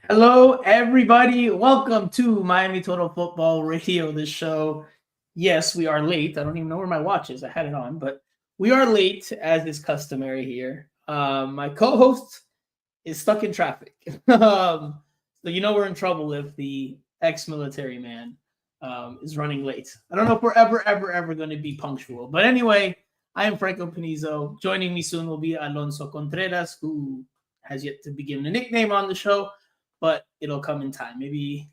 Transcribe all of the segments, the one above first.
Hello, everybody. Welcome to Miami Total Football Radio, the show. Yes, we are late. I don't even know where my watch is. I had it on, but we are late, as is customary here. My co host is stuck in traffic. So, we're in trouble if the ex military man is running late. I don't know if we're ever going to be punctual. But anyway, I am Franco Panizo. Joining me soon will be Alonso Contreras, who has yet to be given a nickname on the show, but it'll come in time. Maybe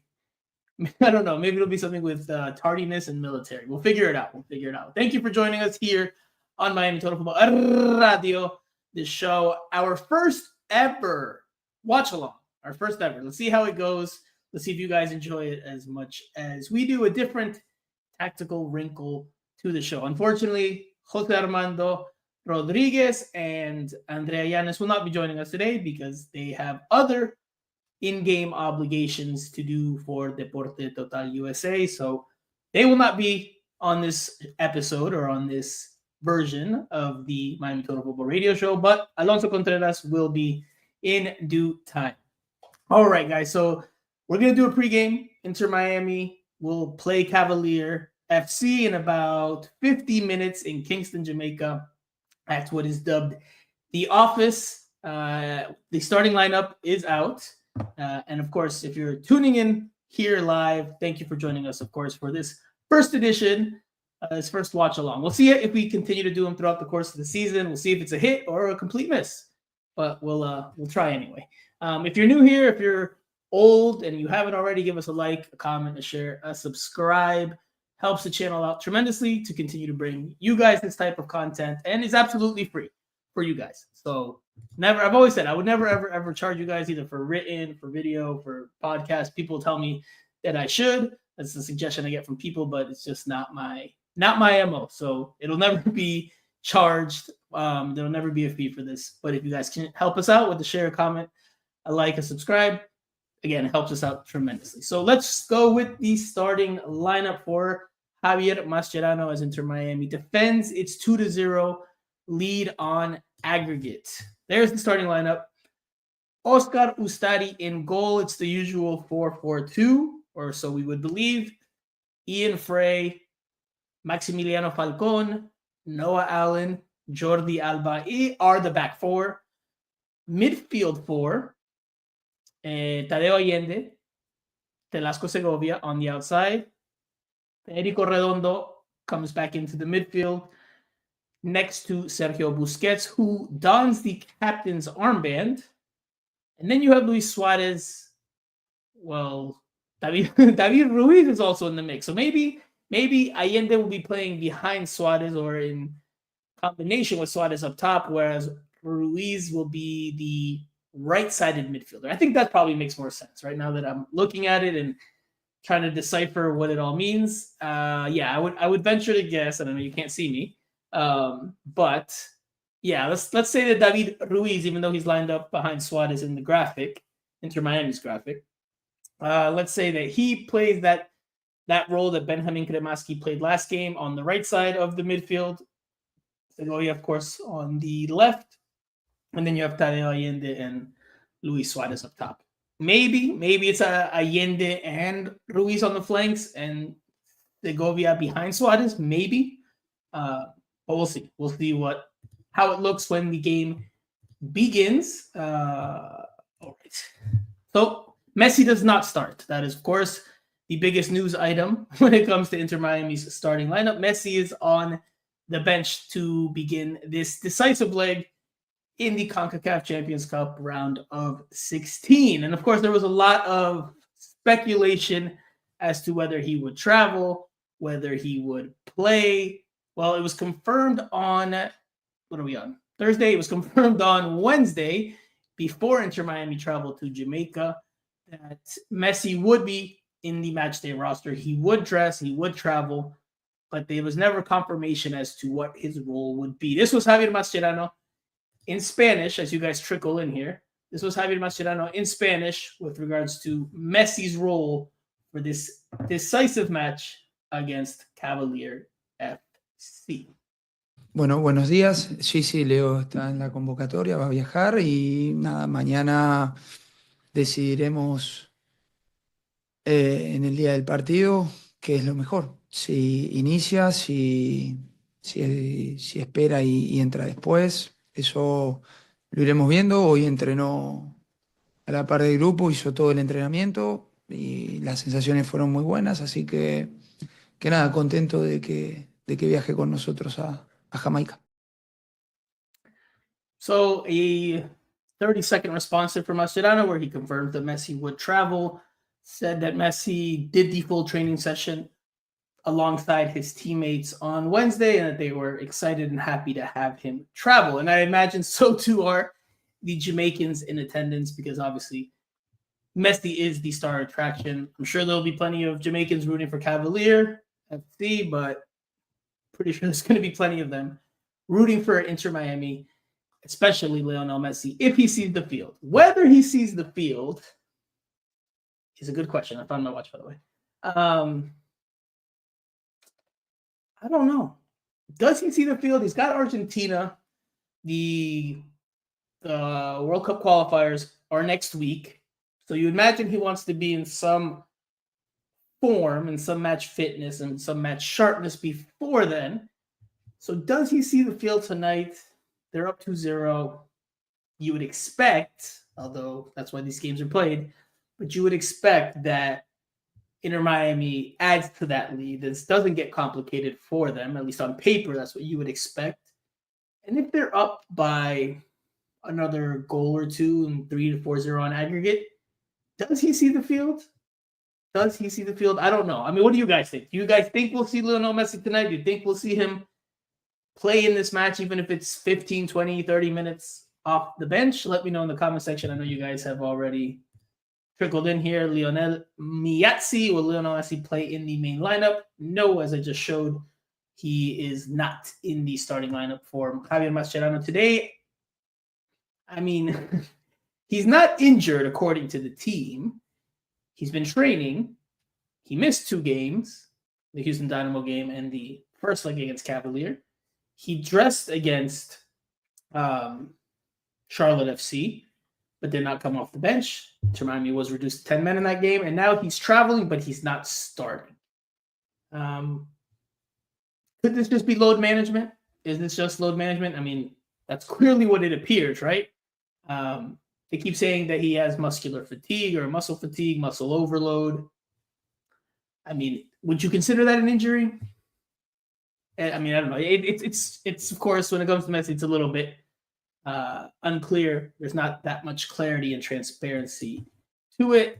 I don't know. Maybe it'll be something with tardiness and military. We'll figure it out. We'll figure it out. Thank you for joining us here on Miami Total Football Radio, this show, our first ever watch along. Our first ever. Let's see how it goes. Let's see if you guys enjoy it as much as we do. A different tactical wrinkle to the show. Unfortunately, Jose Armando Rodriguez and Andrea Yanes will not be joining us today because they have other in-game obligations to do for Deporte Total USA. So they will not be on this episode or on this version of the Miami Total Football Radio Show, but Alonso Contreras will be in due time. All right, guys. So we're going to do a pregame. Inter Miami will play Cavalier FC in about 50 minutes in Kingston, Jamaica, at what is dubbed the office. The starting lineup is out. And of course, if you're tuning in here live, thank you for joining us, of course, for this first edition, this first watch along. We'll see if we continue to do them throughout the course of the season. We'll see if it's a hit or a complete miss, but we'll try anyway. If you're new here, if you're old and you haven't already, give us a like, a comment, a share, a subscribe. Helps the channel out tremendously to continue to bring you guys this type of content, and is absolutely free for you guys. So I've always said I would never ever charge you guys either for written, for video, for podcast. People tell me that I should. That's the suggestion I get from people, but it's just not my MO. So it'll never be charged. There'll never be a fee for this. But if you guys can help us out with a share, a comment, a like, a subscribe, again, it helps us out tremendously. So let's go with the starting lineup for Javier Mascherano as Inter Miami defends its 2-0 lead on aggregate. There's the starting lineup. Oscar Ustari in goal. It's the usual 4-4-2, or so we would believe. Ian Frey, Maximiliano Falcon, Noah Allen, Jordi Alba are the back four. Midfield four, Tadeo Allende, Telasco Segovia on the outside. Federico Redondo comes back into the midfield next to Sergio Busquets, who dons the captain's armband. And then you have Luis Suarez. Well, David Ruiz is also in the mix. So maybe Allende will be playing behind Suarez or in combination with Suarez up top, whereas Ruiz will be the right-sided midfielder. I think that probably makes more sense right now that I'm looking at it and trying to decipher what it all means. I would venture to guess. I don't know, you can't see me. But yeah, let's say that David Ruiz, even though he's lined up behind Suarez in the graphic, Inter Miami's graphic, let's say that he plays that role that Benjamin Kremaski played last game on the right side of the midfield. Segovia, of course, on the left. And then you have Tadeo Allende and Luis Suarez up top. Maybe it's Allende and Ruiz on the flanks and Segovia behind Suarez. Maybe. But we'll see. We'll see how it looks when the game begins. All right. So Messi does not start. That is, of course, the biggest news item when it comes to Inter Miami's starting lineup. Messi is on the bench to begin this decisive leg in the Concacaf Champions Cup round of 16. And of course, there was a lot of speculation as to whether he would travel, whether he would play. Well, it was confirmed on, what are we on? Thursday. It was confirmed on Wednesday, before Inter Miami traveled to Jamaica, that Messi would be in the matchday roster. He would dress, he would travel, but there was never confirmation as to what his role would be. This was Javier Mascherano in Spanish, as you guys trickle in here. This was Javier Mascherano in Spanish with regards to Messi's role for this decisive match against Cavalier FC. Bueno, buenos días. Sí, Leo está en la convocatoria, va a viajar y nada, mañana decidiremos en el día del partido qué es lo mejor. Si inicia, si espera y entra después, eso lo iremos viendo. Hoy entrenó a la par del grupo, hizo todo el entrenamiento y las sensaciones fueron muy buenas, así que nada, contento de que viaje con nosotros a Jamaica. So a 30-second response from Mascherano where he confirmed that Messi would travel, said that Messi did the full training session alongside his teammates on Wednesday and that they were excited and happy to have him travel. And I imagine so too are the Jamaicans in attendance because obviously Messi is the star attraction. I'm sure there'll be plenty of Jamaicans rooting for Cavalier FC, but pretty sure there's going to be plenty of them rooting for Inter Miami, especially Lionel Messi, if he sees the field. Whether he sees the field is a good question. I found my watch, by the way. I don't know. Does he see the field? He's got Argentina. The World Cup qualifiers are next week. So you imagine he wants to be in some form and some match fitness and some match sharpness before then. So does he see the field tonight? They're up 2-0. You would expect, although that's why these games are played, but you would expect that Inter Miami adds to that lead. This doesn't get complicated for them, at least on paper. That's what you would expect. And if they're up by another goal or two and 3-4-0 on aggregate, does he see the field? Does he see the field? I don't know. I mean, what do you guys think? Do you guys think we'll see Lionel Messi tonight? Do you think we'll see him play in this match, even if it's 15, 20, 30 minutes off the bench? Let me know in the comment section. I know you guys have already trickled in here. Lionel Messi, will Lionel Messi play in the main lineup? No, as I just showed, he is not in the starting lineup for Javier Mascherano today. I mean, he's not injured according to the team. He's been training. He missed 2 games, the Houston Dynamo game and the first leg against Cavalier. He dressed against Charlotte FC, but did not come off the bench. Inter Miami was reduced to 10 men in that game, and now he's traveling, but he's not starting. Could this just be load management? Is this just load management? I mean, that's clearly what it appears, right? They keep saying that he has muscular fatigue or muscle fatigue, muscle overload. I mean, would you consider that an injury? I mean, I don't know. It's of course, when it comes to Messi, it's a little bit unclear. There's not that much clarity and transparency to it.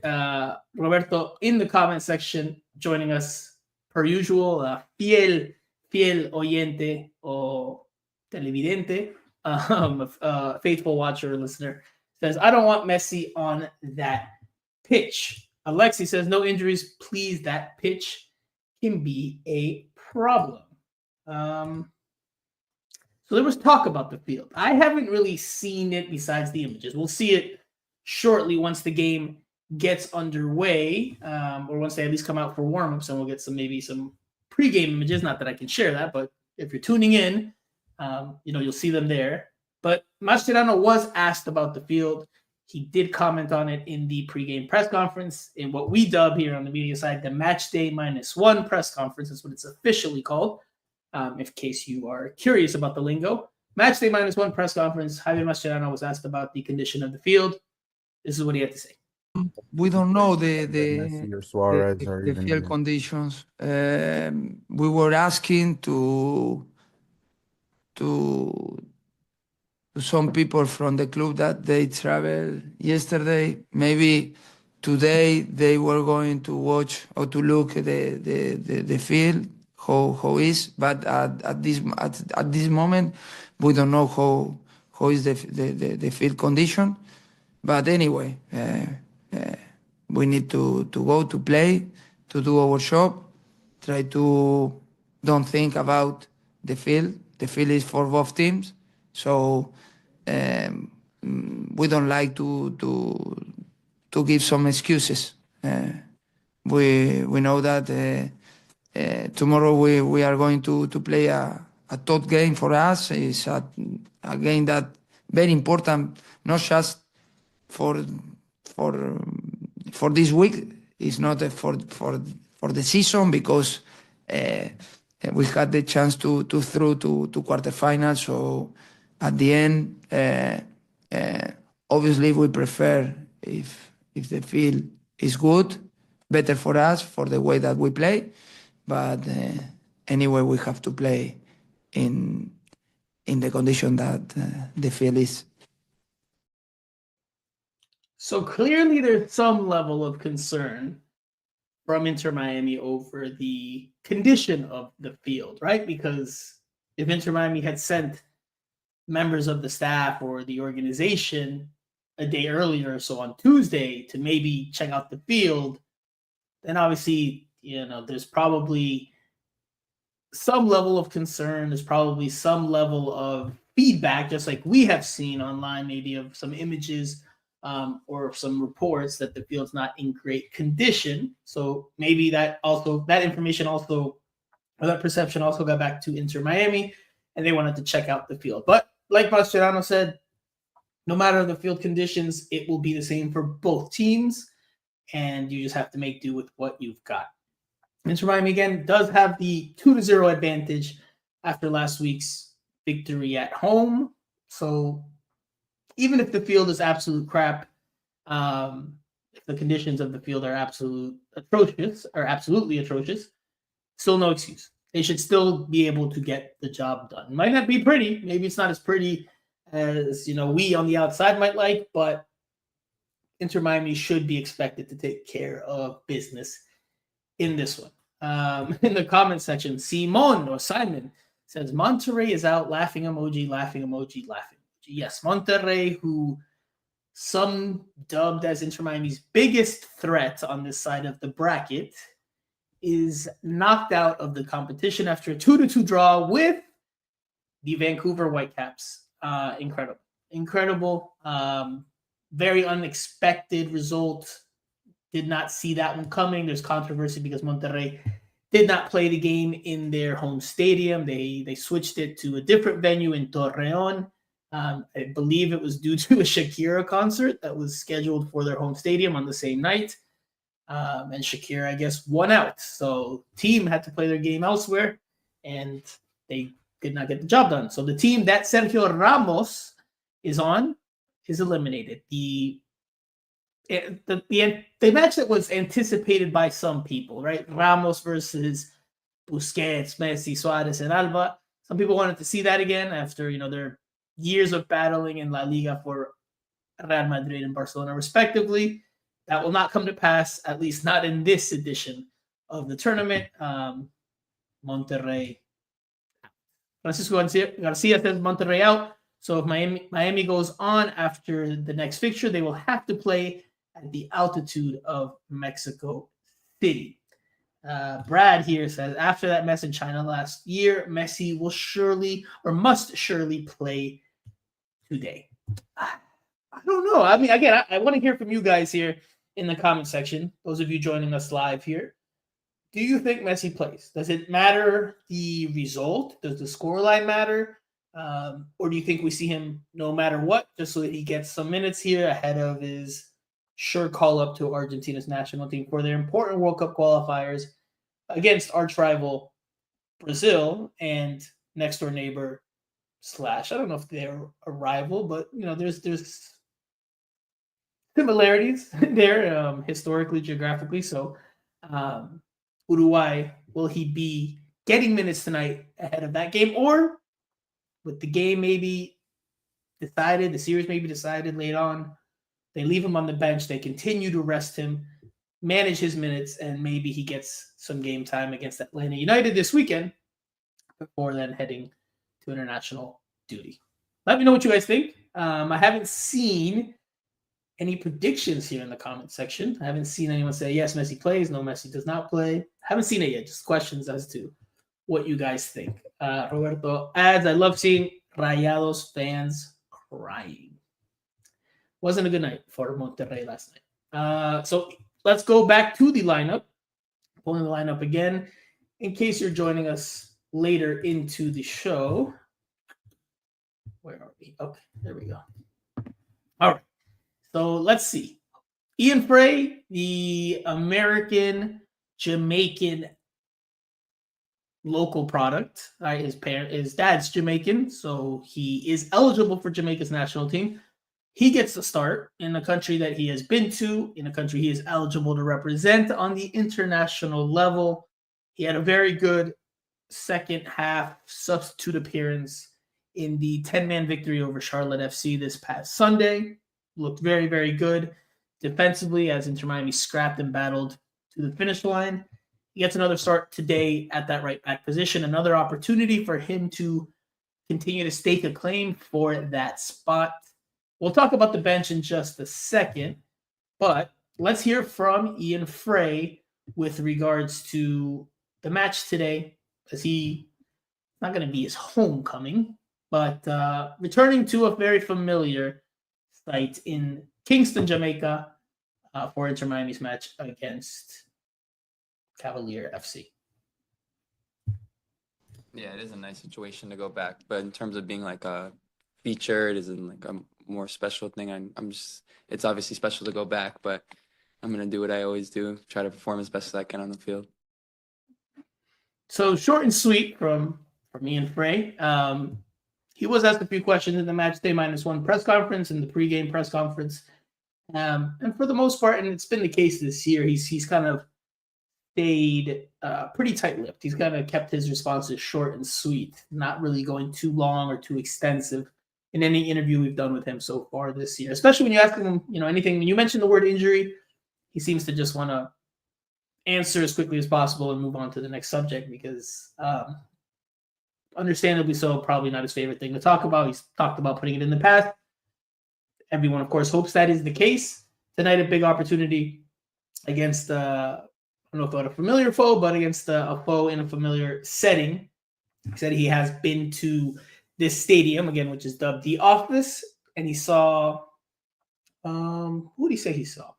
Roberto in the comment section joining us per usual, fiel oyente o televidente, faithful watcher or listener, says, I don't want Messi on that pitch. Alexi says, no injuries, please. That pitch can be a problem. So there was talk about the field. I haven't really seen it besides the images. We'll see it shortly once the game gets underway, or once they at least come out for warm-ups, and we'll get maybe some pregame images. Not that I can share that, but if you're tuning in, you'll see them there. But Mascherano was asked about the field. He did comment on it in the pregame press conference in what we dub here on the media side the Match Day -1 press conference. That's what it's officially called, in case you are curious about the lingo. Match Day -1 press conference. Javier Mascherano was asked about the condition of the field. This is what he had to say. We don't know Messi or Suarez or the even field conditions. We were asking to some people from the club that they traveled yesterday. Maybe today they were going to watch or to look at the field, how is. But at this moment, we don't know how is the field condition. But anyway, we need to go to play, to do our job, try to don't think about the field. The field is for both teams, so we don't like to give some excuses. We know that tomorrow we are going to play a tough game for us. It's a game that very important, not just for for this week. It's not for the season, because we had the chance to through to quarterfinals. So at the end, obviously we prefer if the field is good, better for us for the way that we play. But anyway, we have to play in the condition that the field is. So clearly there's some level of concern from Inter Miami over the condition of the field, right? Because if Inter Miami had sent members of the staff or the organization a day earlier, so on Tuesday, to maybe check out the field, then obviously, there's probably some level of concern. There's probably some level of feedback, just like we have seen online, maybe of some images or some reports that the field's not in great condition. So maybe that information also, or that perception also got back to Inter Miami, and they wanted to check out the field. But like Mascherano said, no matter the field conditions, it will be the same for both teams, and you just have to make do with what you've got. Inter Miami, again, does have the 2-0 advantage after last week's victory at home. So even if the field is absolute crap, if the conditions of the field are absolutely atrocious, still no excuse. They should still be able to get the job done. It might not be pretty. Maybe it's not as pretty as we on the outside might like, but Inter Miami should be expected to take care of business in this one. In the comment section, Simon says Monterrey is out. Laughing emoji, laughing emoji, laughing emoji. Yes, Monterrey, who some dubbed as Inter Miami's biggest threat on this side of the bracket, is knocked out of the competition after a 2-2 draw with the Vancouver Whitecaps. Incredible. Very unexpected result. Did not see that one coming. There's controversy because Monterrey did not play the game in their home stadium. They switched it to a different venue in Torreon. I believe it was due to a Shakira concert that was scheduled for their home stadium on the same night. And Shakira, I guess, won out. So team had to play their game elsewhere, and they did not get the job done. So the team that Sergio Ramos is on is eliminated. The match that was anticipated by some people, right? Ramos versus Busquets, Messi, Suarez, and Alba. Some people wanted to see that again after their years of battling in La Liga for Real Madrid and Barcelona, respectively. That will not come to pass, at least not in this edition of the tournament. Monterrey. Francisco Garcia says Monterrey out. So if Miami goes on after the next fixture, they will have to play at the altitude of Mexico City. Brad here says, after that mess in China last year, Messi must surely play today. I don't know. I mean, again, I want to hear from you guys here in the comment section, those of you joining us live here. Do you think Messi plays? Does it matter the result? Does the scoreline matter? Or do you think we see him no matter what, just so that he gets some minutes here ahead of his sure call up to Argentina's national team for their important World Cup qualifiers against arch rival Brazil and next door neighbor / I don't know if they're a rival, but there's similarities there historically, geographically. So Uruguay, will he be getting minutes tonight ahead of that game, or with the game maybe decided, the series maybe decided late on, they leave him on the bench, they continue to rest him, manage his minutes, and maybe he gets some game time against Atlanta United this weekend before then heading to international duty. Let me know what you guys think. I haven't seen any predictions here in the comment section. I haven't seen anyone say, yes, Messi plays, no, Messi does not play. I haven't seen it yet, just questions as to what you guys think. Roberto adds, I love seeing Rayados fans crying. Wasn't a good night for Monterrey last night. So let's go back to the lineup. Pulling the lineup again, in case you're joining us later into the show. Where are we? Okay, there we go. All right. So let's see. Ian Frey, the American Jamaican local product. His dad's Jamaican, so he is eligible for Jamaica's national team. He gets to start in a country that he has been to, in a country he is eligible to represent on the international level. He had a very good second half substitute appearance in the 10-man victory over Charlotte FC this past Sunday. Looked very, very good defensively as Inter Miami scrapped and battled to the finish line. He gets another start today at that right back position. Another opportunity for him to continue to stake a claim for that spot. We'll talk about the bench in just a second, but let's hear from Ian Frey with regards to the match today, as he's not going to be his homecoming, but returning to a very familiar site in Kingston, Jamaica, for Inter Miami's match against Cavalier FC. Yeah, it is a nice situation to go back, but in terms of being like a feature, it isn't like a more special thing. I'm just, it's obviously special to go back, but I'm gonna do what I always do, try to perform as best as I can on the field. So short and sweet from Ian Frey. He was asked a few questions in the match day -1 press conference and the pregame press conference. And for the most part, and it's been the case this year, he's kind of stayed pretty tight-lipped. He's kind of kept his responses short and sweet, not really going too long or too extensive in any interview we've done with him so far this year. Especially when you ask him, anything. When you mention the word injury, he seems to just want to answer as quickly as possible and move on to the next subject because, understandably so, probably not his favorite thing to talk about. He's talked about putting it in the past. Everyone, of course, hopes that is the case. Tonight, a big opportunity against, I don't know about a familiar foe, but against a foe in a familiar setting. He said he has been to this stadium, again, which is dubbed The Office, and he saw, who did he say he saw?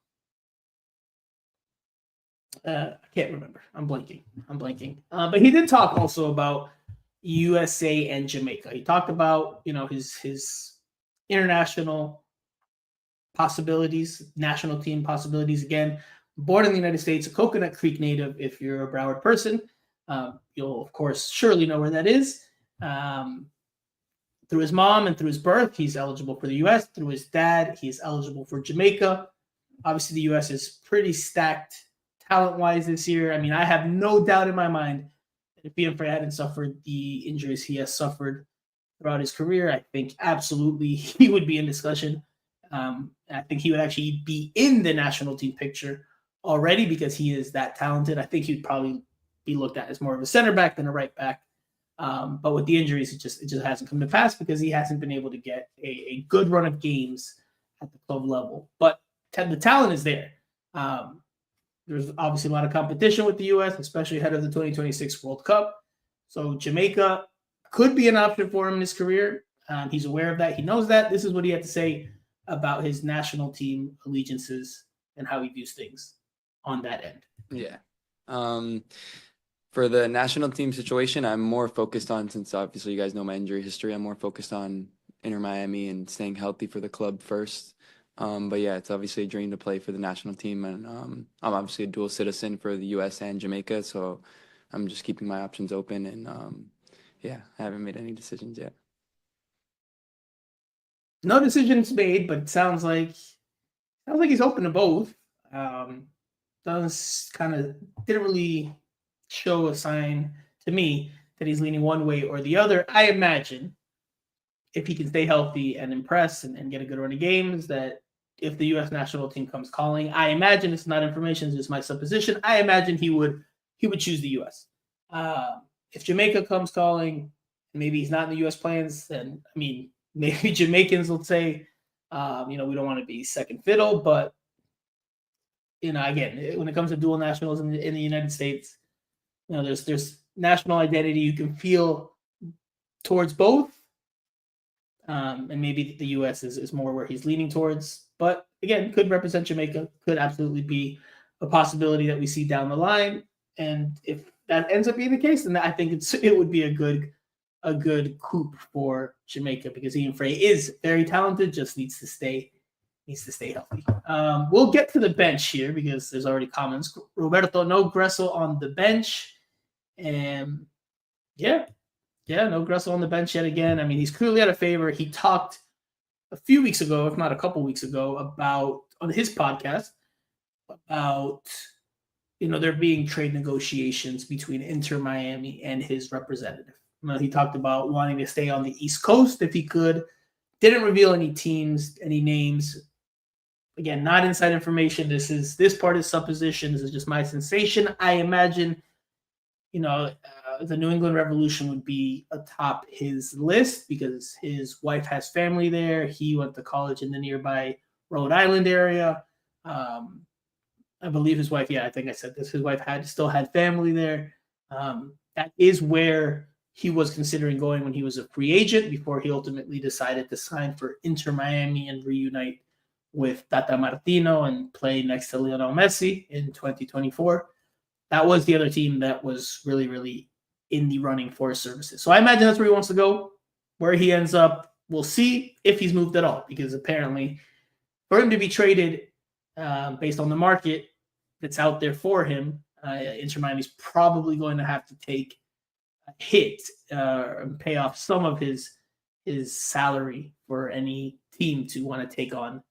I can't remember. I'm blanking. But he did talk also about USA and Jamaica. He talked about, his international possibilities, national team possibilities. Again, born in the United States, a Coconut Creek native. If you're a Broward person, you'll, of course, surely know where that is. Through his mom and through his birth, he's eligible for the U.S. Through his dad, he's eligible for Jamaica. Obviously, the U.S. is pretty stacked talent-wise this year. I mean, I have no doubt in my mind that if Ian Frey hadn't suffered the injuries he has suffered throughout his career, I think absolutely he would be in discussion. I think he would actually be in the national team picture already because he is that talented. I think he'd probably be looked at as more of a center back than a right back. But with the injuries, it just hasn't come to pass because he hasn't been able to get a good run of games at the club level. But the talent is there. There's obviously a lot of competition with the U.S., especially ahead of the 2026 World Cup. So Jamaica could be an option for him in his career. He's aware of that. He knows that. This is what he had to say about his national team allegiances and how he views things on that end. Yeah. For the national team situation, I'm more focused on, since obviously you guys know my injury history, I'm more focused on Inter Miami and staying healthy for the club first. But yeah, it's obviously a dream to play for the national team, and I'm obviously a dual citizen for the U.S. and Jamaica, so I'm just keeping my options open, and yeah, I haven't made any decisions yet. No decisions made, but it sounds like he's open to both. Does kind of didn't really show a sign to me that he's leaning one way or the other. I imagine if he can stay healthy and impress and get a good run of games, that if the U.S. national team comes calling, I imagine, it's not information, it's just my supposition, I imagine he would choose the U.S. If Jamaica comes calling, maybe he's not in the U.S. plans, then, I mean, maybe Jamaicans will say, we don't want to be second fiddle, but, again, when it comes to dual nationals in the United States, there's national identity you can feel towards both. And maybe the U.S. is more where he's leaning towards. But, again, could represent Jamaica, could absolutely be a possibility that we see down the line. And if that ends up being the case, then I think it would be a good coup for Jamaica because Ian Frey is very talented, just needs to stay needs to stay healthy. We'll get to the bench here because there's already comments. Roberto, no Gressel on the bench. And yeah, no Gressel on the bench yet again. I mean, he's clearly out of favor. He talked a few weeks ago, if not a couple weeks ago, about on his podcast about there being trade negotiations between Inter Miami and his representative. He talked about wanting to stay on the East Coast if he could. Didn't reveal any teams, any names. Again, not inside information. This part is supposition. This is just my sensation. I imagine, the New England Revolution would be atop his list because his wife has family there. He went to college in the nearby Rhode Island area. I believe his wife, I think I said this, his wife still had family there. That is where he was considering going when he was a free agent before he ultimately decided to sign for Inter Miami and reunite with Tata Martino and play next to Lionel Messi in 2024. That was the other team that was really, really in the running for his services. So I imagine that's where he wants to go. Where he ends up, we'll see if he's moved at all, because apparently for him to be traded based on the market that's out there for him, Inter Miami's probably going to have to take a hit and pay off some of his salary for any team to want to take on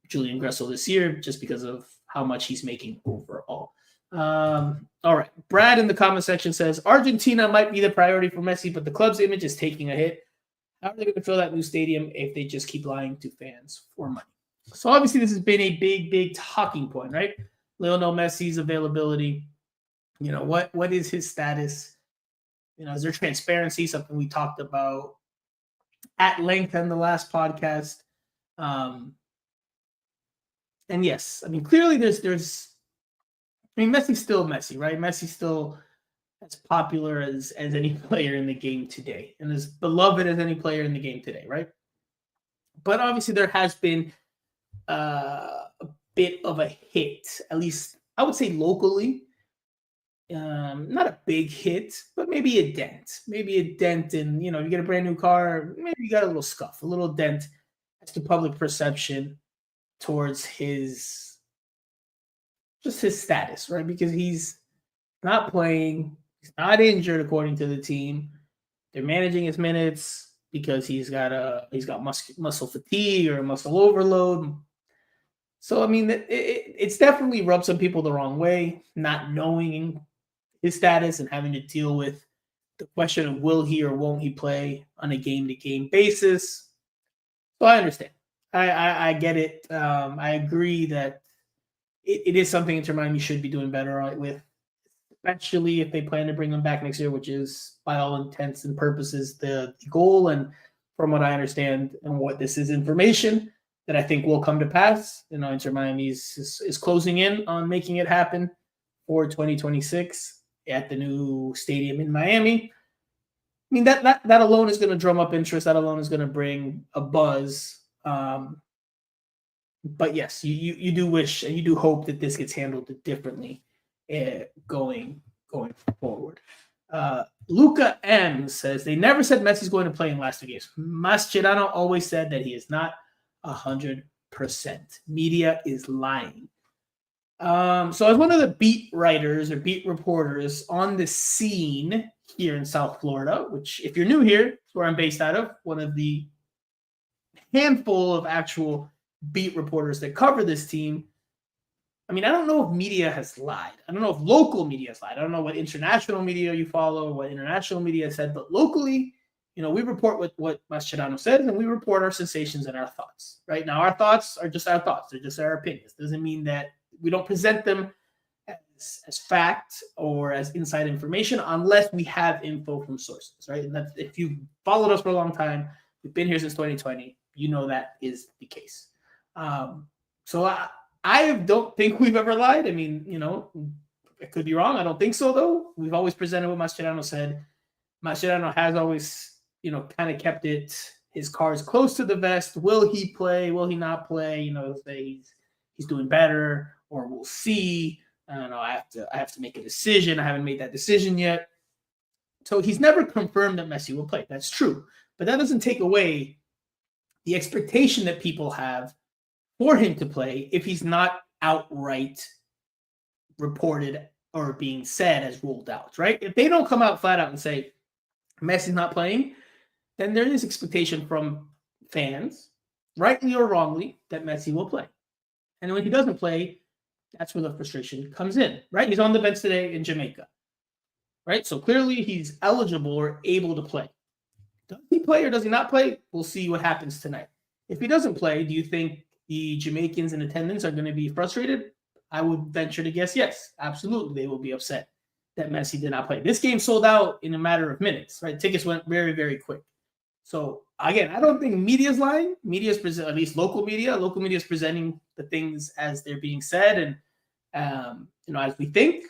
Julian Gressel this year, just because of how much he's making overall. All right. Brad in the comment section says, Argentina might be the priority for Messi, but the club's image is taking a hit. How are they going to fill that new stadium if they just keep lying to fans for money? So obviously this has been a big, big talking point, right? Lionel Messi's availability. What is his status? Is there transparency? Something we talked about at length in the last podcast. And yes, I mean, clearly Messi's still Messi, right? Messi's still as popular as any player in the game today and as beloved as any player in the game today, right? But obviously there has been a bit of a hit, at least I would say locally. Not a big hit, but maybe a dent. Maybe a dent in, you get a brand new car, maybe you got a little scuff, a little dent as to public perception towards his status, right? Because he's not playing, he's not injured according to the team. They're managing his minutes because he's got muscle fatigue or muscle overload. So I mean, it's definitely rubbed some people the wrong way, not knowing his status and having to deal with the question of will he or won't he play on a game-to-game basis. So I understand. I get it. I agree that it is something Inter Miami should be doing better with, especially if they plan to bring him back next year, which is by all intents and purposes the goal. And from what I understand and what this is information that I think will come to pass, Inter Miami is closing in on making it happen for 2026 at the new stadium in Miami. I mean, that alone is going to drum up interest. That alone is going to bring a buzz. But yes, you do wish and you do hope that this gets handled differently going forward. Luca M says, they never said Messi's going to play in last two games. Mascherano always said that he is not 100%. Media is lying. So as one of the beat writers or beat reporters on the scene here in South Florida, which if you're new here, it's where I'm based out of, one of the handful of actual beat reporters that cover this team. I mean, I don't know if media has lied. I don't know if local media has lied. I don't know what international media you follow, what international media said, but locally, we report what Mascherano says, and we report our sensations and our thoughts. Right now, our thoughts are just our thoughts. They're just our opinions. Doesn't mean that we don't present them as fact or as inside information unless we have info from sources, right? And that's, if you've followed us for a long time, we've been here since 2020, that is the case. So I don't think we've ever lied. I mean, I could be wrong. I don't think so, though. We've always presented what Mascherano said. Mascherano has always, kind of kept his cards close to the vest. Will he play? Will he not play? Say he's doing better, or we'll see. I don't know. I have to make a decision. I haven't made that decision yet. So he's never confirmed that Messi will play. That's true. But that doesn't take away the expectation that people have for him to play if he's not outright reported or being said as ruled out, right? If they don't come out flat out and say Messi's not playing, then there is expectation from fans, rightly or wrongly, that Messi will play. And when he doesn't play, that's where the frustration comes in, right? He's on the bench today in Jamaica, right? So clearly he's eligible or able to play. Does he play or does he not play? We'll see what happens tonight. If he doesn't play, do you think the Jamaicans in attendance are going to be frustrated? I would venture to guess yes. Absolutely, they will be upset that Messi did not play. This game sold out in a matter of minutes, right? Tickets went very, very quick. So again, I don't think media's lying. Media's at least local media is presenting the things as they're being said and as we think.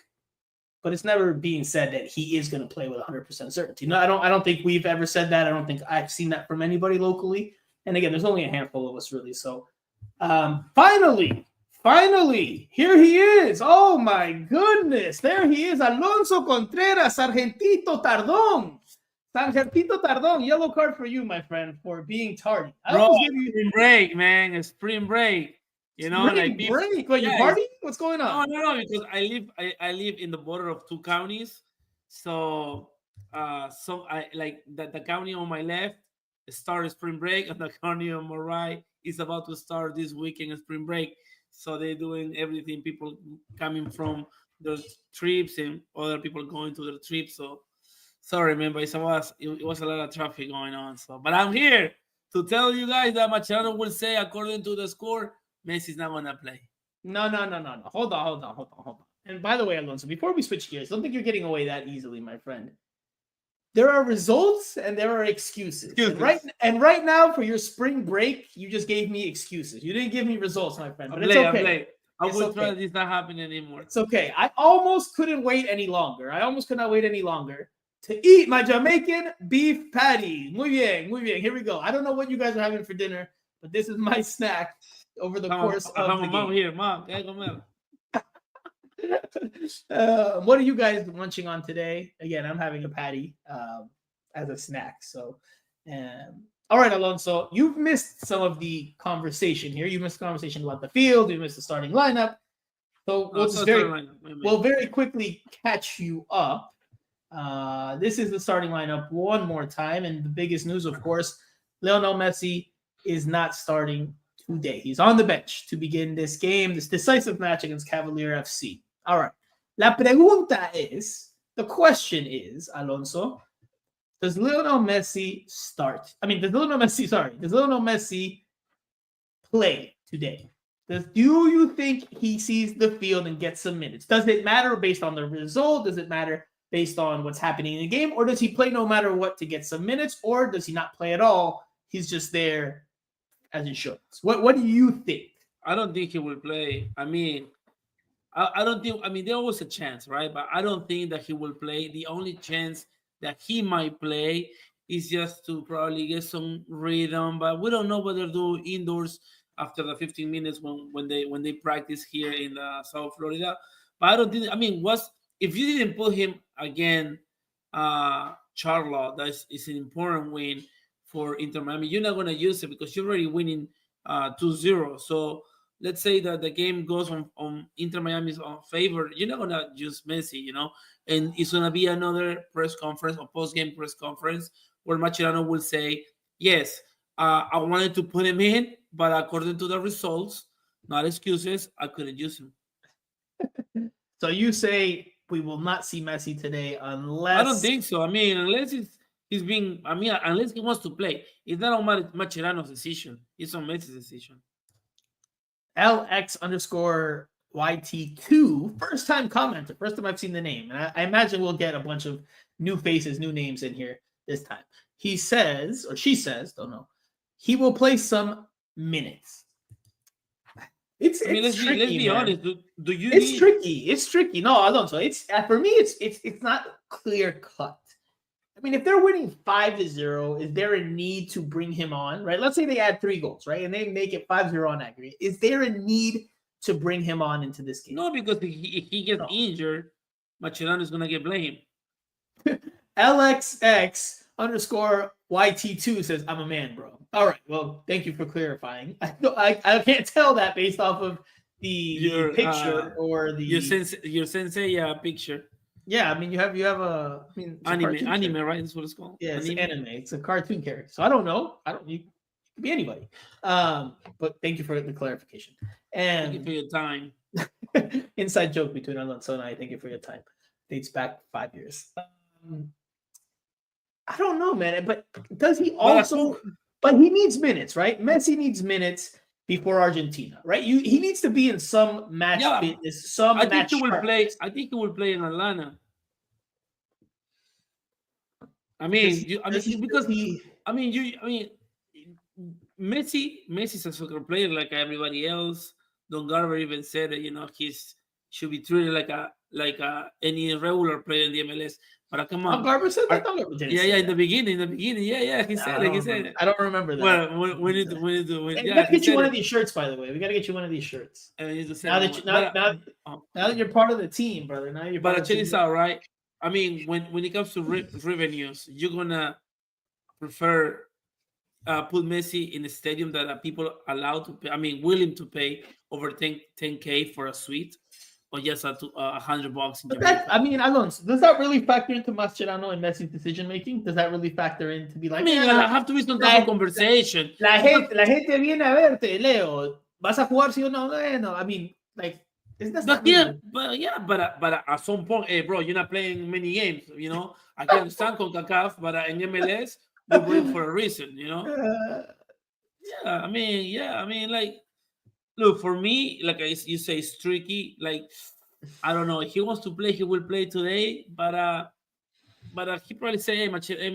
But it's never being said that he is going to play with 100% certainty. No, I don't think we've ever said that. I don't think I've seen that from anybody locally. And again, there's only a handful of us really. So finally, here he is. Oh my goodness. There he is. Alonso Contreras, Sargentito Tardón. Sargentito Tardón, yellow card for you, my friend, for being tardy. Spring break, man. It's spring break. Spring break. What, you party? What's going on? No, because I live in the border of two counties. So I like the county on my left started spring break, and the county on my right is about to start this weekend spring break. So they're doing everything. People coming from their trips and other people going to their trips. So sorry, man, but it was a lot of traffic going on. So, but I'm here to tell you guys that Mascherano will say, according to the score, Messi's not gonna play. No. Hold on. And by the way, Alonso, before we switch gears, don't think you're getting away that easily, my friend. There are results and there are excuses. And right now, for your spring break, you just gave me excuses. You didn't give me results, my friend. But it's okay. I will try this not happening anymore. It's okay. I almost couldn't wait any longer. To eat my Jamaican beef patty. Muy bien. Here we go. I don't know what you guys are having for dinner, but this is my snack over the course of the game. Mom. What are you guys munching on today? Again, I'm having a patty as a snack. So, all right, Alonso, you've missed some of the conversation here. You missed the conversation about the field. You missed the starting lineup. So we'll very quickly catch you up. This is the starting lineup one more time. And the biggest news, of course, Lionel Messi is not starting today. He's on the bench to begin this game, this decisive match against Cavalier FC. All right. The question is, Alonso, does Lionel Messi play today? Do you think he sees the field and gets some minutes? Does it matter based on the result? Does it matter based on what's happening in the game? Or does he play no matter what to get some minutes? Or does he not play at all? He's just there as insurance. What do you think? I don't think he will play. I don't think. There was a chance, right? But I don't think that he will play. The only chance that he might play is just to probably get some rhythm. But we don't know what they'll do indoors after the 15 minutes when they practice here in South Florida. But I don't think. If you didn't put him again, Charlotte, is an important win for Inter Miami. You're not going to use it because you're already winning 2-0. So let's say that the game goes on Inter Miami's favor. You're not going to use Messi, and it's going to be another press conference or post-game press conference where Mascherano will say, yes, I wanted to put him in, but according to the results, not excuses, I couldn't use him. So you say we will not see Messi today unless... I don't think so. Unless unless he wants to play. It's not on Mascherano's decision. It's on Messi's decision. LX_YT2, first time commenter, first time I've seen the name. And I imagine we'll get a bunch of new faces, new names in here this time. He says, or she says, don't know, he will play some minutes. It's tricky, let's be honest. It's tricky. No, Alonso. For me, it's not clear cut. If they're winning 5-0, is there a need to bring him on? Right? Let's say they add 3 goals, right, and they make it 5-0 on aggregate. Is there a need to bring him on into this game? No, because if he gets injured, Mascherano is gonna get blamed. LXX_YT2 YT2 says, I'm a man, bro. All right. Well, thank you for clarifying. I can't tell that based off of the picture or the your sensei picture. Yeah, I mean you have a anime, right? That's what it's called. Yeah, it's anime. It's a cartoon character. So I don't know. You could be anybody. But thank you for the clarification. And thank you for your time. Inside joke between Alonso and I. Thank you for your time. Dates back 5 years. I don't know, man. But does he also? But he needs minutes, right? Messi needs minutes before Argentina, right? He needs to be in some match fitness. I think he will play. I think he will play in Atlanta. Messi's a soccer player like everybody else. Don Garber even said that he should be treated like any regular player in the MLS. But come on, Garber said that. In the beginning, he said it. I don't remember that. Well, we need to. We gotta get you one of these shirts, by the way. We gotta get you one of these shirts. Now that you're part of the team, brother. Now you're. But check this out, right? I mean, when it comes to revenues, you're gonna prefer put Messi in a stadium that people allowed to pay. I mean, willing to pay over 10K for a suite. Or just $100 in Jamaica. Alonso, does that really factor into Mascherano and Messi's decision making? Does that really factor in to be like? I have to be some type of conversation. La gente viene a verte, Leo. ¿Vas a jugar sí o no? But at some point, hey, bro, you're not playing many games. I can understand Concacaf, but in MLS, we bring for a reason. Look, for me, like you say, it's tricky. Like, I don't know. If he wants to play, he will play today. But he probably say, hey, Mache. I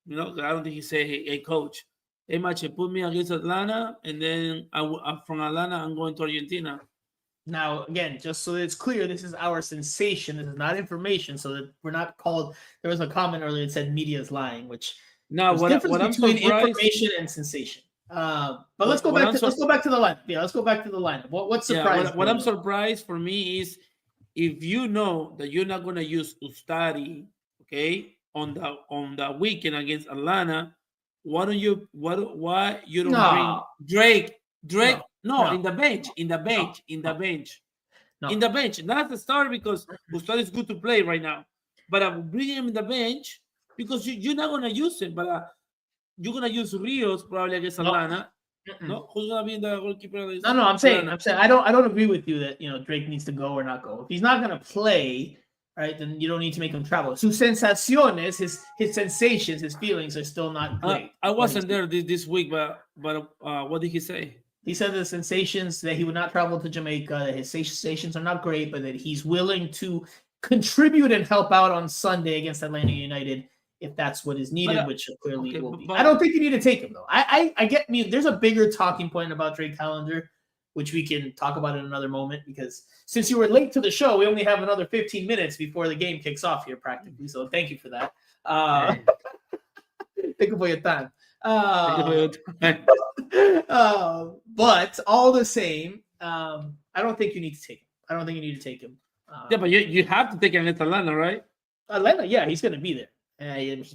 don't think he say, hey, coach. Hey, Mache, put me against Atlanta, and then from Atlanta, I'm going to Argentina. Now, again, just so that it's clear, this is our sensation. This is not information, so that we're not called. There was a comment earlier that said media is lying, which what I'm between information and sensation. But let's go back to the lineup. Yeah, let's go back to the lineup. What's surprising? What I'm surprised for me is if you know that you're not going to use Ustari, okay, on the weekend against Atlanta, why you don't bring Drake? No, in the bench. Not the start because Ustari is good to play right now, but I'm bringing him in the bench because you're not going to use him, but. You're gonna use Rios probably against Atlanta. No, who's gonna be the goalkeeper? No. I'm saying I don't agree with you that Drake needs to go or not go. If he's not gonna play, right, then you don't need to make him travel. Sus sensaciones, his sensations, his feelings are still not great. I wasn't there this week, but what did he say? He said the sensations that he would not travel to Jamaica. That his sensations are not great, but that he's willing to contribute and help out on Sunday against Atlanta United. If that's what is needed, which clearly will be. I don't think you need to take him, though. I get there's a bigger talking point about Drake Callender, which we can talk about in another moment, because since you were late to the show, we only have another 15 minutes before the game kicks off here, practically. So thank you for that. Thank you for your time. But all the same, I don't think you need to take him. But you have to take him at Atlanta, right? Atlanta, yeah, he's going to be there.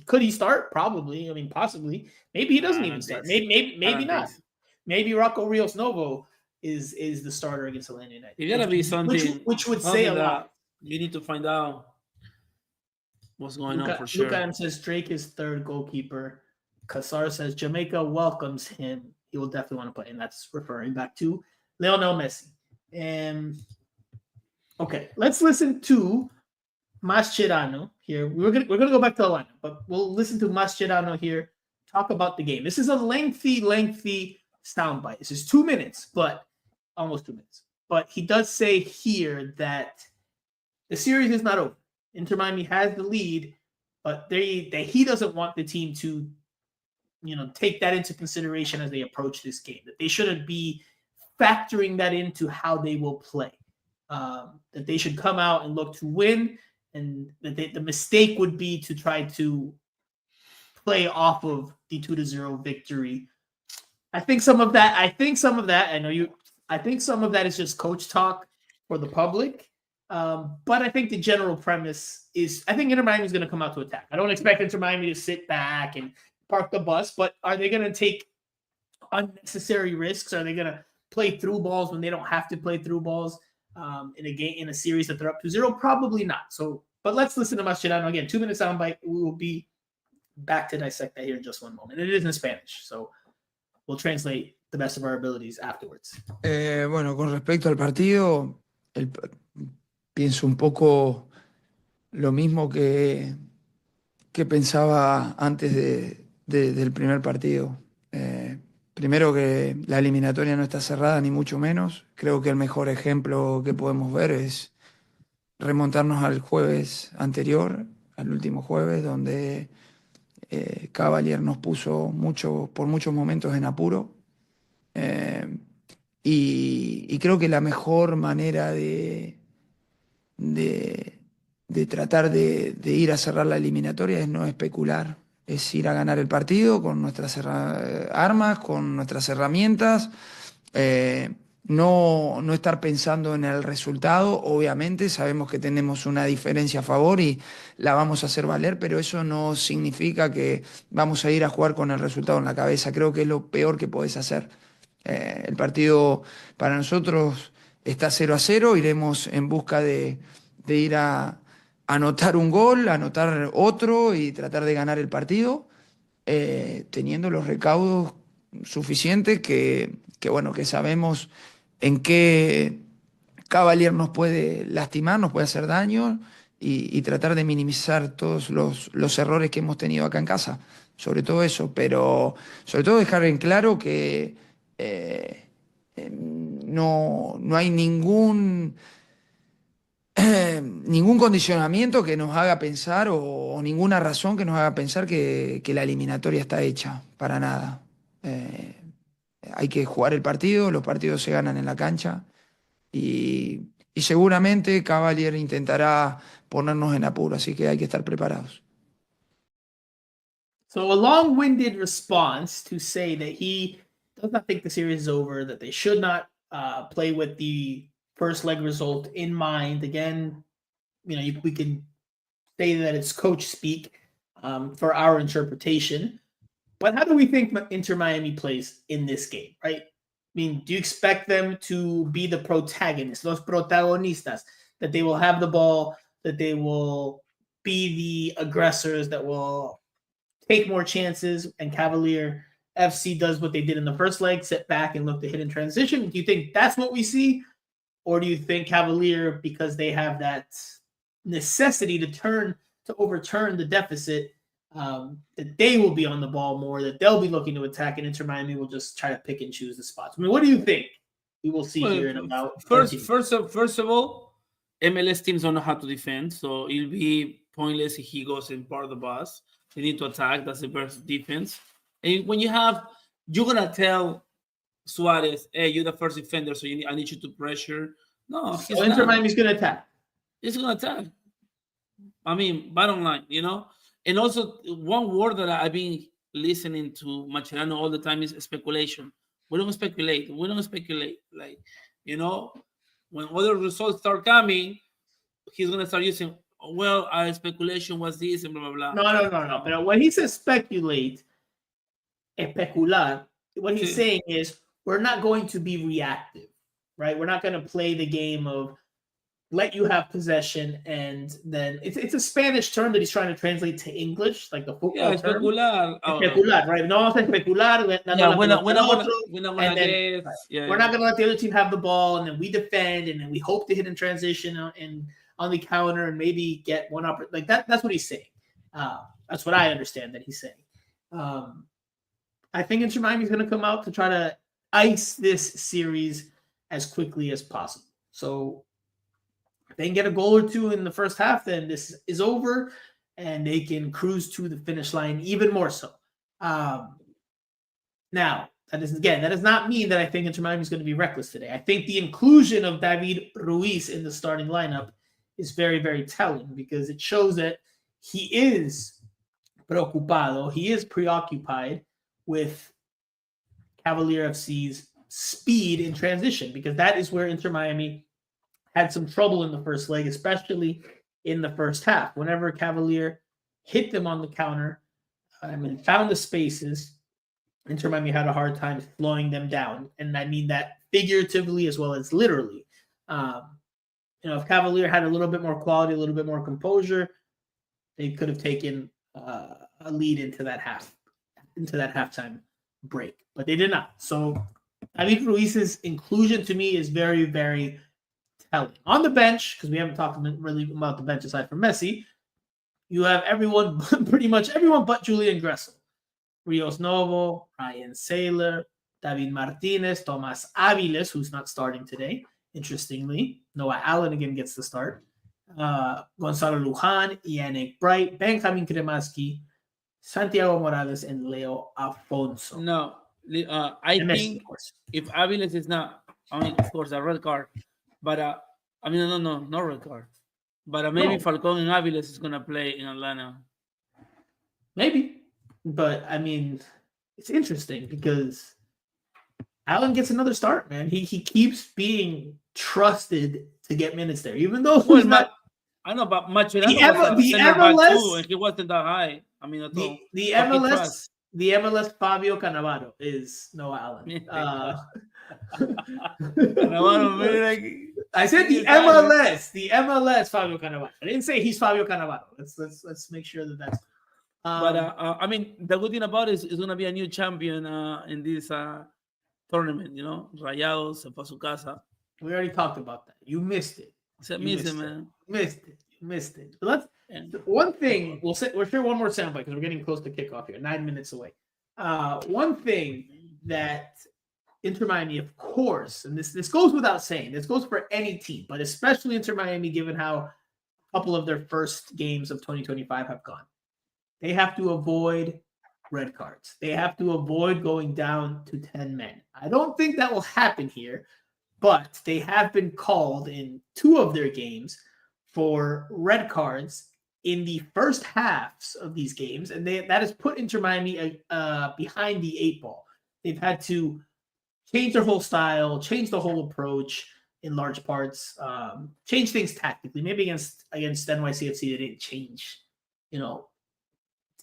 Could he start? Probably. Possibly. Maybe he doesn't even start. Maybe not. Maybe Rocco Rios Novo is the starter against Atlanta United. You gotta be something which would say a lot. You need to find out what's going on for sure. Luca says Drake is third goalkeeper. Kassar says Jamaica welcomes him. He will definitely want to play, and that's referring back to Lionel Messi. Okay, let's listen to Mascherano here. We're gonna go back to the lineup, but we'll listen to Mascherano here talk about the game. This is a lengthy soundbite. This is 2 minutes, but almost 2 minutes. But he does say here that the series is not over. Inter Miami has the lead, but he doesn't want the team to, take that into consideration as they approach this game. That they shouldn't be factoring that into how they will play. That they should come out and look to win. And the mistake would be to try to play off of the 2-0 victory. I think some of that is just coach talk for the public. But I think the general premise is I think Inter Miami is going to come out to attack. I don't expect Inter Miami to sit back and park the bus, but are they going to take unnecessary risks? Are they going to play through balls when they don't have to play through balls in a series that they're up 2-0? Probably not. So, but let's listen to Mascherano again. 2 minutes soundbite. We will be back to dissect that here in just one moment. And it is in Spanish, so we'll translate the best of our abilities afterwards. Bueno, con respecto al partido, pienso un poco lo mismo que pensaba antes del primer partido. Primero que la eliminatoria no está cerrada, ni mucho menos. Creo que el mejor ejemplo que podemos ver es remontarnos al jueves anterior, al último jueves, donde Cavalier nos puso por muchos momentos en apuro. Y creo que la mejor manera de tratar de ir a cerrar la eliminatoria es no especular, es ir a ganar el partido con nuestras armas, con nuestras herramientas, no estar pensando en el resultado. Obviamente sabemos que tenemos una diferencia a favor y la vamos a hacer valer, pero eso no significa que vamos a ir a jugar con el resultado en la cabeza. Creo que es lo peor que podés hacer. El partido para nosotros está 0-0, iremos en busca de ir a anotar un gol, anotar otro y tratar de ganar el partido, teniendo los recaudos suficientes que sabemos en qué Cavalier nos puede lastimar, nos puede hacer daño y tratar de minimizar todos los errores que hemos tenido acá en casa. Sobre todo eso, pero sobre todo dejar en claro que no hay ningún condicionamiento que nos haga pensar o ninguna razón que nos haga pensar que la eliminatoria está hecha, para nada. Hay que jugar el partido, los partidos se ganan en la cancha y seguramente Cavalier intentará ponernos en apuro, así que hay que estar preparados. So a long-winded response to say that he does not think the series is over, that they should not play with the first leg result in mind. Again, we can say that it's coach speak for our interpretation. But how do we think Inter Miami plays in this game, right? I mean, do you expect them to be the protagonists, los protagonistas, that they will have the ball, that they will be the aggressors, that will take more chances, and Cavalier FC does what they did in the first leg, sit back and look to hit in transition? Do you think that's what we see? Or do you think Cavalier, because they have that necessity to overturn the deficit, that they will be on the ball more, that they'll be looking to attack, and Inter Miami will just try to pick and choose the spots? I mean, what do you think we will see here in about first of all, MLS teams don't know how to defend, so it'll be pointless if he goes in part of the bus. They need to attack. That's the best defense. And when you're gonna tell Suarez, hey, you're the first defender, so I need you to pressure. No, Inter Miami's gonna attack. He's gonna attack. I mean, bottom line, And also, one word that I've been listening to Mascherano all the time is speculation. We don't speculate. Like, when other results start coming, he's gonna start using, well, our speculation was this and blah blah blah. No. But when he says speculate, especular, what he's saying is we're not going to be reactive, right? We're not going to play the game of let you have possession and then it's a Spanish term that he's trying to translate to English, like the football term. Especular, right? No vamos a especular. We're not going to let the other team have the ball, and then we defend, and then we hope to hit in transition and on the counter and maybe get one up. Like that's what he's saying. That's what I understand that he's saying. I think Inter Miami is going to come out to try to ice this series as quickly as possible. So if they can get a goal or two in the first half, then this is over and they can cruise to the finish line even more so. Now, that does not mean that I think Inter Miami is going to be reckless today. I think the inclusion of David Ruiz in the starting lineup is very, very telling because it shows that he is preocupado, he is preoccupied with Cavalier FC's speed in transition, because that is where Inter Miami had some trouble in the first leg, especially in the first half. Whenever Cavalier hit them on the counter and found the spaces, Inter Miami had a hard time slowing them down. And I mean that figuratively as well as literally. If Cavalier had a little bit more quality, a little bit more composure, they could have taken a lead into that halftime break. But they did not. So I think Ruiz's inclusion to me is very, very telling. On the bench, because we haven't talked really about the bench aside from Messi, you have everyone, pretty much everyone but Julian Gressel. Rios Novo, Ryan Saylor, David Martinez, Tomas Aviles, who's not starting today, interestingly. Noah Allen again gets the start. Gonzalo Lujan, Yannick Bright, Benjamin Kremaski, Santiago Morales, and Leo Afonso. No, I think if Aviles is not, of course, a red card. But, no red card. But maybe Falcon and Aviles is going to play in Atlanta. Maybe. But, it's interesting because Allen gets another start, man. He keeps being trusted to get minutes there, even though he's not. I know, but Mascherano the MLS too, and he wasn't that high. The MLS Fabio Cannavaro is Noah Allen. I said the MLS Fabio Cannavaro. I didn't say he's Fabio Cannavaro. Let's make sure that's. But the good thing about it is going to be a new champion in this tournament. Rayados se fue a su casa. We already talked about that. You missed it. Man. Missed it. So one thing we'll share one more soundbite because we're getting close to kickoff here. 9 minutes away. One thing that Inter Miami, of course, and this goes without saying, this goes for any team, but especially Inter Miami, given how a couple of their first games of 2025 have gone. They have to avoid red cards. They have to avoid going down to 10 men. I don't think that will happen here, but they have been called in 2 of their games for red cards in the first halves of these games, and that has put Inter Miami behind the 8 ball. They've had to change their whole style, change the whole approach in large parts, change things tactically. Maybe against NYCFC, they didn't change,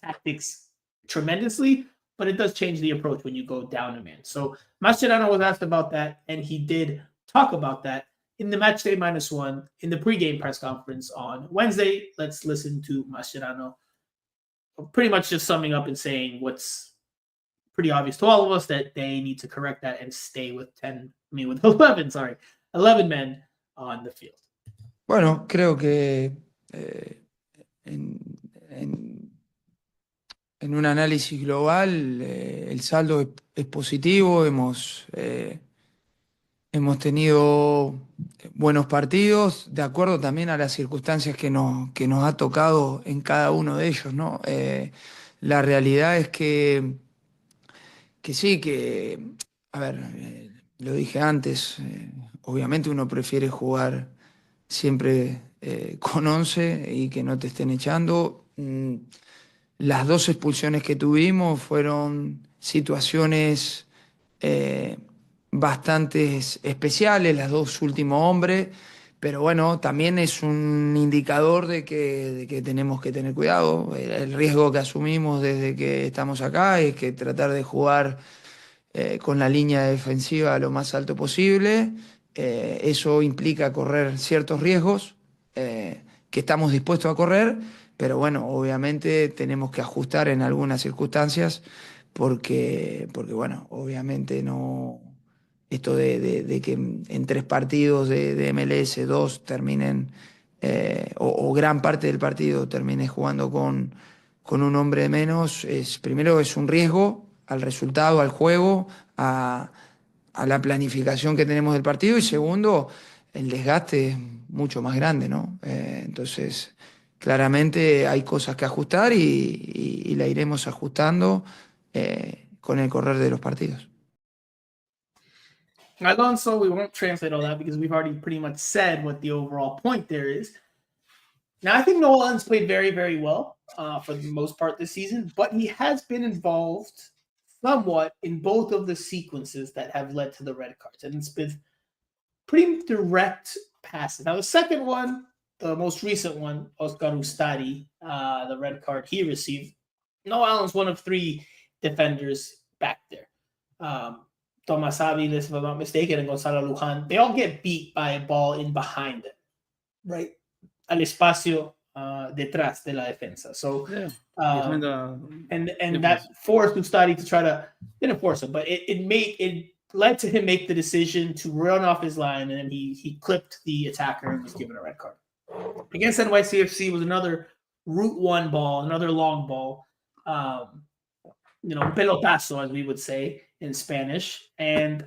tactics tremendously, but it does change the approach when you go down a man. So Mascherano was asked about that, and he did talk about that in the Matchday -1 in the pregame press conference on Wednesday. Let's listen to Mascherano pretty much just summing up and saying what's pretty obvious to all of us, that they need to correct that and stay with 11 men on the field. Bueno, creo que en un análisis global el saldo es positivo. Hemos tenido buenos partidos, de acuerdo también a las circunstancias que nos ha tocado en cada uno de ellos, ¿no? La realidad es que sí, a ver, lo dije antes, obviamente uno prefiere jugar siempre con 11 y que no te estén echando. Las 2 expulsiones que tuvimos fueron situaciones bastante especiales, las 2 últimos hombres, pero bueno, también es un indicador de que tenemos que tener cuidado. El riesgo que asumimos desde que estamos acá es que tratar de jugar con la línea defensiva lo más alto posible. Eso implica correr ciertos riesgos que estamos dispuestos a correr, pero bueno, obviamente tenemos que ajustar en algunas circunstancias porque bueno, obviamente no. Esto de que en 3 partidos de MLS 2 terminen, o gran parte del partido termine jugando con un hombre de menos, primero es un riesgo al resultado, al juego, a la planificación que tenemos del partido, y segundo, el desgaste es mucho más grande, ¿no? Entonces, claramente hay cosas que ajustar y la iremos ajustando con el correr de los partidos. Alonso, we won't translate all that because we've already pretty much said what the overall point there is. Now, I think Noah Allen's played very, very well for the most part this season, but he has been involved somewhat in both of the sequences that have led to the red cards. And it's been pretty direct passes. Now, the second one, the most recent one, Oscar Ustari, the red card he received. Noah Allen's one of three defenders back there. Tomas Aviles, if I'm not mistaken, and Gonzalo Lujan, they all get beat by a ball in behind them, right? Al espacio detrás de la defensa. So, and that forced Ustari to try to, didn't force him, but it led to him make the decision to run off his line, and then he clipped the attacker and was given a red card. Against NYCFC was another route one ball, another long ball, pelotazo, as we would say in Spanish. And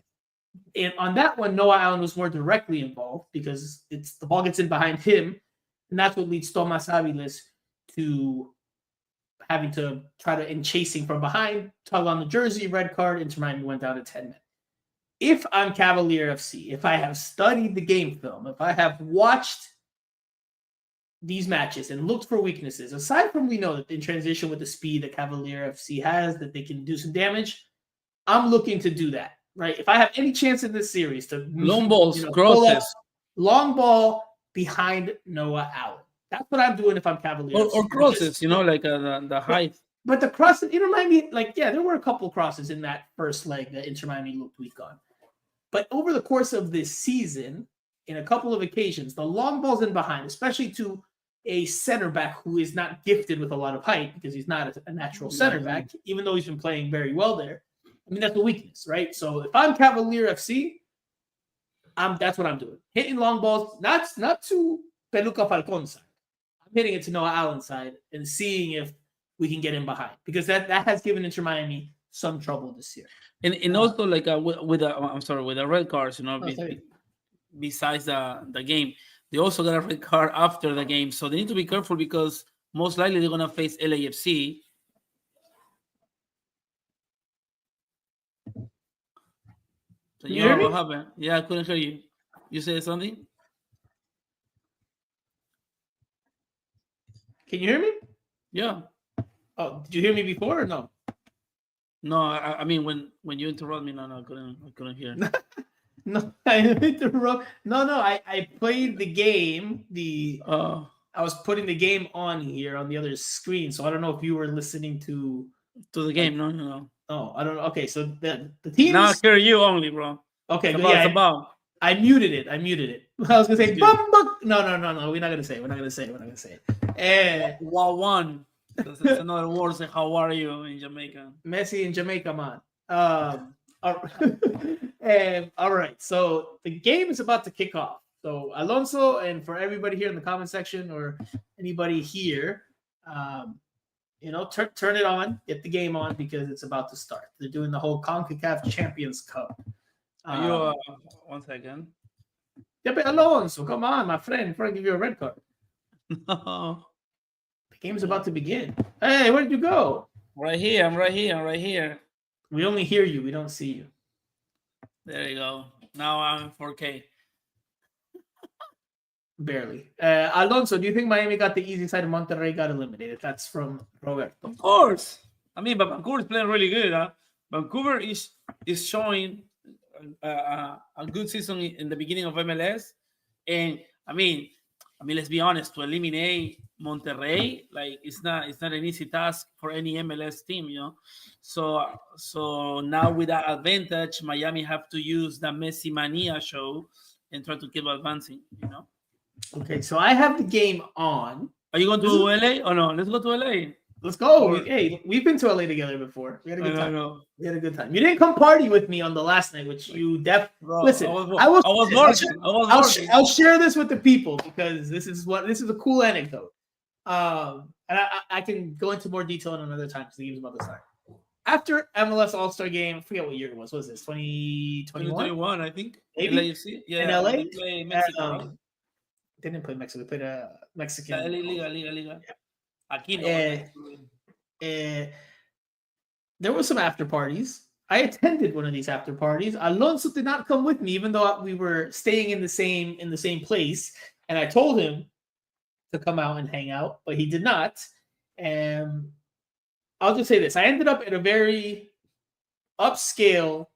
on that one, Noah Allen was more directly involved because the ball gets in behind him, and that's what leads Tomas Aviles to having to try to, in chasing from behind, tug on the jersey, red card. Inter Miami went down to 10 men. If I'm Cavalier FC, if I have studied the game film, if I have watched these matches and looked for weaknesses, aside from we know that in transition with the speed that Cavalier FC has, that they can do some damage, I'm looking to do that, right? If I have any chance in this series to long balls, crosses, long ball behind Noah Allen. That's what I'm doing if I'm Cavalier FC. Or crosses, like the height. But the crosses, Inter Miami, there were a couple crosses in that first leg that Inter Miami looked weak on. But over the course of this season, in a couple of occasions, the long balls in behind, especially to a center back who is not gifted with a lot of height because he's not a natural center back, even though he's been playing very well there. I mean, that's a weakness, right? So if I'm Cavalier FC, that's what I'm doing. Hitting long balls, not to Peluca Falcon's side. I'm hitting it to Noah Allen's side and seeing if we can get in behind, because that has given Inter Miami some trouble this year. And also with the red cards, besides the game, they also got a red card after the game, so they need to be careful because most likely they're gonna face LAFC. So you hear me? What happened? Yeah, I couldn't hear you. You said something? Can you hear me? Yeah. Oh, did you hear me before or no? No, I mean when you interrupt me, no, I couldn't hear. No, I interrupt. No, I played the game. I was putting the game on here on the other screen, so I don't know if you were listening to the game. No. Oh, I don't know. Okay, so the teams. Now I hear you only, bro. Okay, it's about. I muted it. I was gonna say, no. We're not gonna say it. Wow, one. That's another word. Say, how are you in Jamaica? Messi in Jamaica, man. All right. So the game is about to kick off. So Alonso, and for everybody here in the comment section or anybody here, turn it on, get the game on because it's about to start. They're doing the whole Concacaf Champions Cup. Are you 1 second? Yeah, but Alonso, come on, my friend, before I give you a red card. No. The game's about to begin. Hey, where did you go? Right here. I'm right here. We only hear you. We don't see you. There you go. Now I'm in 4K. Barely. Alonso, do you think Miami got the easy side and Monterrey got eliminated? That's from Roberto. Of course. I mean, but Vancouver is playing really good. Huh? Vancouver is showing a good season in the beginning of MLS. And I mean, let's be honest, to eliminate Monterrey, it's not an easy task for any MLS team, So now with that advantage, Miami have to use the Messi mania show and try to keep advancing, Okay, so I have the game on. Are you going to LA or no? Let's go to LA. Let's go. Hey, we've been to LA together before. We had a good time. Know. We had a good time. You didn't come party with me on the last night, which you definitely. Listen, I was working. I'll share this with the people because this is a cool anecdote. And I can go into more detail in another time because the game's about to start. After MLS All-Star Game, I forget what year it was. What was this? 2021? 2021, I think. Maybe? LAFC? Yeah, in LA? They play Mexico, right? They didn't play Mexico. They played a Mexican. Liga. Yeah. Aquí no. There were some after parties. I attended one of these after parties. Alonso did not come with me, even though we were staying in the same place. And I told him to come out and hang out, but he did not. And I'll just say this: I ended up at a very upscale,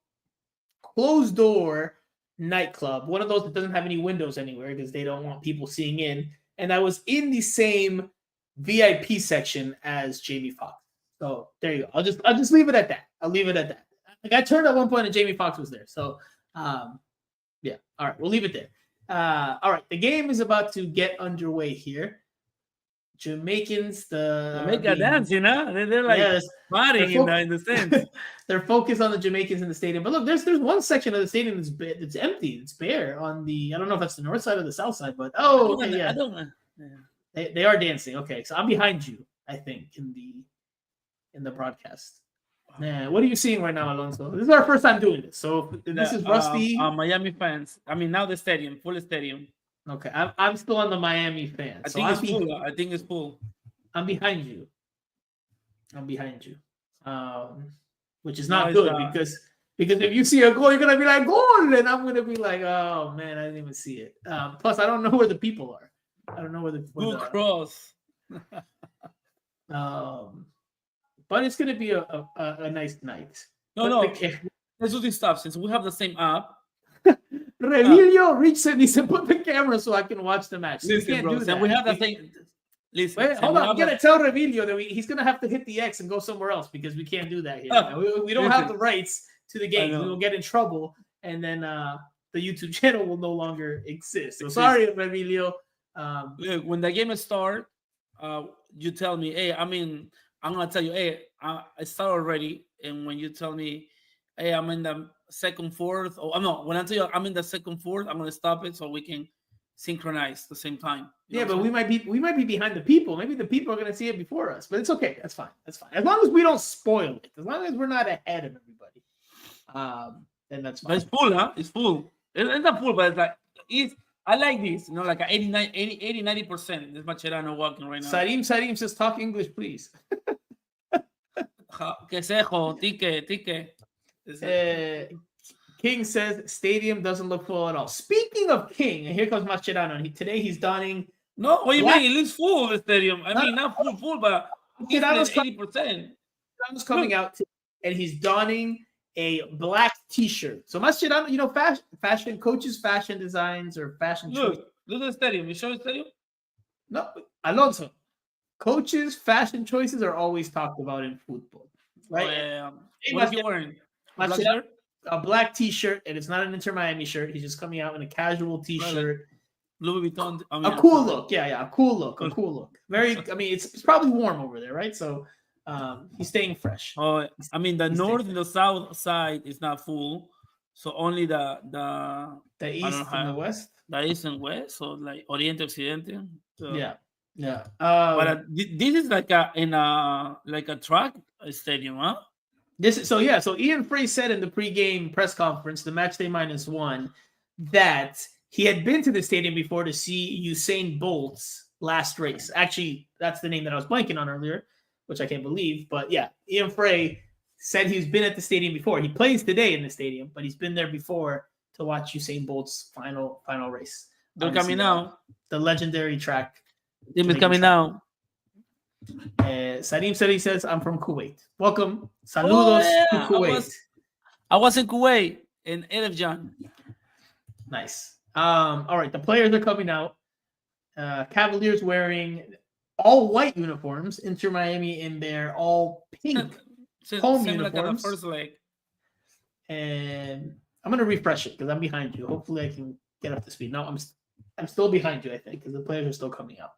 closed door nightclub, one of those that doesn't have any windows anywhere because they don't want people seeing in. And I was in the same VIP section as Jamie Foxx. So there you go. I'll just leave it at that. I'll leave it at that. Like I turned at one point and Jamie Foxx was there. So yeah. All right, we'll leave it there. All right, the game is about to get underway here. Jamaicans, Jamaica dance, you know? They're like partying in the stands. They're focused on the Jamaicans in the stadium. But look, there's one section of the stadium that's empty. It's bare on the, I don't know if that's the north side or the south side, but okay, yeah. They are dancing. Okay, so I'm behind you, I think, in the broadcast. Man, what are you seeing right now, Alonso? This is our first time doing this, so this is Rusty. Miami fans. I mean, now the stadium, full stadium. Okay, I'm still on the Miami fans. I think it's full. I'm behind you. Which is not good because if you see a goal, you're gonna be like goal, and I'm gonna be like, oh man, I didn't even see it. Plus, I don't know where the people are. I don't know where the cross. But it's gonna be a nice night. No. Let's do this stuff since we have the same app. Revilio reached and he said, "Put the camera so I can watch the match." So listen, bro, we have the same. Listen, wait, hold on. I'm gonna tell Revilio that he's gonna have to hit the X and go somewhere else because we can't do that here. We don't have the rights to the game. We will get in trouble, and then the YouTube channel will no longer exist. So sorry, Revilio. Look, when the game starts, you tell me, hey, I'm gonna tell you, hey, I start already, and when you tell me, hey, I'm in the second fourth, when I tell you I'm in the second fourth, I'm gonna stop it so we can synchronize at the same time. Yeah, but we might be behind the people. Maybe the people are gonna see it before us, but it's okay. That's fine. As long as we don't spoil it, as long as we're not ahead of everybody, then that's fine. But it's full, huh? It's full. It's not full, but it's like I like this, like 80-90%. This Macherano walking right now. Sarim says, talk English, please. Tique. King says, stadium doesn't look full at all. Speaking of King, and here comes Mascherano. Today he's donning. No, what do you mean? It looks full, the stadium. I mean, not full, but Mascherano's 80%. Mascherano's coming out, and he's donning a black T-shirt. So Mascherano, fashion coaches, fashion designs, or fashion. Look at the stadium. You show the stadium? No, Alonso. Coaches' fashion choices are always talked about in football, right? What are you wearing? A black T-shirt, and it's not an Inter Miami shirt. He's just coming out in a casual T-shirt. Louis Vuitton. A cool look. Yeah, a cool look. Very. I mean, it's probably warm over there, right? So. He's staying fresh. Oh, I mean, the north and the south side is not full, so only the east and the west. The east and west, so like Oriente Occidente. So. Yeah. But this is like a track stadium, huh? So Ian Frey said in the pregame press conference, the match day -1, that he had been to the stadium before to see Usain Bolt's last race. Actually, that's the name that I was blanking on earlier, which I can't believe. But yeah, Ian Frey said he's been at the stadium before. He plays today in the stadium, but he's been there before to watch Usain Bolt's final race. They're coming now. The legendary track. Team is coming now. Sadim said, he says, I'm from Kuwait. Welcome. Saludos to Kuwait. I was in Kuwait in Elefjan. Nice. All right, the players are coming out. Cavaliers wearing all white uniforms. Inter Miami in their all pink home uniforms. First leg. And I'm gonna refresh it because I'm behind you. Hopefully, I can get up to speed. No, I'm still behind you. I think because the players are still coming out.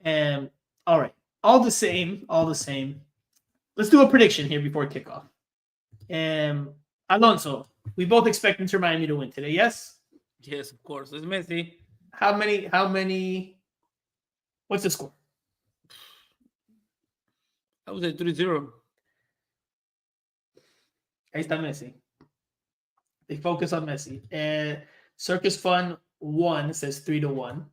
And all right, all the same. Let's do a prediction here before kickoff. Alonso, we both expect Inter Miami to win today. Yes. Yes, of course. It's Messi. How many? What's the score? I would say 3-0. Ahí está Messi. They focus on Messi. Circus Fun 1 says 3-1.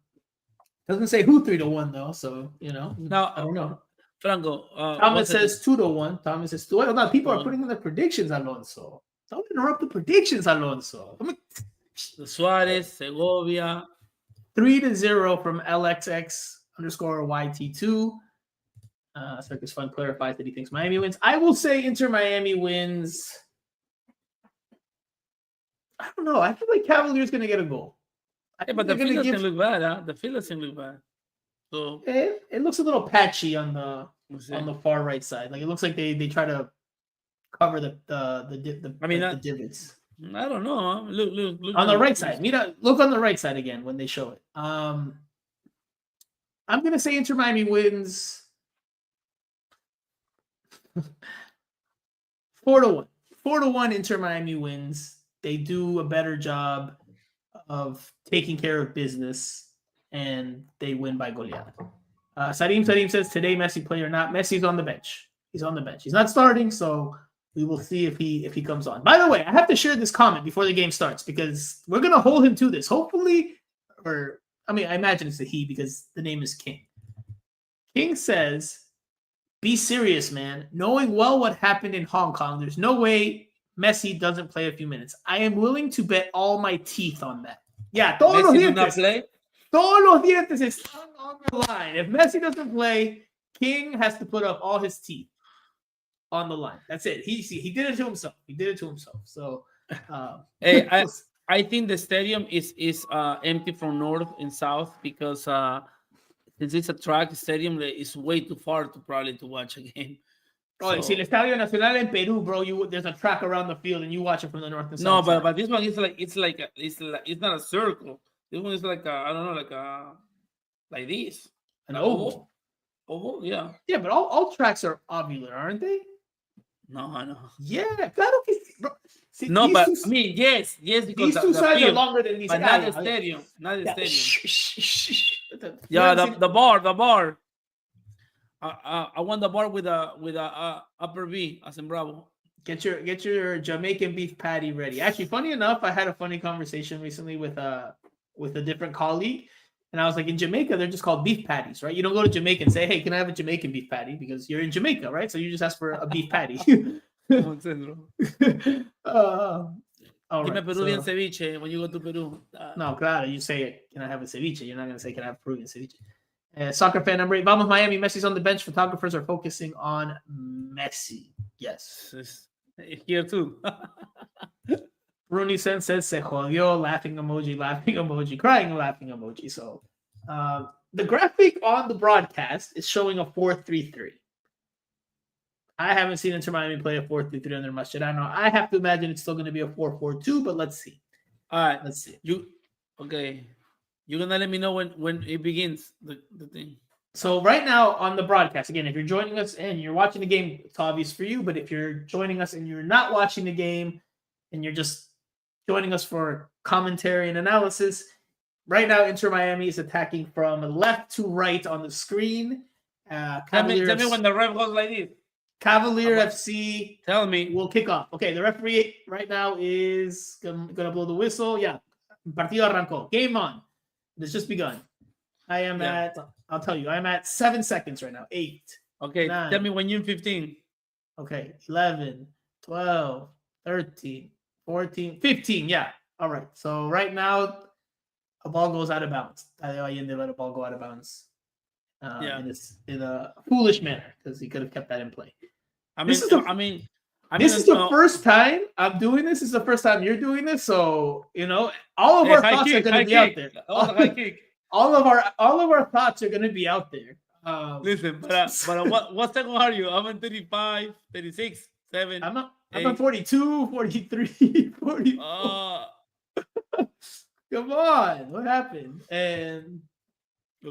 Doesn't say who 3-1 though, so No, I don't know. Franco. Thomas says 2-1. Thomas says 2. No, people are putting in their predictions, Alonso. Don't interrupt the predictions, Alonso. Suarez, Segovia. 3-0 from LXX_YT2. Circus Fun clarifies that he thinks Miami wins. I will say Inter Miami wins I don't know. I feel like Cavalier's going to get a goal. Yeah, but the field doesn't look bad, huh? The field doesn't look bad. So it looks a little patchy on the we'll see. far right side. Like it looks like they try to cover the divots. I don't know. Huh? Look On the right side. Look on the right side again when they show it. I'm gonna say Inter Miami wins 4-1. 4-1 Inter Miami wins. They do a better job of taking care of business, and they win by goleada. Sadim says today Messi play or not. Messi's on the bench. He's on the bench. He's not starting, so we will see if he comes on. By the way, I have to share this comment before the game starts because we're gonna hold him to this. Hopefully, I imagine it's a he because the name is King. King says, "Be serious, man. Knowing well what happened in Hong Kong, there's no way Messi doesn't play a few minutes. I am willing to bet all my teeth on that." Yeah, todos los dientes. Todos los dientes están on the line. If Messi doesn't play, King has to put up all his teeth on the line. That's it. He did it to himself. So, hey, I think the stadium is empty from north and south because since it's a track stadium, it's way too far to watch a game. Oh, see, el Estadio Nacional in Peru, bro. There's a track around the field, and you watch it from the north and south. No, but this one is it's not a circle. This one is like like this. An oval. Oval, yeah. Yeah, but all tracks are ovular, aren't they? No, I know. Yeah, claro que sí, bro. See, no, but I mean, yes, because these two sides are longer than these. But not the stadium, Yeah, the bar. I want the bar with a upper V as in Bravo. Get your Jamaican beef patty ready. Actually, funny enough, I had a funny conversation recently with a different colleague, and I was like, in Jamaica, they're just called beef patties, right? You don't go to Jamaica and say, "Hey, can I have a Jamaican beef patty?" Because you're in Jamaica, right? So you just ask for a beef patty. All right, Peruvian ceviche when you go to Peru. No, claro, you say, "Can I have a ceviche?" You're not going to say, "Can I have Peruvian ceviche?" Soccer fan number 8. Vamos Miami. Messi's on the bench. Photographers are focusing on Messi. Yes. Here too. Rooney says se jodió, laughing emoji, crying laughing emoji. So the graphic on the broadcast is showing a 4-3-3. I haven't seen Inter Miami play a 4-3-3 under Mascherano. I have to imagine it's still going to be a 4-4-2, but let's see. All right. Let's see. Okay. You're going to let me know when it begins, the thing. So right now on the broadcast, again, if you're joining us and you're watching the game, it's obvious for you. But if you're joining us and you're not watching the game and you're just joining us for commentary and analysis, right now Inter Miami is attacking from left to right on the screen. Tell me when the ref goes like this. Cavalier FC Tell me. will kick off. Okay, the referee right now is going to blow the whistle. Yeah, partido arrancó. Game on. It's just begun. I'll tell you, I'm at 7 seconds right now. 8. Okay, 9, tell me when you're 15. Okay, 11, 12, 13, 14, 15. Yeah. All right. So right now, a ball goes out of bounds. Allende let a ball go out of bounds in a foolish manner because he could have kept that in play. This is the first time I'm doing this. This is the first time you're doing this. So, all of our thoughts are going to be out there. All of our thoughts are going to be out there. Listen, but what second are you? I'm in 35, 36, 7. I'm on 42, 43, 44. Come on. What happened? And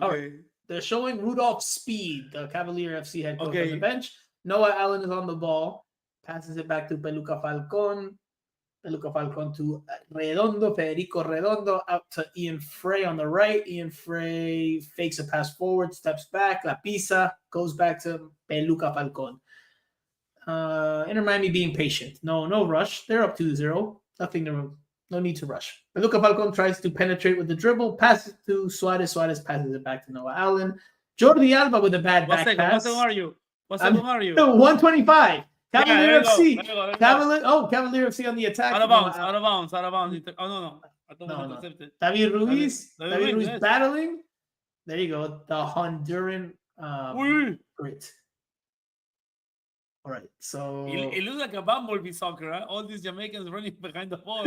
all right, they're showing Rudolph Speed, the Cavalier FC head coach on the bench. Noah Allen is on the ball. Passes it back to Peluca Falcon. Peluca Falcon to Federico Redondo, out to Ian Frey on the right. Ian Frey fakes a pass forward, steps back. La Pisa goes back to Peluca Falcon. Inter Miami being patient. No rush. They're up 2-0. No need to rush. Peluca Falcon tries to penetrate with the dribble. Passes to Suarez. Suarez passes it back to Noah Allen. Jordi Alba with a bad back pass. What second are you? 125. Cavalier FC. Cavalier FC on the attack. Out of bounds. Oh, no. No. David Ruiz battling. There you go. The Honduran grit. All right. So it looks like a bumblebee soccer, right? All these Jamaicans running behind the ball.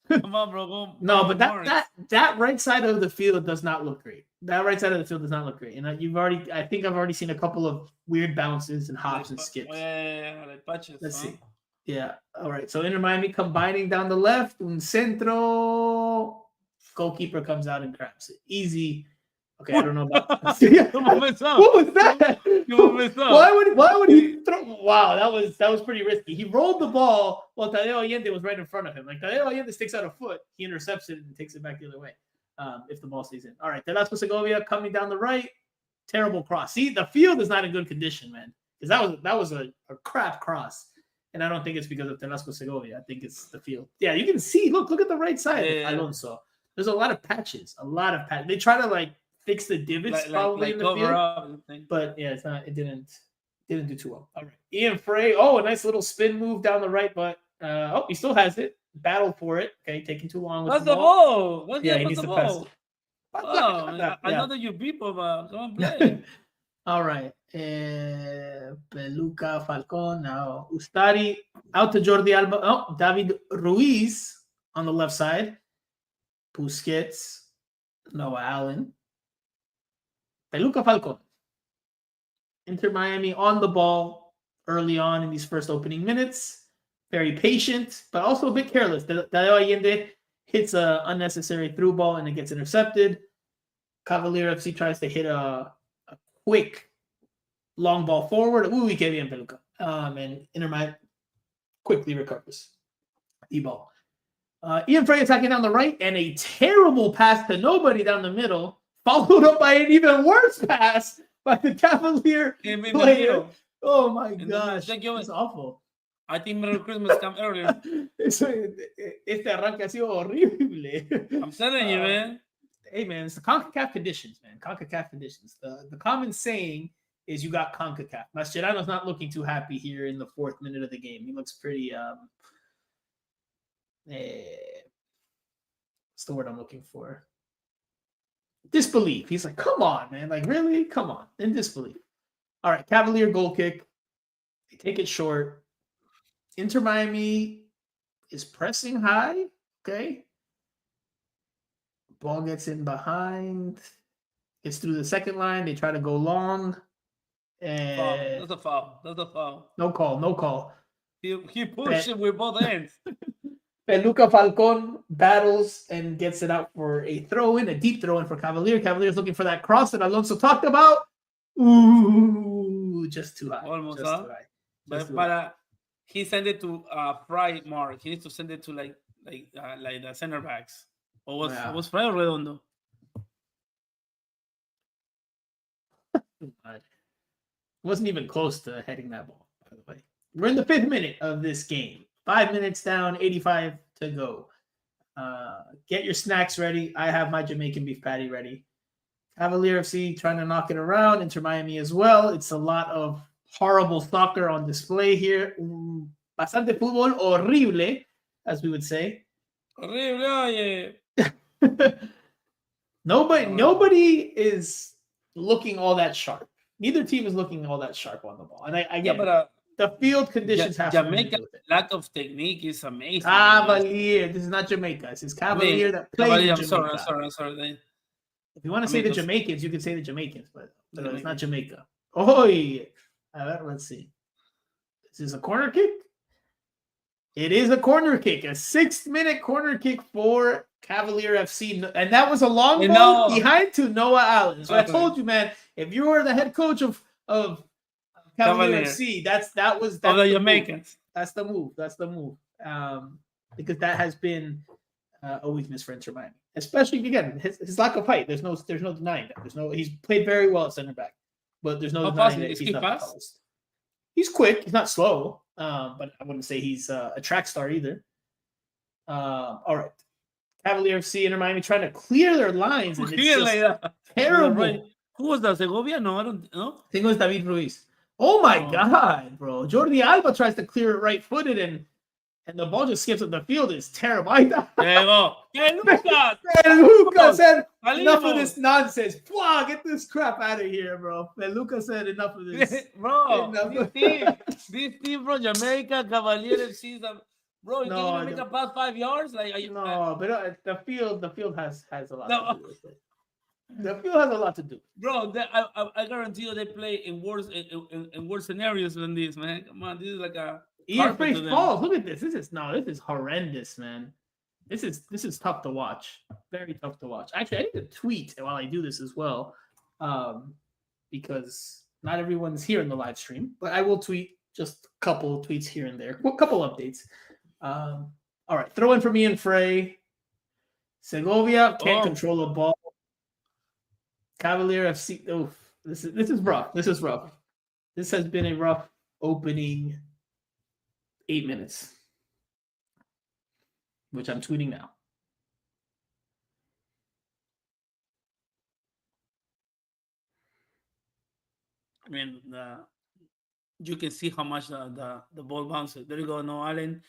Come on, bro. Go, No, go but Morris. that right side of the field does not look great. That right side of the field does not look great. And I think I've already seen a couple of weird bounces and hops and skips. Yeah, like patches. Let's huh? see. Yeah. All right. So Inter Miami combining down the left. Un centro. Goalkeeper comes out and grabs it. Easy. Okay, I don't know about. ¿Cómo empezó? What was that? ¿Cómo empezó? Why would he throw? Wow, that was pretty risky. He rolled the ball while Tadeo Allende was right in front of him. Like Tadeo Allende sticks out a foot, he intercepts it and takes it back the other way. If the ball stays in. All right, Velasco Segovia coming down the right. Terrible cross. See, the field is not in good condition, man. Because that was a crap cross. And I don't think it's because of Velasco Segovia. I think it's the field. Yeah, you can see. Look at the right side. Yeah. Alonso. There's a lot of patches. They try to like fix the divots probably in the cover field. up. But yeah, it's not. It didn't do too well. All right, Ian Frey. Oh, a nice little spin move down the right, but he still has it. Battled for it. Okay, taking too long. What's the ball? What's Yeah, the he needs to ball? pass it. Oh, I know that you people, but come on, play. All right, Peluca Falcon now. Ustari out to Jordi Alba. Oh, David Ruiz on the left side. Busquets, Noah Allen. Peluca Falcon. Inter Miami on the ball early on in these first opening minutes. Very patient, but also a bit careless. Tadeo Allende hits an unnecessary through ball and it gets intercepted. Cavalier FC tries to hit a quick long ball forward. Uy, que bien, Peluca. And Inter Miami quickly recovers the ball. Ian Frey attacking down the right and a terrible pass to nobody down the middle, followed up by an even worse pass by the Cavalier player. Oh my gosh, it's awful. I think Merry Christmas come earlier. Este arranque ha sido horrible. I'm telling you, man. Hey, man, it's the Concacaf conditions, man. Concacaf conditions. The common saying is you got Concacaf. Mascherano's not looking too happy here in the 4th minute of the game. He looks pretty what's the word I'm looking for? Disbelief. He's like, come on, man. Like, really? Come on. In disbelief. All right, Cavalier goal kick. They take it short. Inter Miami is pressing high. Okay. Ball gets in behind. It's through the second line. They try to go long. And That's a foul. That's a foul. No call. He pushed it with both hands. Peluca Falcon battles and gets it out for a throw-in, a deep throw-in for Cavalier. Cavalier's looking for that cross that Alonso talked about. Ooh, just too high. Almost, just huh? too high. But he sent it to Frey Mark. He needs to send it to like the center backs. Or was Frey or Redondo? Wasn't even close to heading that ball, by the way. We're in the 5th minute of this game. 5 minutes down, 85 to go. Get your snacks ready. I have my Jamaican beef patty ready. Cavalier FC trying to knock it around. Inter Miami as well. It's a lot of horrible soccer on display here. Bastante fútbol horrible, as we would say. Horrible, oye. Nobody is looking all that sharp. Neither team is looking all that sharp on the ball. And I get but the field conditions have Jamaica to do with it. lack of technique is amazing. Cavalier. This is not Jamaica. This is Cavalier that plays in Jamaica. I'm sorry. If you want to say the Jamaicans, you can say the Jamaicans, but it's not Jamaica. Oh, yeah. Let's see. This is a corner kick. It is a corner kick. A 6th-minute corner kick for Cavalier FC. And that was a long ball behind to Noah Allen. So I told you, man, if you were the head coach of Cavalier FC, that's the Jamaicans. That's the move. Because that has been a weakness for Inter Miami. Especially, again, his lack of height. There's no denying that. He's played very well at center back. But there's no denying that he's not the tallest. He's quick. He's not slow. But I wouldn't say he's a track star either. All right. Cavalier FC, Inter Miami trying to clear their lines. And it's just terrible. Right. Who was that? Segovia? No, I don't know. I think it was David Ruiz. Oh my God, bro. Jordi Alba tries to clear it right-footed and the ball just skips up the field. It's terrible. There you go. Lucas said, enough of this nonsense. Wow, get this crap out of here, bro. And Lucas said, enough of this. Bro, this team, bro, Jamaica, Cavalier FC, Bro, you No, can't I even make don't. a pass 5 yards. Like, are you? No, but the field has a lot No. to do with it. The field has a lot to do. Bro, I guarantee you they play in worse scenarios than this, man. Come on, this is like a Ian carpet Frey to them. falls. Look at this. This is horrendous, man. This is tough to watch. Very tough to watch. Actually, I need to tweet while I do this as well, because not everyone's here in the live stream. But I will tweet just a couple of tweets here and there. A couple updates. All right, throw in from Ian Frey. Segovia can't control the ball. Cavalier FC. Oof, this is rough. This is rough. This has been a rough opening 8 minutes, which I'm tweeting now. I mean, you can see how much the ball bounces. There you go, no Allen.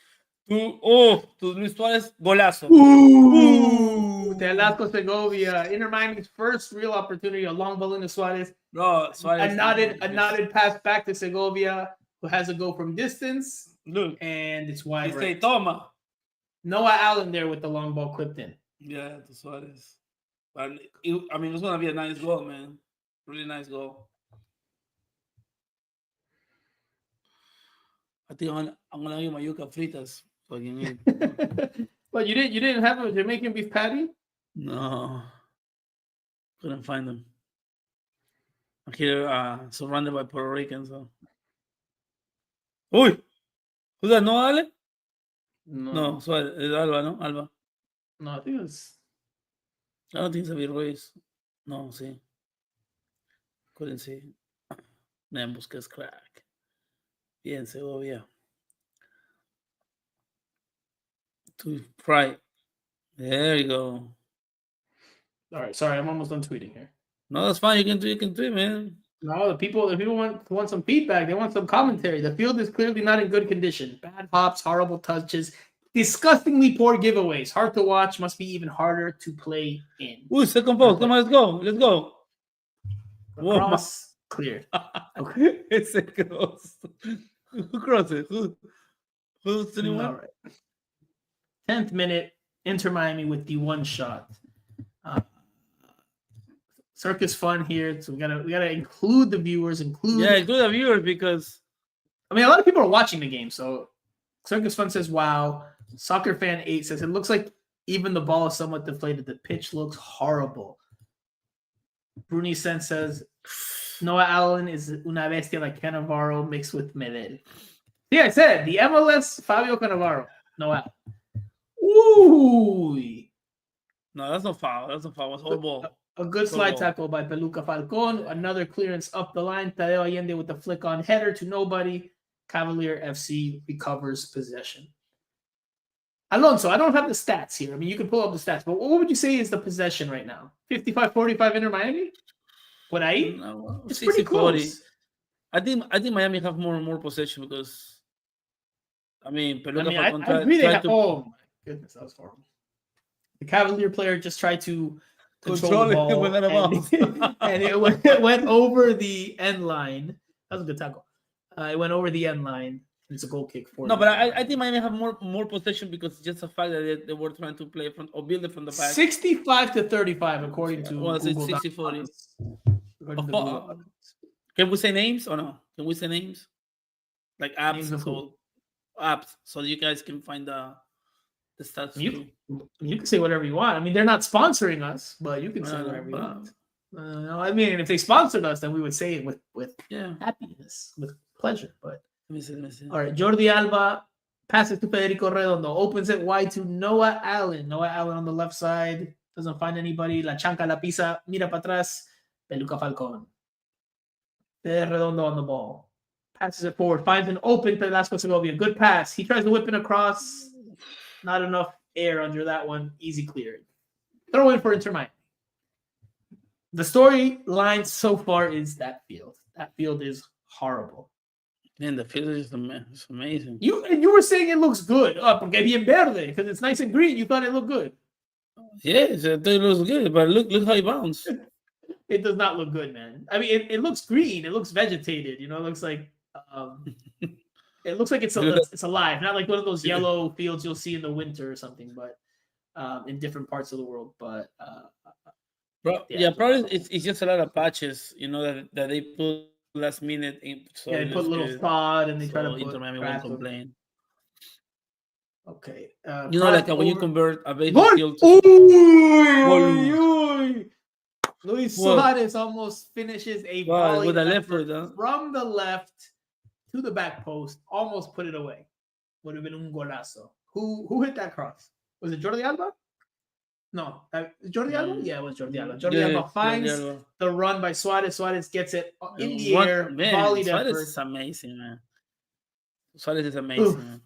To Luis Suarez, golazo. Ooh, Telasco Segovia, Inter Miami's first real opportunity, a long ball into Suarez. Bro, Suarez. A nodded pass back to Segovia, who has a go from distance. Look, and it's wide. Say toma. Noah Allen there with the long ball clipped in. Yeah, to Suarez. But it's gonna be a nice goal, man. Really nice goal. I think I'm gonna get my yuca fritas. Fucking But you didn't have a Jamaican beef patty? No, couldn't find them. I'm here surrounded by Puerto Ricans. So. Uy, who's that? No, Ale? No, Suarez. It's Alba, no? Alba. No, I think it's. I don't think it's a Ruiz. No, see. Couldn't see. Then Busquets crack. Bien, Segovia. To Frey. There you go. All right, sorry, I'm almost done tweeting here. No, that's fine. You can tweet, man. No, the people want some feedback. They want some commentary. The field is clearly not in good condition. Bad hops, horrible touches, disgustingly poor giveaways. Hard to watch. Must be even harder to play in. Ooh, second post. Come on, let's go. Let's go. Cross cleared. Okay. It's a cross. Who crossed it? Who's anyone? All right. 10th minute, Inter Miami with the one shot. Circus fun here, so we gotta include the viewers. Include the viewers, because I mean a lot of people are watching the game. So Circus Fun says, "Wow." Soccer Fan 8 says it looks like even the ball is somewhat deflated. The pitch looks horrible. Bruni Sen says Noah Allen is una bestia like Cannavaro mixed with Medel. Yeah, I said the MLS Fabio Cannavaro. Noah. Ooh. No, that's not foul. That's not foul. It's whole ball. A good slide tackle by Peluca Falcon. Another clearance up the line. Tadeo Allende with the flick on header to nobody. Cavalier FC recovers possession. Alonso, I don't have the stats here. I mean, you can pull up the stats, but what would you say is the possession right now? 55-45 Inter Miami? Por ahí? No, it's pretty close. I think Miami have more possession because Peluca Falcon I agree they have. Oh my goodness, that was horrible. The Cavalier player just tried to control the ball, and it went over the end line. That was a good tackle. It went over the end line. It's a goal kick for. No, but I think Miami have more possession because it's just the fact that they were trying to play from or build it from the back. 65-35, according to. Well, it's 60-40. Can we say names or no? Can we say names? Like apps, so you guys can find the stats. You can say whatever you want. I mean, they're not sponsoring us, but you can say whatever you want. I mean, if they sponsored us, then we would say it with happiness, with pleasure. But let me see. All right, Jordi Alba passes to Federico Redondo, opens it wide to Noah Allen. Noah Allen on the left side doesn't find anybody. La Chanca la pisa, mira para atrás. Peluca Falcon. Redondo on the ball. Passes it forward, finds an open Velasco Segovia. Good pass. He tries to whip it across. Not enough air under that one. Easy cleared. Throw in for Inter Miami. The storyline so far is that field. That field is horrible. Man, the field is it's amazing. You were saying it looks good. Porque bien verde, because it's nice and green. You thought it looked good. Yes, I thought it looks good, but look how it bounced. It does not look good, man. I mean, it looks green. It looks vegetated. It looks like It looks like it's alive, not like one of those yellow fields you'll see in the winter or something, but in different parts of the world. But probably it's just a lot of patches, that they put last minute in. So they put a little sod and they try to put Inter Miami won't complain. Okay. Like when you convert a baseball field to Luis Suarez almost finishes a volley with a left foot from the left to the back post, almost put it away. Would have been un golazo. Who hit that cross? Was it Jordi Alba? No, Jordi Alba? Yeah, it was Jordi Alba. Jordi Alba finds the run by Suarez. Suarez gets it in the air. Volleyed Suarez effort. is amazing, man. Suarez is amazing, man.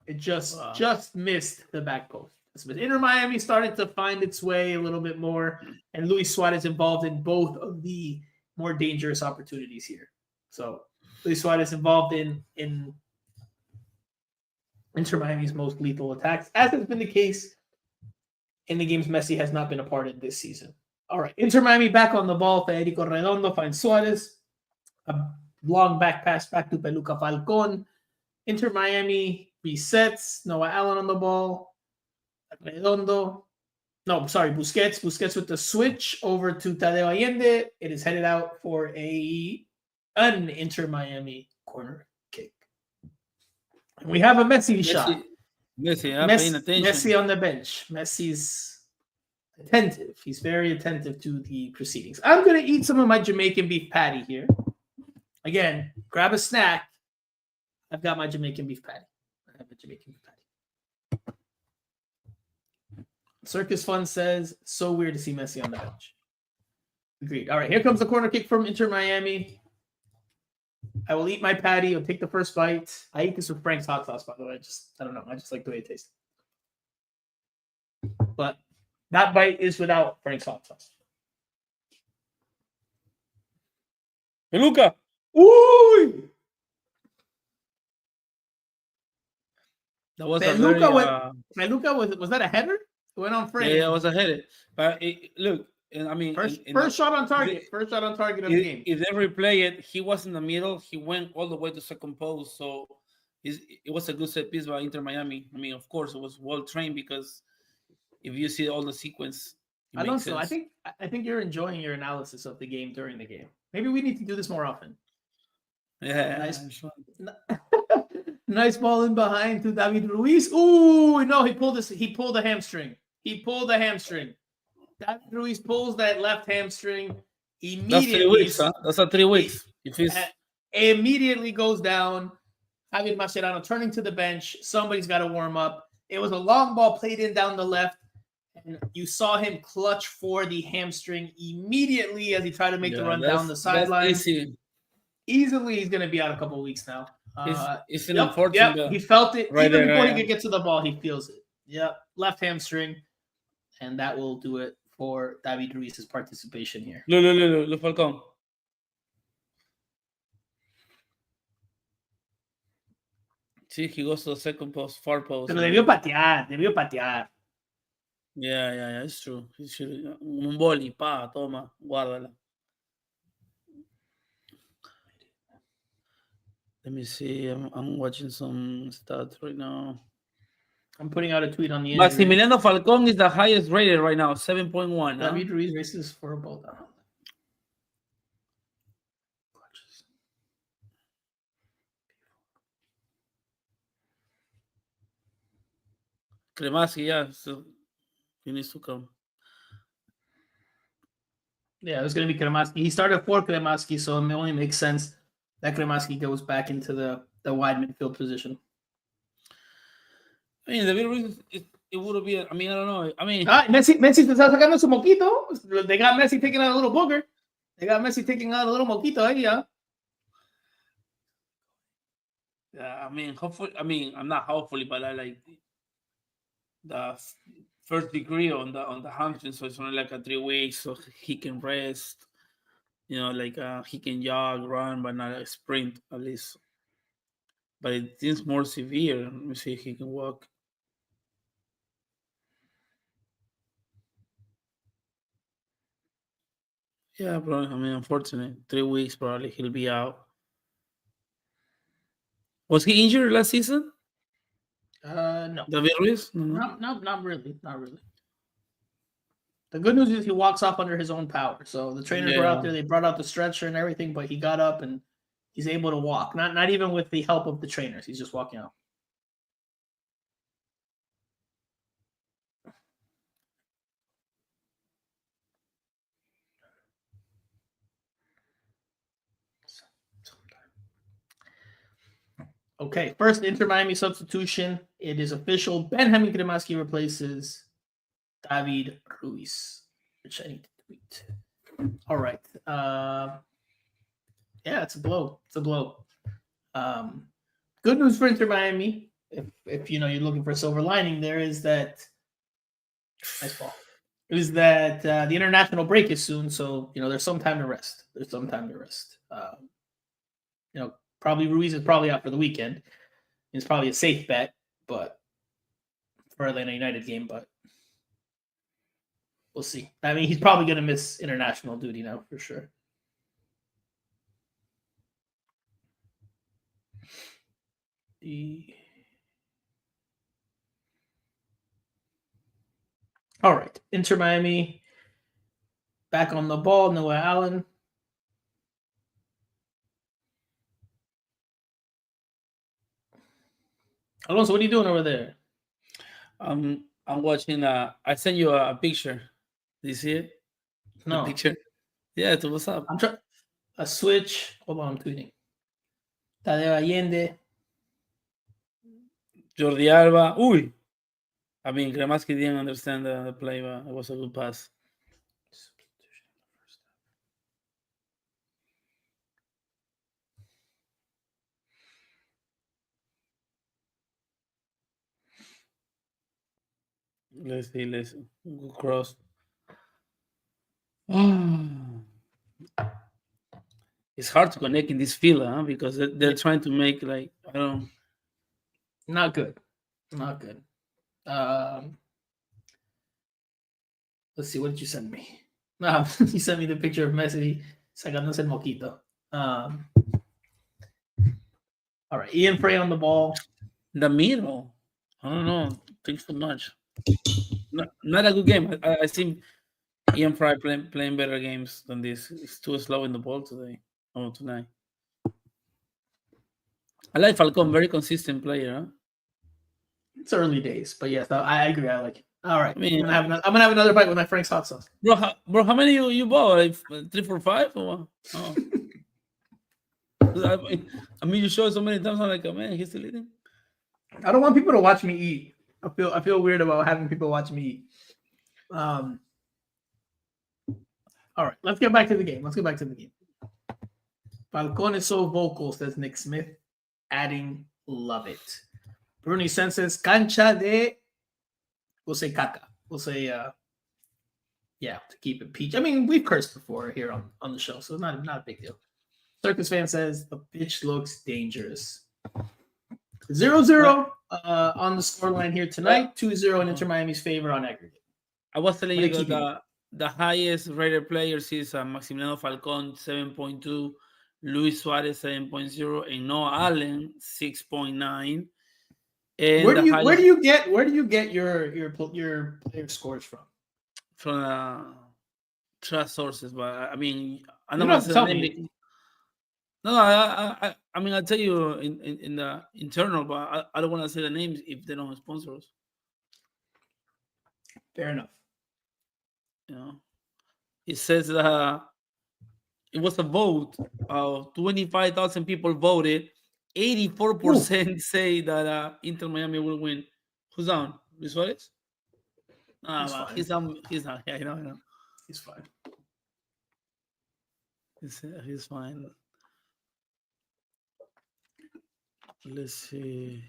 It just missed the back post. Inter Miami started to find its way a little bit more, and Luis Suarez involved in both of the more dangerous opportunities here. So Luis Suarez involved in Inter Miami's most lethal attacks, as has been the case in the games Messi has not been a part of this season. All right, Inter Miami back on the ball. Federico Redondo finds Suarez. A long back pass back to Peluca Falcon. Inter Miami resets. Noah Allen on the ball. Redondo. No, sorry, Busquets. Busquets with the switch over to Tadeo Allende. It is headed out for an Inter Miami corner kick. And we have a Messi shot. Messi on the bench. Messi's attentive. He's very attentive to the proceedings. I'm going to eat some of my Jamaican beef patty here. Again, grab a snack. I've got my Jamaican beef patty. I have a Jamaican beef patty. Circus Fun says, so weird to see Messi on the bench. Agreed. All right, here comes the corner kick from Inter Miami. I will eat my patty. I'll take the first bite. I eat this with Frank's hot sauce, by the way. I don't know. I just like the way it tastes. But that bite is without Frank's hot sauce. Peluca. Ooh! That was Peluca, was that a header? It went on Frey. Yeah, it was a header. But look, I mean, first shot on target. First shot on target of the game. If they replay it, he was in the middle. He went all the way to second post. So it was a good set piece by Inter Miami. I mean, of course, it was well trained because if you see all the sequence, Alonso, I think you're enjoying your analysis of the game during the game. Maybe we need to do this more often. Yeah, nice ball in behind to David Ruiz. Ooh, no, he pulled the hamstring. David Ruiz pulls that left hamstring immediately. That's 3 weeks, huh? That's 3 weeks. Immediately goes down. Javier Mascherano turning to the bench. Somebody's got to warm up. It was a long ball played in down the left. And you saw him clutch for the hamstring immediately as he tried to make the run down the sideline. Easily, he's going to be out a couple of weeks now. It's an unfortunate. Yep. He felt it right even before he could get to the ball. He feels it. Yep, left hamstring, and that will do it for David Ruiz's participation here. Look, Falcon. See, he goes to the second post, far post. Pero debió patear. Yeah, it's true. He should un boli, toma, guárdala. Let me see. I'm watching some stats right now. I'm putting out a tweet on the injury. Maximiliano Falcon is the highest rated right now, 7.1. David Ruiz races for a ball down. Kremaski, yeah. So he needs to come. Yeah, it was going to be Kremaski. He started for Kremaski, so it only makes sense that Kremaski goes back into the wide midfield position. I mean, David Ruiz, it would be. I mean, I don't know. I mean, Messi te está sacando su moquito. They got Messi taking out a little booger. They got Messi taking out a little moquito ahí, yeah. I mean, hopefully. I mean, I'm not hopefully, but I like the first degree on the hamstring, so it's only like 3 weeks, so he can rest. You know, like he can jog, run, but not a sprint at least. But it seems more severe. Let me see if he can walk. Yeah, bro. I mean, unfortunately, 3 weeks probably he'll be out. Was he injured last season? No. David Ruiz? Not really. Not really. The good news is he walks off under his own power. So the trainers were out there. They brought out the stretcher and everything, but he got up and he's able to walk. Not even with the help of the trainers. He's just walking out. Okay, first Inter Miami substitution. It is official. Benjamin Cremaschi replaces David Ruiz, which I need to tweet. All right. Yeah, it's a blow. It's a blow. Good news for Inter Miami. If you're looking for a silver lining, there is that. Nice ball. Is that the international break is soon, so there's some time to rest. Probably Ruiz is probably out for the weekend. It's probably a safe bet, but for Atlanta United game, but we'll see. I mean, he's probably going to miss international duty now for sure. All right, Inter Miami back on the ball. Noah Allen. Alonso, what are you doing over there? I'm watching. I sent you a picture. Do you see it? No. The picture. Yeah, to what's up? I'm trying a switch. Hold on, I'm tweeting. Tadeo Allende. Jordi Alba. Uy. I mean, Cremaschi didn't understand the play, but it was a good pass. Let's see. Good cross. It's hard to connect in this field, because they're trying to make Not good. Let's see. What did you send me? You sent me the picture of Messi sacándose el moquito. All right, Ian Frey on the ball. The middle. I don't know. Thanks so much. Not a good game. I think Ian Frey playing better games than this. It's too slow in the ball today. Tonight. I like Falcon, very consistent player. Huh? It's early days, but yes, I agree. I like it. All right, I mean, I'm gonna have another bite with my Frank's hot sauce. Bro, how many you bought? Like 3, 4, 5? Or what? Oh. I mean, you show it so many times. I'm like, oh, man, he's still eating. I don't want people to watch me eat. I feel weird about having people watch me eat. All right, let's get back to the game. Falcon is so vocal, says Nick Smith, adding, love it. Bruni says, cancha de, we'll say caca. We'll say, to keep it peach. I mean, we've cursed before here on the show, so it's not a big deal. Circus fan says, the pitch looks dangerous. 0-0 on the scoreline here tonight. 2-0 in Inter Miami's favor on aggregate. I was telling you that the highest rated players is Maximiliano Falcon, 7.2, Luis Suarez, 7.0, and Noah Allen, 6.9. And where do you get your player scores from? From trust sources, but I mean, I don't know. Tell me. No, I mean, I'll tell you in the internal, but I don't want to say the names if they don't sponsor us. Fair enough. It says it was a vote. 25,000 people voted. 84% say that Inter Miami will win. Who's down? Luis Suarez? He's down. He's not. Yeah, I know. He's fine. He's fine. Let's see.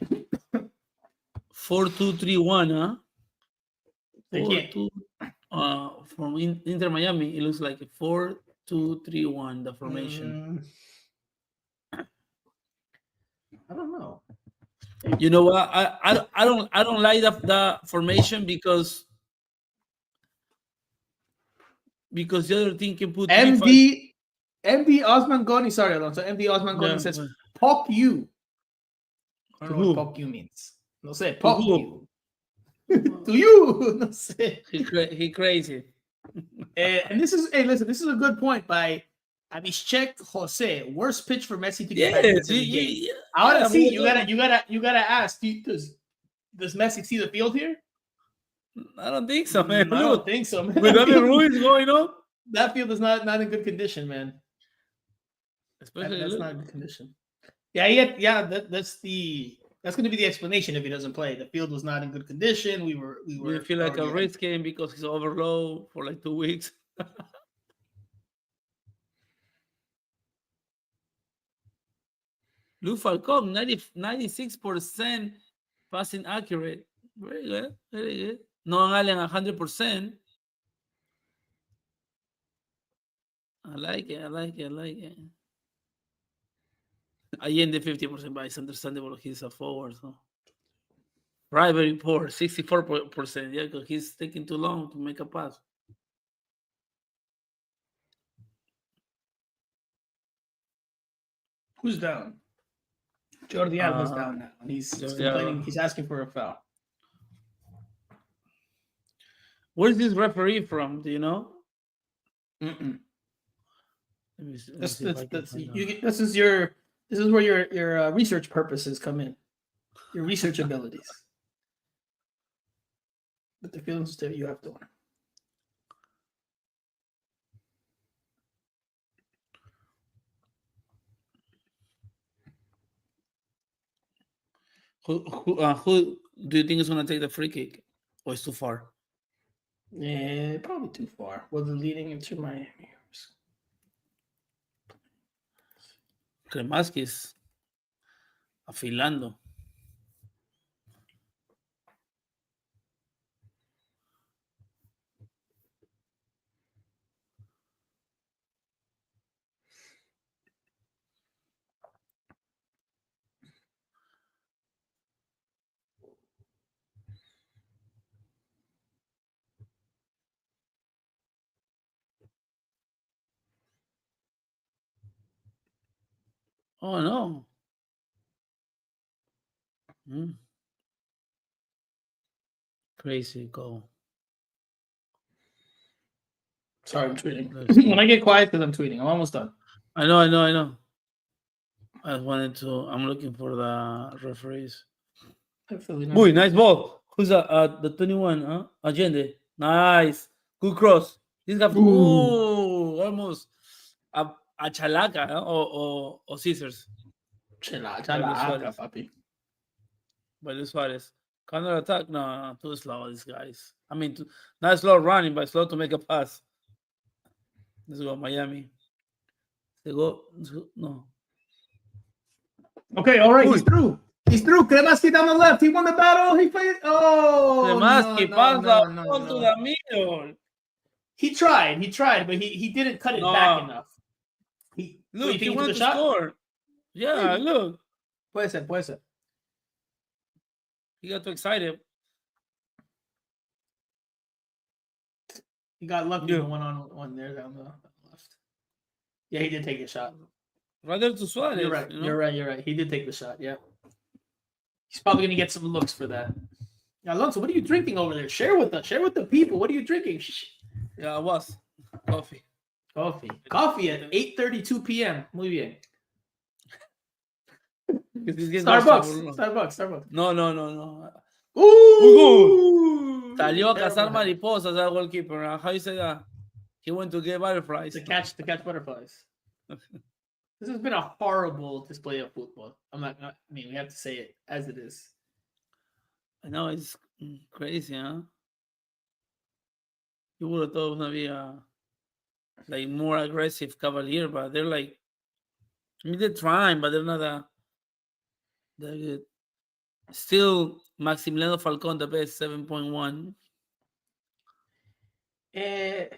4-2-3-1, huh? 4-2. From Inter Miami, it looks like a 4-2-3-1, the formation. I don't know. You know what? I don't like the formation because the other team can put MD Osman Goni. Sorry, Alonso. MD Osman Goni says, "Pop you." I To don't know who? what poke you means. No sé, To poke who? you. To you. No sé. He crazy. And this is, hey, listen, this is a good point by Abhishek Jose. Worst pitch for Messi to get back Yes, into the game. yeah. I want to see. we You gotta ask. Does Messi see the field here? I don't think so, man. I don't Look, think so, man. with Daniel Ruiz going on, That field is not in good condition, man. especially That's look, not in good condition. Yeah. That's going to be the explanation if he doesn't play. The field was not in good condition. We feel like a already- race game because he's overload for like 2 weeks. Luke Falcon, 96% passing accurate. Very good. Very good. Noah Allen, 100%. I like it. Allende, 50%, but it's understandable he's a forward. So. Right, very poor, 64%. Yeah, because he's taking too long to make a pass. Who's down? Jordi Alba's down now. He's complaining. He's asking for a foul. Where's this referee from? Do you know? Mm-mm. Let me see This if I can find out. this is where your research purposes come in. Your research abilities. But the feelings that you have to learn. Who do you think is going to take the free kick? Or it's too far? Yeah, probably too far. Was it leading into Miami? Kremaskis afilando. Oh no. Crazy goal. Sorry, I'm tweeting. When I get quiet, because I'm tweeting. I'm almost done. I know. I wanted to. I'm looking for the referees. Uy, nice ball. Who's the 21? Huh? Allende. Nice. Good cross. This guy. Ooh, almost a chalaca, huh? or scissors. Chalaca, papi. By Luis Suarez. Counter attack? No, too slow. These guys. I mean, not slow running, but slow to make a pass. Let's go, Miami. They go. No. Okay, all right. He's through. Kremaski down the left. He won the battle. He played. Oh, Kremaski no. to the middle. He tried, but he didn't cut it back enough. He wanted to score. Yeah, look. Puede ser. He got too excited. He got lucky in the one there down the left. Yeah, he did take a shot. Rather to Suarez. You're right. You're right. He did take the shot. Yeah. He's probably gonna get some looks for that. Alonso, what are you drinking over there? Share with us. Share with the people. What are you drinking? Yeah, I was. Coffee at 8:32 p.m. Muy bien. Starbucks. No. Ooh! Salió a cazar mariposas, that goalkeeper. How you say that? He went to get butterflies. To catch butterflies. This has been a horrible display of football. We have to say it as it is. I know, it's crazy, huh? You would have thought it was gonna be like more aggressive Cavalier, but they're like, they're trying, but they're not that good. Still, Maximiliano Falcon, the best, 7.1. I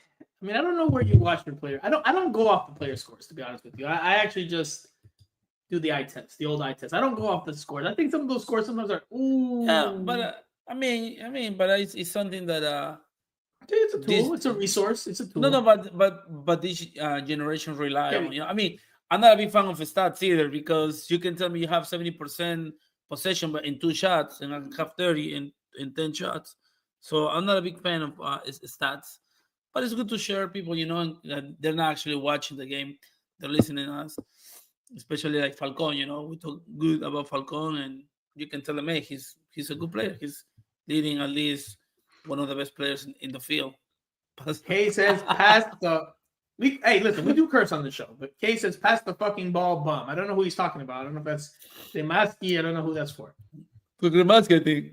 don't know where you watch your player. I don't go off the player scores, to be honest with you. I actually just do the eye test, the old eye test. I don't go off the scores. I think some of those scores sometimes are ooh. Yeah, but but it's something that it's a tool. It's a resource. It's a tool. No, but this generation rely on. I'm not a big fan of stats either, because you can tell me you have 70% possession, but in 2 shots, and I can have 30 in 10 shots. So I'm not a big fan of stats, but it's good to share people, and they're not actually watching the game; they're listening to us, especially like Falcon. We talk good about Falcon, and you can tell him, hey, he's a good player. He's leading at least one of the best players in the field. Kay says, pass the. Hey, listen, we do curse on the show, but Kay says, pass the fucking ball, bum. I don't know who he's talking about. I don't know if that's Demaski. I don't know who that's for. Demaski, I think.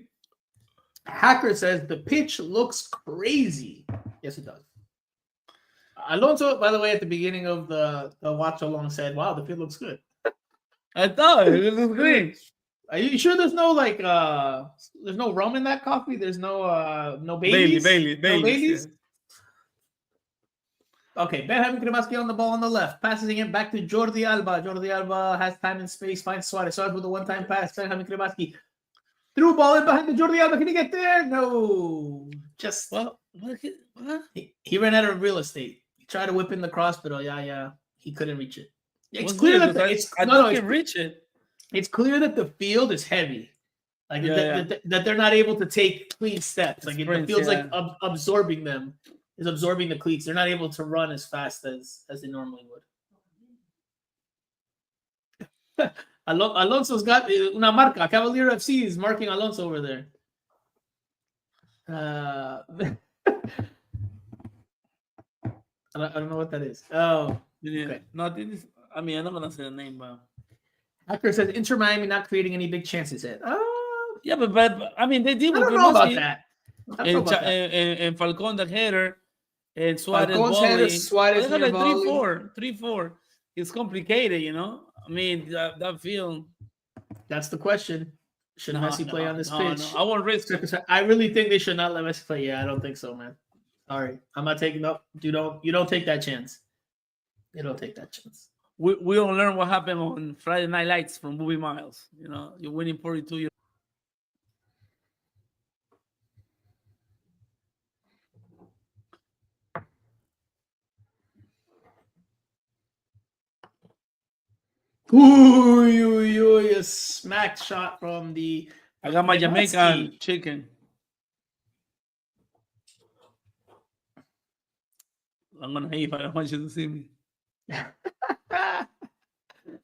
Hacker says, the pitch looks crazy. Yes, it does. Alonso, by the way, at the beginning of the watch along said, wow, the field looks good. I thought it looks great. Are you sure there's no there's no rum in that coffee? There's no Baileys? Bailey. No Baileys? Okay, Benjamin Kremaski on the ball on the left, passing it back to Jordi Alba. Jordi Alba has time and space, finds Suarez. Suarez with a one-time pass. Benjamin Kremaski threw ball in behind the Jordi Alba. Can he get there? No. Just What? he ran out of real estate. He tried to whip in the cross, but he couldn't reach it. It's clear that reach it. It's clear that the field is heavy, that they're not able to take clean steps. Like it feels like absorbing them. Is absorbing the cleats. They're not able to run as fast as they normally would. Alonso's got una marca. Cavalier FC is marking Alonso over there. I don't know what that is. Oh, okay. No, this. I mean, I'm not gonna say the name, but Hacker says Inter Miami not creating any big chances yet. Yeah, but I mean, they did. I don't know about that. And Falcon the header, and Suarez Falcon's volley. header, Suarez like volley. 3-4. It's complicated, I mean, that field. That's the question. Should Messi play on this pitch? No. I won't risk it. I really think they should not let Messi play. Yeah, I don't think so, man. Sorry, I'm not taking up. You don't take that chance. You don't take that chance. We don't learn what happened on Friday Night Lights from Bobby Miles. You're winning 42. Ooh, a smack shot from the. I got my Jamaica chicken. I'm gonna hate if I don't want you to see me.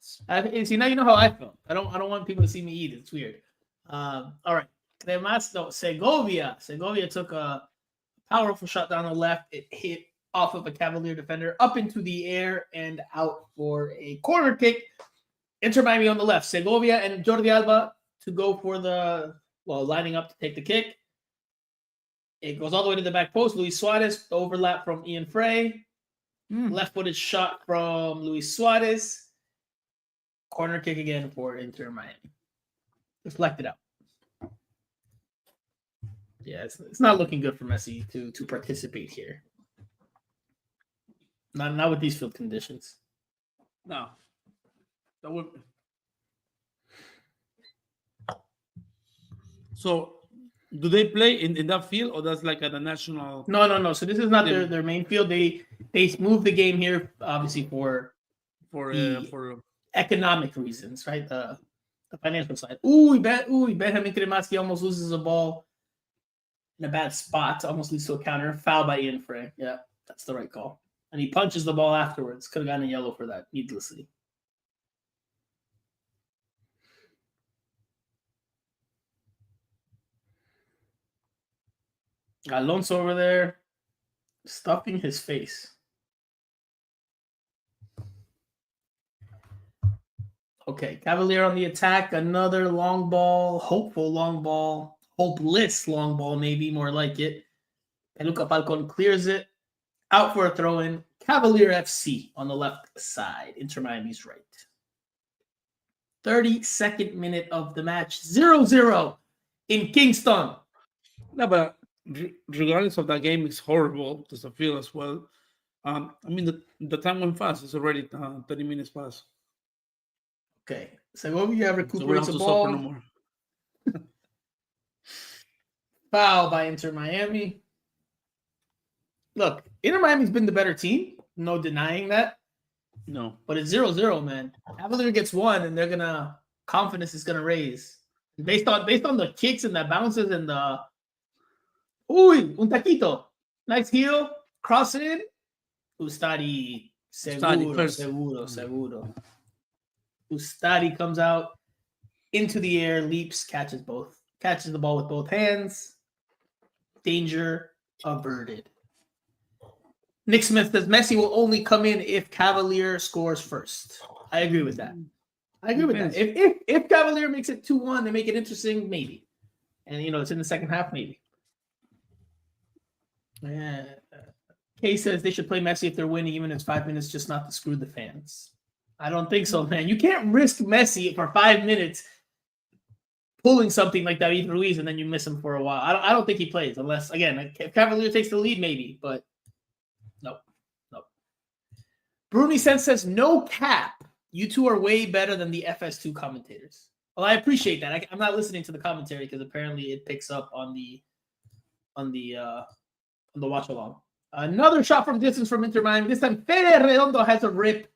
See, now you know how I feel. I don't want people to see me eat. It's weird. All right. Segovia. Segovia took a powerful shot down the left. It hit off of a Cavalier defender up into the air and out for a corner kick. Inter Miami on the left. Segovia and Jordi Alba to go for lining up to take the kick. It goes all the way to the back post. Luis Suarez, overlap from Ian Frey. Left-footed shot from Luis Suarez. Corner kick again for Inter Miami. Deflected out. Yeah, it's not looking good for Messi to participate here. Not with these field conditions. No. That would. So, do they play in that field, or that's like at the national? No. So this is not their main field. They moved the game here, obviously for economic reasons, right? The financial side. Benjamin Kremaski almost loses a ball in a bad spot. Almost leads to a counter. Foul by Ian Frey. Yeah, that's the right call. And he punches the ball afterwards. Could have gotten a yellow for that, needlessly. Alonso over there, stuffing his face. Okay, Cavalier on the attack. Another long ball, hopeful long ball, hopeless long ball, maybe more like it. Peluca Falcon clears it. Out for a throw-in. Cavalier FC on the left side. Inter Miami's right. 32nd minute of the match. 0-0 in Kingston. No, but regardless of that game, it's horrible to the field as well. I mean, the time went fast. It's already 30 minutes past. Okay. Segovia recuperates the so ball. no more. Foul by Inter Miami. Look, Inter Miami's been the better team. No denying that. No. But it's 0-0, man. Cavalier gets one, and confidence is gonna raise. Based on the kicks and the bounces and the un taquito. Nice heel, cross in. Ustadi seguro. Ustadi comes out into the air, leaps, catches the ball with both hands. Danger averted. Nick Smith says Messi will only come in if Cavalier scores first. I agree with that. If Cavalier makes it 2-1, they make it interesting, maybe. And it's in the second half, maybe. Kay says they should play Messi if they're winning, even if it's 5 minutes, just not to screw the fans. I don't think so, man. You can't risk Messi for 5 minutes pulling something like David Ruiz and then you miss him for a while. I don't think he plays unless, again, if Cavalier takes the lead, maybe, but no. Bruni Sense says, no cap. You two are way better than the FS2 commentators. Well, I appreciate that. I'm not listening to the commentary because apparently it picks up on the watch along. Another shot from distance from Inter Miami. This time, Fede Redondo has a rip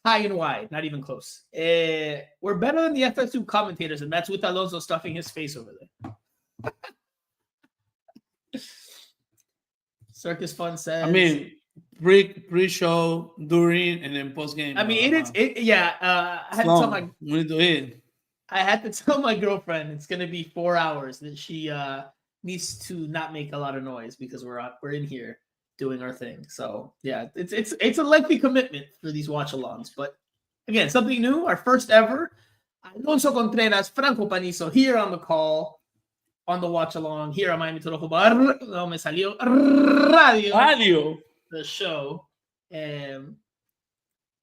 high and wide. Not even close. We're better than the FS2 commentators, and that's with Alonso stuffing his face over there. Circus Fun says. I mean, pre-show, during, and then post-game. I mean, I had to tell my. We need to eat. I had to tell my girlfriend it's going to be 4 hours that she needs to not make a lot of noise because we're in here doing our thing. So yeah, it's a lengthy commitment for these watch-alongs. But again, something new, our first ever. Alonso Contreras, Franco Panizo here on the call, on the watch-along, here on Miami Total Football. No me salió radio. The show. And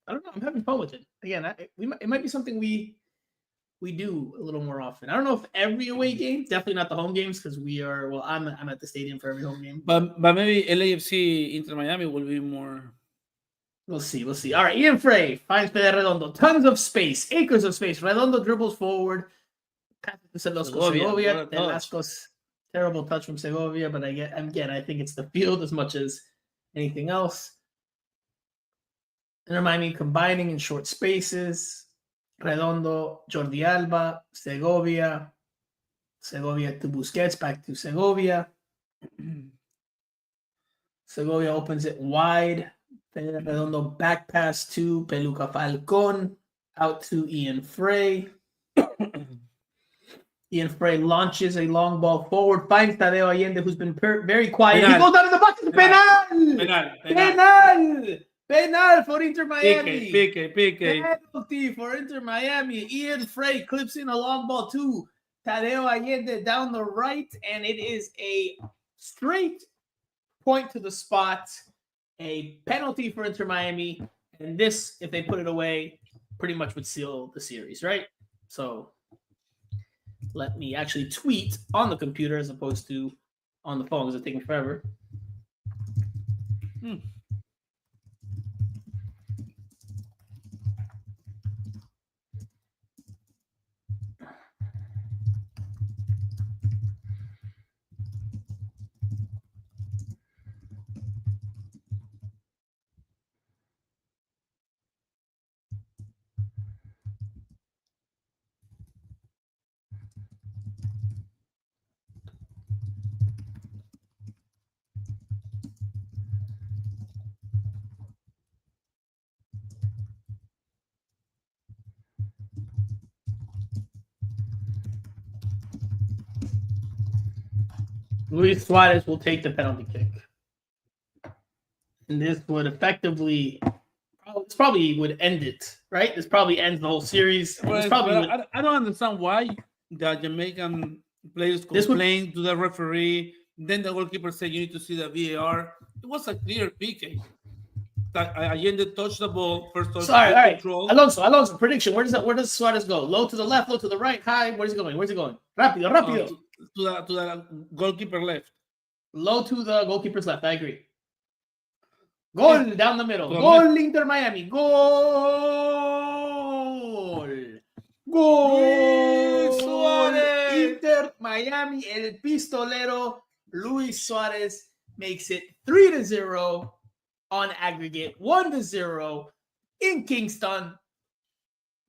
I don't know, I'm having fun with it. Again, it might be something we do a little more often. I don't know if every away game, definitely not the home games because I'm at the stadium for every home game. But maybe LAFC Inter Miami will be more. We'll see. All right, Ian Frey finds Fede Redondo. Tons of space, acres of space. Redondo dribbles forward. Passes to Segovia. Velasco's terrible touch from Segovia, but I think it's the field as much as anything else. Inter Miami combining in short spaces. Redondo, Jordi Alba, Segovia to Busquets, back to Segovia. Segovia opens it wide. Redondo back pass to Peluca Falcon, out to Ian Frey. Ian Frey launches a long ball forward, finds Tadeo Allende, who's been very quiet. Penal. He goes down in the box. Penal for Inter Miami. Pique. Penalty for Inter Miami. Ian Frey clips in a long ball to Tadeo Allende down the right, and it is a straight point to the spot. A penalty for Inter Miami, and this, if they put it away, pretty much would seal the series, right? So let me actually tweet on the computer as opposed to on the phone because it's taking forever. Luis Suarez will take the penalty kick. And this would effectively, this probably would end it, right? This probably ends the whole series. I don't understand why the Jamaican players complained to the referee. Then the goalkeeper said, you need to see the VAR. It was a clear PK. Allende touched the ball, first touch. Sorry, all right. Control. Alonso, prediction. Where does Suarez go? Low to the left, low to the right, high. Where's he going? Rápido. To the goalkeeper left. Low to the goalkeeper's left. I agree. Goal down the middle. Goal Inter Miami. Goal. Suarez. Inter Miami. El pistolero Luis Suarez makes it 3-0 on aggregate. 1-0 in Kingston.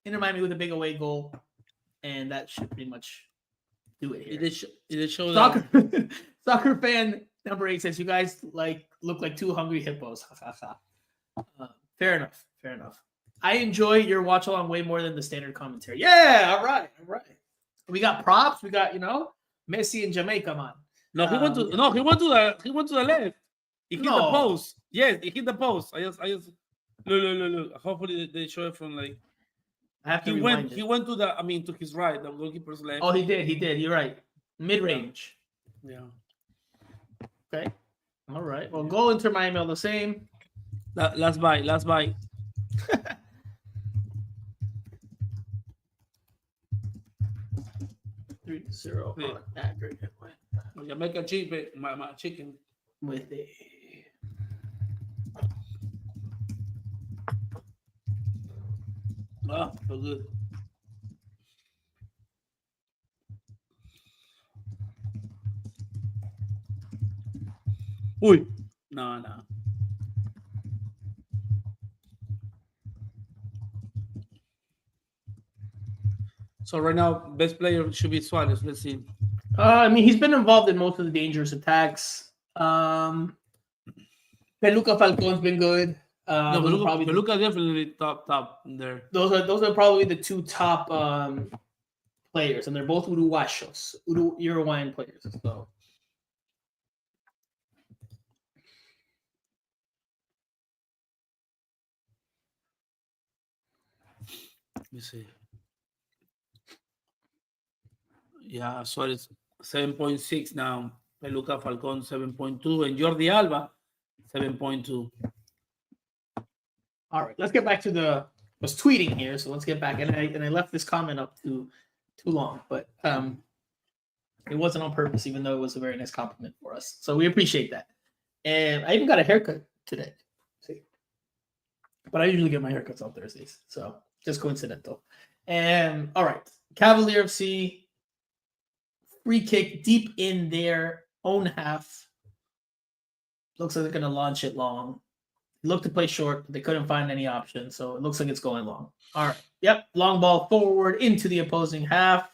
Inter Miami with a big away goal. and that should pretty much do it here. It did show that. Soccer fan number 8 says, "You guys look like two hungry hippos." Fair enough. I enjoy your watch along way more than the standard commentary. Yeah, all right. We got props. We got Messi and Jamaica, man. No, he went to the left. He hit the post. Yes, he hit the post. I just look. Hopefully they show it from like. I have to He rewind went to to his right, the goalkeeper's left. Oh, he did. You're right. Mid-range. Yeah. Okay. All right. Well, goal Inter Miami all the same. Last bite. 3-0 Yeah. on aggregate Jamaica my chicken. with a So good. Uy. No. So right now, best player should be Suarez. Let's see. I mean, he's been involved in most of the dangerous attacks. Peluca Falcon's been good. No, Those are probably Peluca definitely top there. those are probably the two top players, and they're both Uruguayan players. So Let me see. Yeah, Suarez 7.6 now. Peluca Falcon 7.2 and Jordi Alba 7.2. all right, let's get back to I was tweeting here, so let's get back. And I left this comment up too long, but it wasn't on purpose, even though it was a very nice compliment for us. So we appreciate that. And I even got a haircut today. See, but I usually get my haircuts on Thursdays, so just coincidental. And all right, Cavalier FC free kick deep in their own half. Looks like they're going to launch it long. Looked to play short, but they couldn't find any option, so it looks like it's going long. All right. Yep. Long ball forward into the opposing half.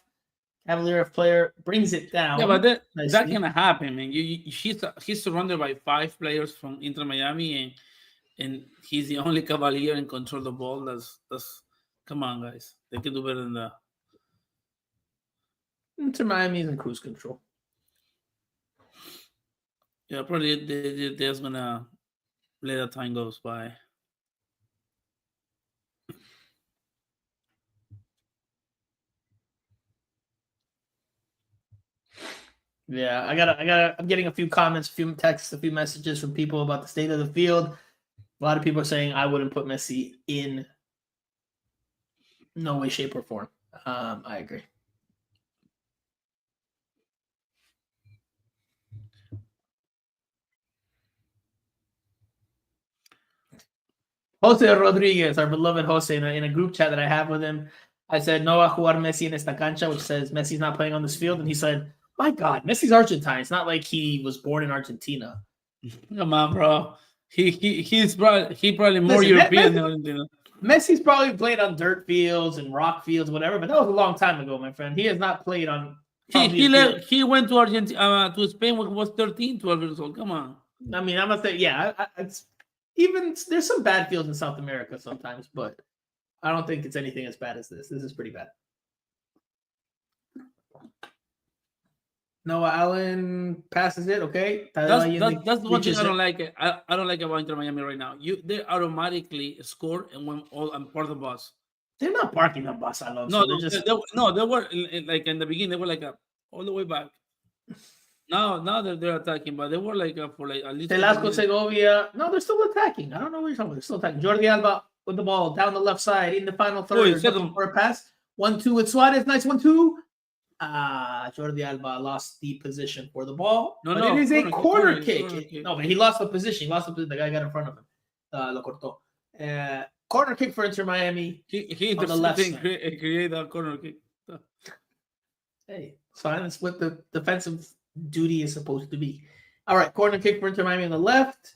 Cavalier player brings it down. Yeah, but that can happen, man. He's surrounded by 5 players from Inter Miami, and he's the only Cavalier in control of the ball. That's come on, guys. They can do better than that. Inter Miami is in cruise control. Yeah, probably they're just gonna let the time goes by. Yeah, I'm getting a few comments, a few texts, a few messages from people about the state of the field. A lot of people are saying I wouldn't put Messi in no way, shape, or form. I agree. Jose Rodriguez, our beloved Jose, in a group chat that I have with him, I said, "No va a jugar Messi en esta cancha," which says Messi's not playing on this field. And he said, "My God, Messi's Argentine. It's not like he was born in Argentina." Come on, bro. He's probably more Listen, European than Argentina. Messi's probably played on dirt fields and rock fields, whatever, but that was a long time ago, my friend. He has not played on. He went to Argentina, to Spain when he was 13, 12 years old. Come on. I mean, I'm gonna say, yeah, it's even there's some bad fields in South America sometimes, but I don't think it's anything as bad as this. This is pretty bad. Noah Allen passes it. Okay, That's the one thing I don't like. I don't like about Inter Miami right now. They automatically score and went all and part of the bus. They're not parking the bus, Alonso. They were like in the beginning. They were like all the way back. Now they're attacking, but they were like for like at least. Velasco Segovia. No, they're still attacking. I don't know what you're talking about. They're still attacking. Jordi Alba with the ball down the left side in the final third. For a pass. 1-2 with Suarez. Nice 1-2. Jordi Alba lost the position for the ball. No, it is a corner kick. No, but he lost the position. The guy got in front of him. Lo cortó. Corner kick for Inter Miami. He on the left side. Create a corner kick. Hey, silence what the defensive duty is supposed to be. All right, corner kick for Inter Miami on the left.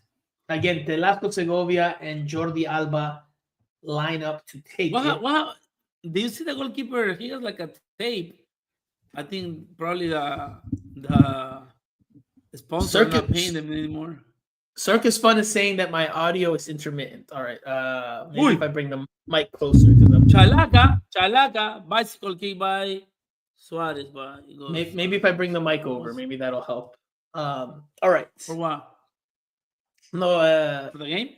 Again, Velasco Segovia and Jordi Alba line up to take it. Wow. Do you see the goalkeeper? He has like a tape. I think probably the sponsor not paying them anymore. Circus Fun is saying that my audio is intermittent. All right. Maybe Uy. if I bring the mic closer because I'm Chalaca, bicycle kick by Suarez, but it goes, maybe if I bring the mic over, maybe that'll help. All right. for what? No, For the game?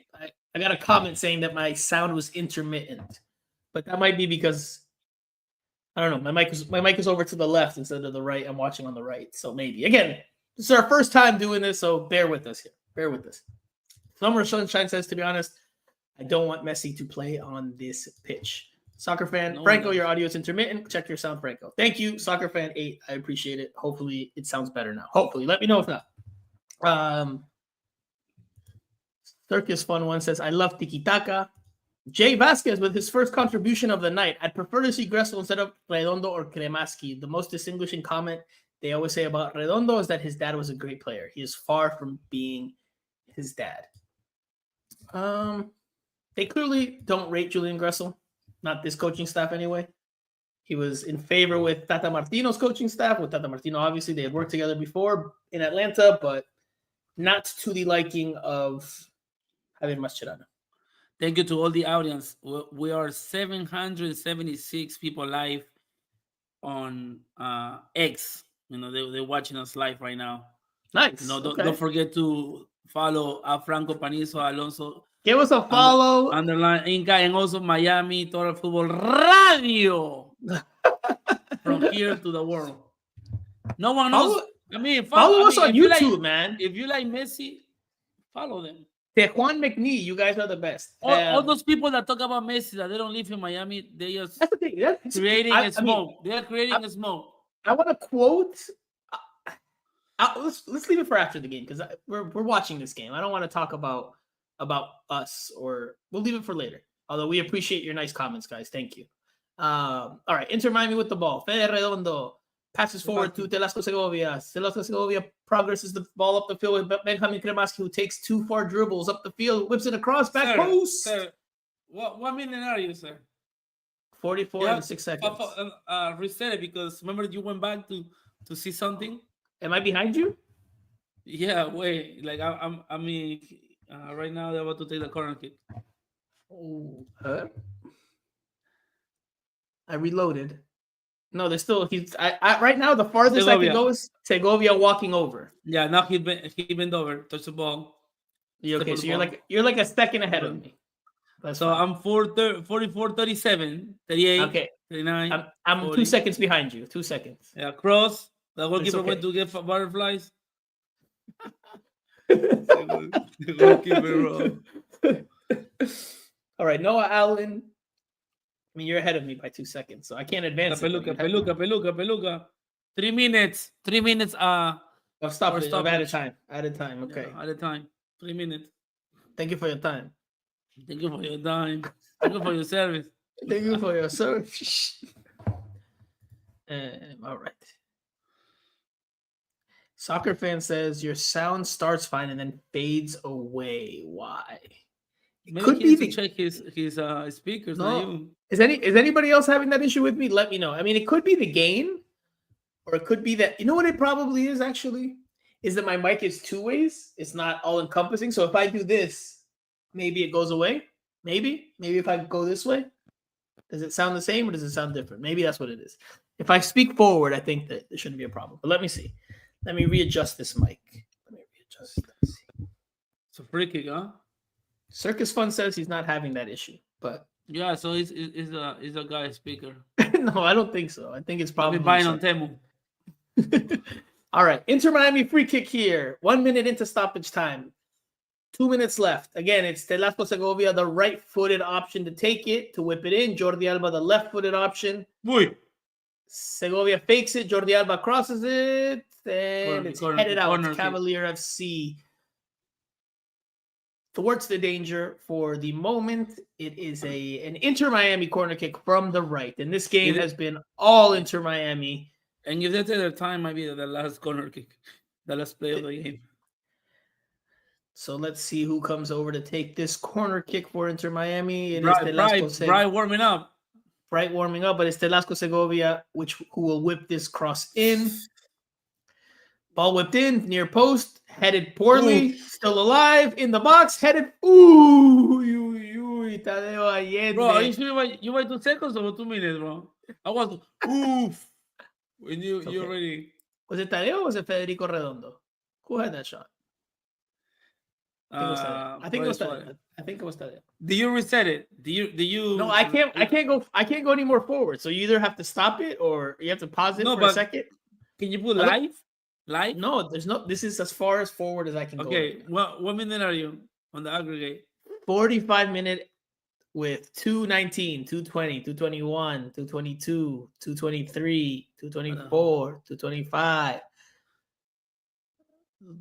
I got a comment saying that my sound was intermittent, but that might be because I don't know. My mic is over to the left instead of the right. I'm watching on the right, so maybe again, this is our first time doing this, so bear with us here. Bear with us. Summer Sunshine says, to be honest, I don't want Messi to play on this pitch. Soccer fan Franco, your audio is intermittent. Check your sound, Franco. Thank you, Soccer fan 8. I appreciate it. Hopefully, it sounds better now. Hopefully, let me know if not. Circus Fun One says, I love Tiki Taka. Jay Vasquez with his first contribution of the night. I'd prefer to see Gressel instead of Redondo or Kremaski. The most distinguishing comment they always say about Redondo is that his dad was a great player. He is far from being his dad. They clearly don't rate Julian Gressel, not this coaching staff anyway. He was in favor with Tata Martino's coaching staff. With Tata Martino, obviously, they had worked together before in Atlanta, but not to the liking of Javier Mascherano. Thank you to all the audience. We are 776 people live on X. You know, they're watching us live right now. Nice. You know, don't forget to follow Franco Panizo, Alonso. Give us a follow. Underline Inca, and also Miami Total Football Radio. From here to the world. No one knows. Follow us on YouTube, man. If you like Messi, follow them. Tejuan McNee, you guys are the best. All those people that talk about Messi that they don't live in Miami, they just that's the thing. creating a smoke. They are creating a smoke. I want to quote. Let's leave it for after the game because we're watching this game. I don't want to talk about us, or we'll leave it for later. Although we appreciate your nice comments, guys. Thank you. All right, Inter Miami with the ball. Fede Redondo passes forward to Telasco Segovia. Telasco Segovia progresses the ball up the field with Benjamin Kremaski, who takes 2 far dribbles up the field, whips it across, back post. Sir, what minute are you, sir? 44 and 6 seconds. Reset it because remember you went back to see something. Am I behind you? Yeah, wait. Like I mean, right now they're about to take the corner kick. Oh, I reloaded. No, there's still right now the farthest Segovia. I can go is Segovia walking over. Yeah, now he bent over, touch the ball. Yeah, okay, so you're like a second ahead of me. That's so fine. I'm 44, 37, 38, okay. 39. I'm 40. 2 seconds behind you. 2 seconds. Yeah, cross. The goalkeeper went to get butterflies. The goalkeeper. All right, Noah Allen. I mean, you're ahead of me by 2 seconds, so I can't advance. Peluca. 3 minutes. 3 minutes. Stop. Added time. Okay. Yeah, added time. 3 minutes. Thank you for your time. Thank you for your time. Thank you for your service. Thank you for your service. All right. Soccer fan says your sound starts fine and then fades away. Why? Maybe could be to check his speakers. No. Is anybody else having that issue with me? Let me know. I mean, it could be the gain, or it could be that, you know what it probably is actually? Is that my mic is 2 ways. It's not all encompassing. So if I do this, maybe it goes away. Maybe if I go this way, does it sound the same or does it sound different? Maybe that's what it is. If I speak forward, I think that there shouldn't be a problem. But let me see. Let me readjust this mic. Let's see. It's a free kick, huh? Circus Fun says he's not having that issue, but yeah, so he's a guy speaker. No, I don't think so. I think it's probably buying on Temu. All right, Inter Miami free kick here. 1 minute into stoppage time. 2 minutes left. Again, it's Telasco Segovia, the right-footed option to take it, to whip it in. Jordi Alba, the left-footed option. Uy. Segovia fakes it. Jordi Alba crosses it, and it's headed out to Cavalier FC. Towards the danger for the moment. It is an Inter Miami corner kick from the right. And this game has been all Inter Miami. And if that's their time, might be the last corner kick, the last play of the game. So let's see who comes over to take this corner kick for Inter Miami. Bry warming up. Bright warming up, but it's Telasco Segovia who will whip this cross in. Ball whipped in near post, headed poorly, still alive in the box, headed. Tadeo Allende. Bro, are you sure you wait 2 seconds or 2 minutes, bro? I was oof when you Okay. already. Was it Tadeo or was it Federico Redondo? Who had that shot? I think it was Tadeo. I think it was Tadeo. Do you reset it? Do you? No, I can't go any more forward. So you either have to stop it or you have to pause it for a second. Can you put live? Live? No, there's no. This is as far as forward as I can go. Okay, what minute are you on the aggregate? 45 minute with 219, 220, 221, 222, 223, 224, 225.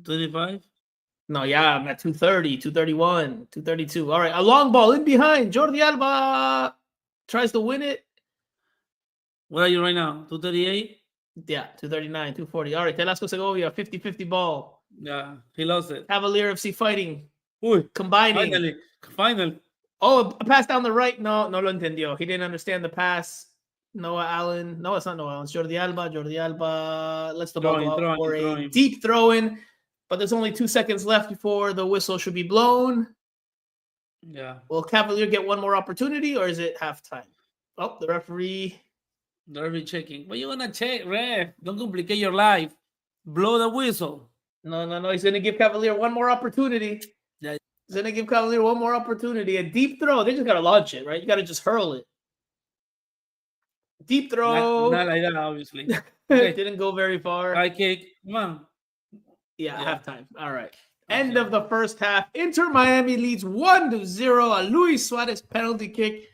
25? No, yeah, I'm at 230, 231, 232. All right, a long ball in behind. Jordi Alba tries to win it. What are you right now? 238? Yeah, 239, 240. All right, Telasco Segovia, 50-50 ball. Yeah, he lost it. Cavalier FC fighting. Uy, Combining. Finally. Oh, a pass down the right. No lo entendió. He didn't understand the pass. Noah Allen. No, it's not Noah Allen. It's Jordi Alba. Jordi Alba lets the ball go out for a deep throw-in. But there's only 2 seconds left before the whistle should be blown. Yeah. Will Cavalier get one more opportunity, or is it halftime? Oh, the referee. They're checking. What you gonna check, ref? Don't complicate your life. Blow the whistle. No. He's going to give Cavalier one more opportunity. Yeah. He's going to give Cavalier one more opportunity. A deep throw. They just got to launch it, right? You got to just hurl it. Deep throw. Not like that, obviously. It didn't go very far. High kick. Come on. Yeah, halftime. All right. End of the first half. Inter Miami leads 1-0. A Luis Suarez penalty kick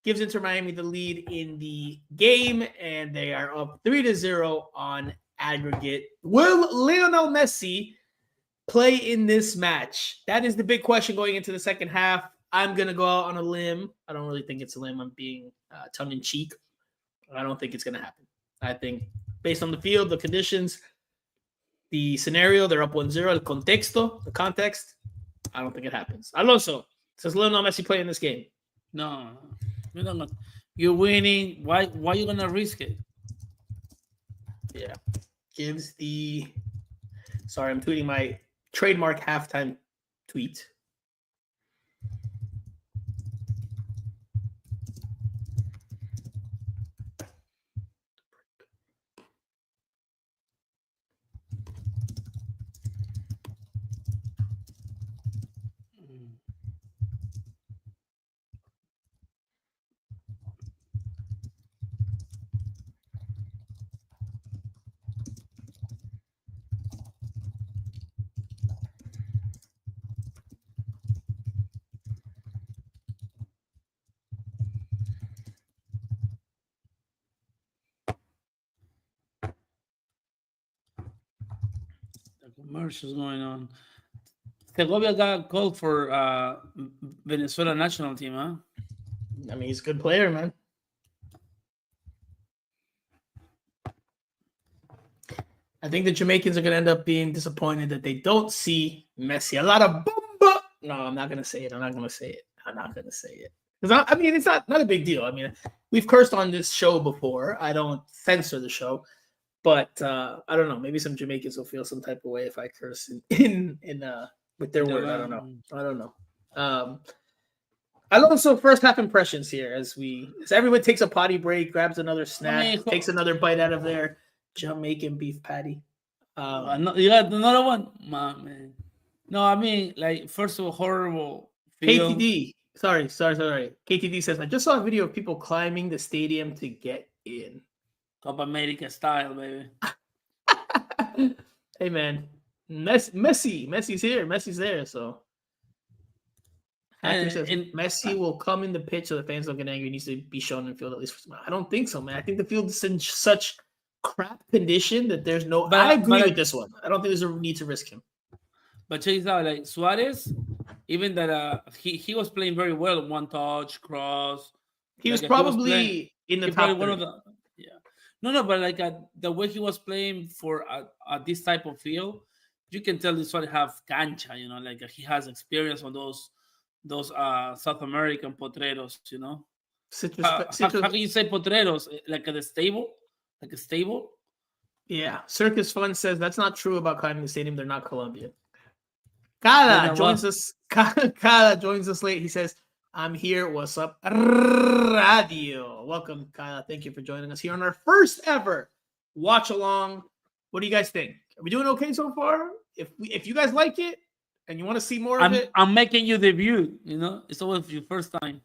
gives Inter Miami the lead in the game, and they are up 3-0 on aggregate. Will Lionel Messi play in this match? That is the big question going into the second half. I'm going to go out on a limb. I don't really think it's a limb. I'm being tongue-in-cheek. I don't think it's going to happen. I think based on the field, the conditions, the scenario, they're up 1-0. El contexto, the context, I don't think it happens. Alonso, does Lionel Messi play in this game? No. You're winning. Why are you going to risk it? Yeah. Gives the... Sorry, I'm tweeting my trademark halftime tweet. Commercials going on. Segovia got called for Venezuela national team, huh? I mean, he's a good player, man. I think the Jamaicans are going to end up being disappointed that they don't see Messi. A lot of bomba. No, I'm not going to say it. Because I mean, it's not a big deal. I mean, we've cursed on this show before. I don't censor the show. But I don't know. Maybe some Jamaicans will feel some type of way if I curse in with their word. I don't know. Alonso, first half impressions here as everyone takes a potty break, grabs another snack, takes another bite out of their Jamaican beef patty. You got another one, man. No, I mean, like, first of all, horrible. KTD, sorry. KTD says, I just saw a video of people climbing the stadium to get in. Copa America style, baby. Hey, man. Messi's here. Messi's there, so. Hacker says Messi will come in the pitch so the fans don't get angry. He needs to be shown in field at least. I don't think so, man. I think the field is in such crap condition that there's no. I agree with this one. I don't think there's a need to risk him. But check this out, like Suarez, even that he was playing very well, one touch, cross. He was probably in the top one of the. Yeah, no, but like the way he was playing for this type of field, you can tell this one have cancha, like he has experience on those South American potreros, How can you say potreros? Like a stable? Like a stable? Yeah. Circus Fun says that's not true about climbing the stadium. They're not Colombian. Kada joins us. Kada joins us late. He says, I'm here. What's up? Radio. Welcome, Kada. Thank you for joining us here on our first ever watch along. What do you guys think? Are we doing okay so far? If you guys like it and you want to see more of it, I'm making you debut. You know, it's always your first time.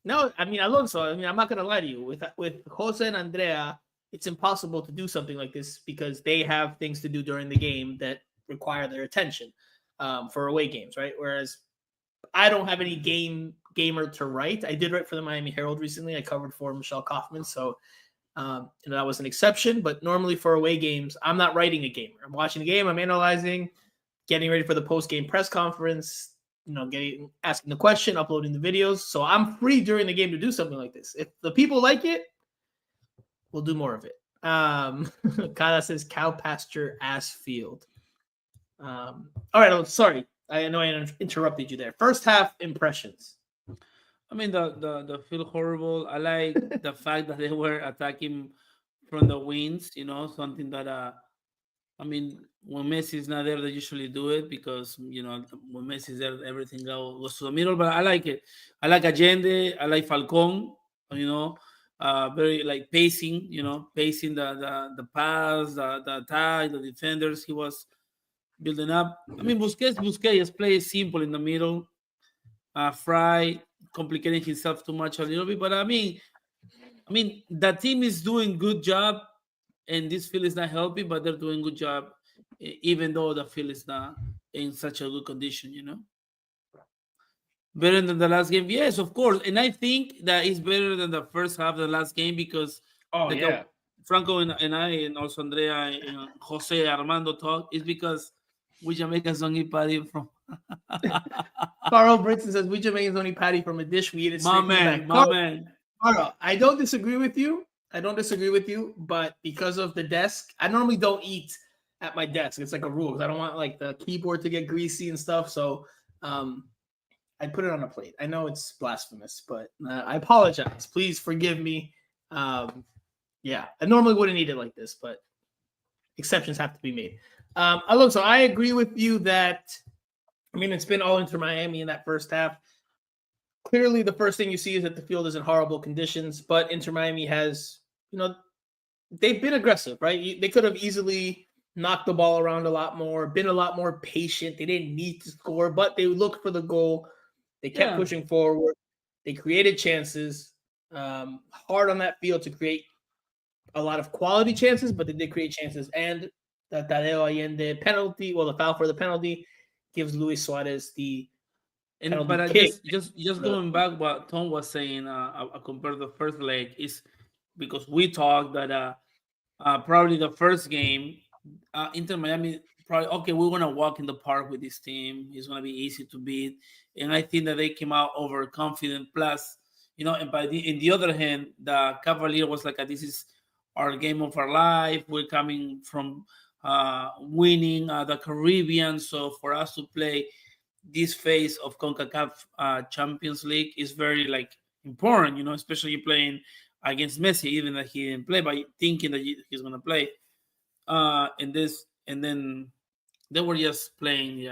No, I mean Alonso. I mean, I'm not gonna lie to you. With Jose and Andrea, it's impossible to do something like this because they have things to do during the game that require their attention for away games, right? Whereas I don't have any gamer to write. I did write for the Miami Herald recently. I covered for Michelle Kaufman, so that was an exception. But normally for away games, I'm not writing a gamer. I'm watching the game. I'm analyzing, getting ready for the post-game press conference. Asking the question, uploading the videos. So I'm free during the game to do something like this. If the people like it, we'll do more of it. Kada says cow pasture ass field. All right, sorry. I know I interrupted you there. First half impressions. I mean, the feel horrible. I like the fact that they were attacking from the wings, something that I mean, when Messi is not there, they usually do it because, when Messi is there, everything goes to the middle. But I like it. I like Allende. I like Falcon, very like pacing, pacing the pass, the attack, the defenders he was building up. I mean, Busquets plays simple in the middle. Frey complicating himself too much a little bit. But I mean, the team is doing good job. And this field is not healthy, but they're doing a good job, even though the field is not in such a good condition, Better than the last game? Yes, of course. And I think that it's better than the first half of the last game because Franco and I, and also Andrea and Jose Armando talk, is because we Jamaicans don't eat patty from... Carl Brinson says, we Jamaicans don't eat patty from a dish. We eat it straight from the back. My man. Carl, I don't disagree with you. But because of the desk, I normally don't eat at my desk. It's like a rule because I don't want like the keyboard to get greasy and stuff. So I put it on a plate. I know it's blasphemous, but I apologize. Please forgive me. I normally wouldn't eat it like this, but exceptions have to be made. Alonso, I agree with you that, it's been all Inter Miami in that first half. Clearly, the first thing you see is that the field is in horrible conditions, but Inter Miami has, they've been aggressive, right? They could have easily knocked the ball around a lot more, been a lot more patient. They didn't need to score, but they looked for the goal. They kept pushing forward. They created chances, hard on that field to create a lot of quality chances, but they did create chances. And the Tadeo Allende penalty, the foul for the penalty, gives Luis Suarez the But just going back what Tom was saying, compared to the first leg, is because we talked that probably the first game, Inter Miami probably we're gonna walk in the park with this team. It's gonna be easy to beat, and I think that they came out overconfident. Plus, and in the other hand, the Cavalier was like, this is our game of our life. We're coming from winning the Caribbean, so for us to play this phase of Concacaf Champions League is very important, especially playing against Messi, even that he didn't play, but thinking that he's gonna play. And then they were just playing,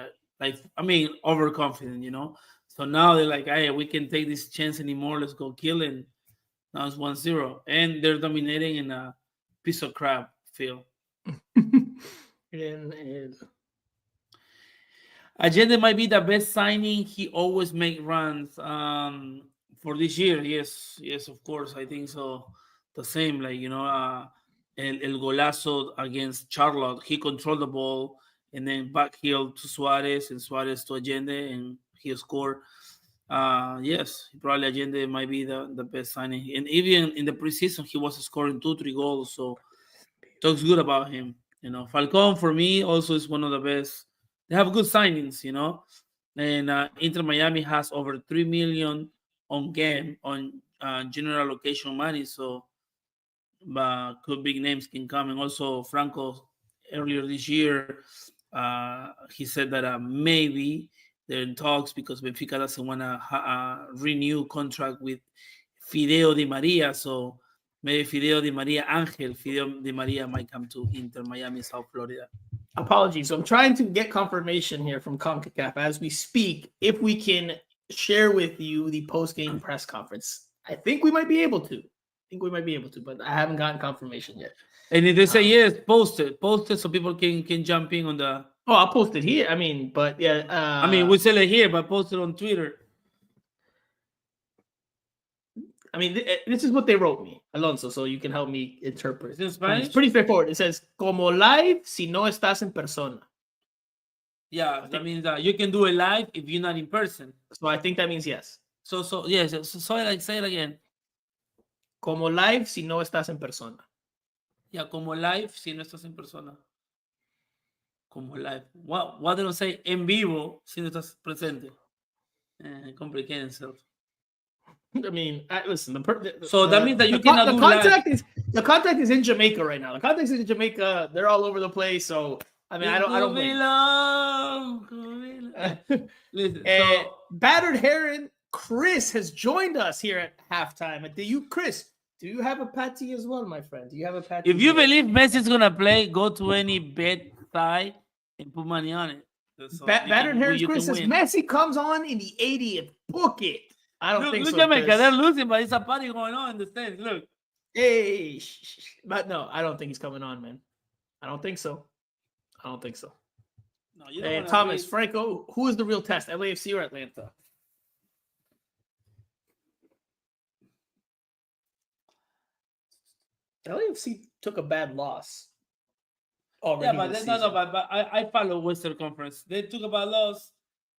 overconfident, So now they're like, hey, we can take this chance anymore. Let's go kill it. Now it's 1-0, and they're dominating in a piece of crap field. Allende might be the best signing. He always make runs for this year. Yes, of course. I think so. The same, El golazo against Charlotte. He controlled the ball and then backheel to Suarez and Suarez to Allende, and he scored. Yes, probably Allende might be the best signing. And even in the preseason, he was scoring 2-3 goals. So talks good about him. Falcon for me also is one of the best. They have good signings, and Inter Miami has over 3 million on general allocation money. So, good big names can come. And also Franco earlier this year, he said that maybe they're in talks because Benfica doesn't want to renew contract with Fideo Di Maria. So maybe Fideo Di Maria, Angel Fideo Di Maria might come to Inter Miami, South Florida. Apologies. So I'm trying to get confirmation here from Concacaf as we speak if we can share with you the post-game press conference. I think we might be able to. But I haven't gotten confirmation yet. And if they say yes, post it so people can jump in on the. Oh, I'll post it here. I mean, but yeah. We sell it here, but post it on Twitter. I mean, this is what they wrote me, Alonso, so you can help me interpret. Is it in Spanish? It's pretty straightforward. It says, como live si no estás en persona. Yeah, that means that you can do it live if you're not in person. So I think that means yes. So yes. So say it again. Como live si no estás en persona. Yeah, como live si no estás en persona. Como live. What did I say? En vivo si no estás presente. Complicated itself. I mean, listen. That means that you cannot do the contact is in Jamaica right now. The contact is in Jamaica. They're all over the place. So I mean, I don't blame. Listen, Battered Heron Chris has joined us here at halftime. Chris, do you have a patty as well, my friend? Do you have a patty? If you believe Messi's gonna play, go to any bet side and put money on it. So Battered Heron Chris says Messi comes on in the 80th. Book it. I don't think so. Look at Jamaica. They're losing, but it's a party going on in the stands. Look. Hey, but no, I don't think he's coming on, man. I don't think so. No, hey, Thomas, Franco, who is the real test, LAFC or Atlanta? LAFC took a bad loss. Yeah, but I follow Western Conference. They took a bad loss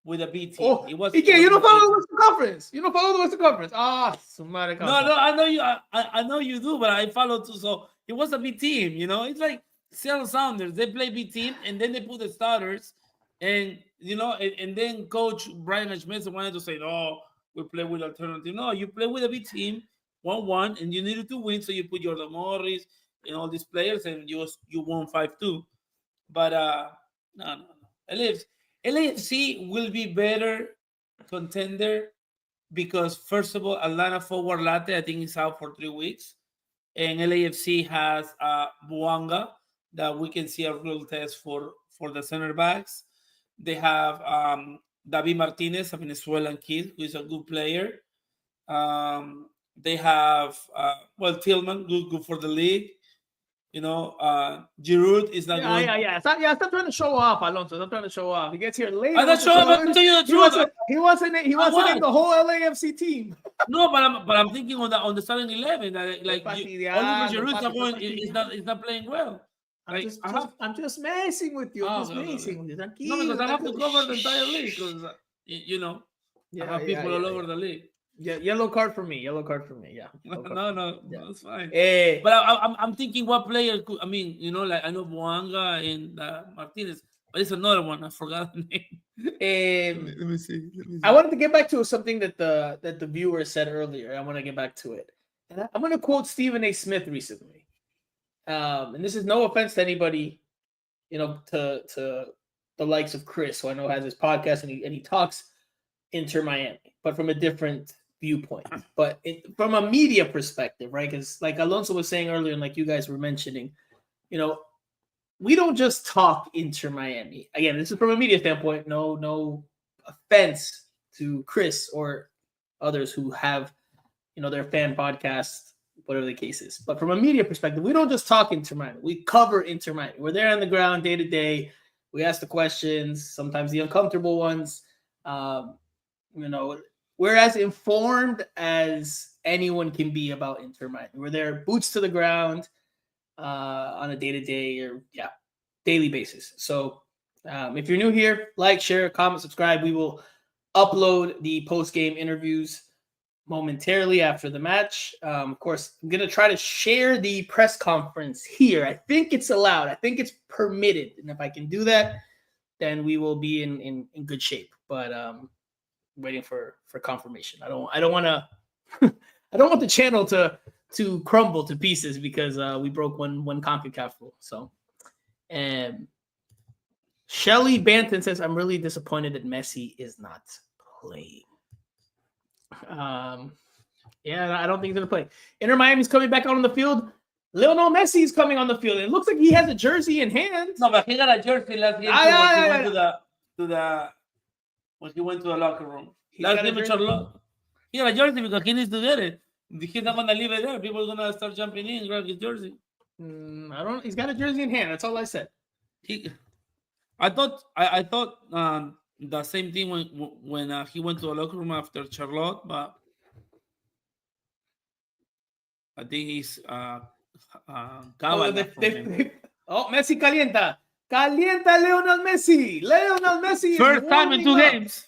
with a B team. Oh, you don't follow the Western Conference. You don't follow the Western Conference. No, I know you. I know you do, but I follow too. So it was a B team. It's like Seattle Sounders. They play B team, and then they put the starters, and and then Coach Brian Schmitz wanted to say, "No, we play with alternative." No, you play with a B team, 1-1, and you needed to win, so you put Jordan Morris and all these players, and you won 5-2. But no. LAFC will be better contender because, first of all, Atlanta forward Latte, I think, is out for 3 weeks. And LAFC has Buanga that we can see a real test for the center backs. They have David Martinez, a Venezuelan kid, who is a good player. They have, Tillman, good for the league. Giroud is not good. Yeah. Stop trying to show off, Alonso. Stop trying to show off. He gets here late. I'm not showing off. I'm telling you the truth. He wants to name the whole LAFC team. No, but I'm thinking on the starting 11 that Oliver Giroud is not playing well. I'm just messing with you. No, because I have to cover the entire league because I have people all over the league. Yeah, yellow card for me. Yeah. No, it's fine. But I'm thinking what player could. I know Buanga and Martinez, but it's another one. I forgot the name. Let me see. I wanted to get back to something that the viewer said earlier. I want to get back to it, and I'm going to quote Stephen A. Smith recently. And this is no offense to anybody, to the likes of Chris, who I know has his podcast and he talks Inter Miami, but from a different viewpoint. But from a media perspective, right? Because like Alonso was saying earlier, and like you guys were mentioning, we don't just talk Inter Miami. Again, this is from a media standpoint. No offense to Chris or others who have, their fan podcasts, whatever the case is. But from a media perspective, we don't just talk Inter Miami. We cover Inter Miami. We're there on the ground day to day. We ask the questions, sometimes the uncomfortable ones. We're as informed as anyone can be about Inter Miami. We're there, boots to the ground, on a day-to-day or daily basis. So if you're new here, like, share, comment, subscribe. We will upload the post-game interviews momentarily after the match. Of course, I'm going to try to share the press conference here. I think it's allowed. I think it's permitted. And if I can do that, then we will be in good shape. But waiting for confirmation. I don't want to I don't want the channel to crumble to pieces because we broke one Concacaf rule. So Shelly Banton says, I'm really disappointed that Messi is not playing. Yeah, I don't think he's gonna play. Inter Miami's coming back out on the field. Lionel Messi is coming on the field. It looks like he has a jersey in hand. No, but he got a jersey last game when he went to the locker room. Last game in Charlotte. He got a jersey because he needs to get it. He's not gonna leave it there. People are gonna start jumping in, grab his jersey. He's got a jersey in hand. That's all I said. I thought the same thing when he went to the locker room after Charlotte, but I think he's Messi calienta. Calienta Lionel Messi. Lionel Messi first time in 2 games.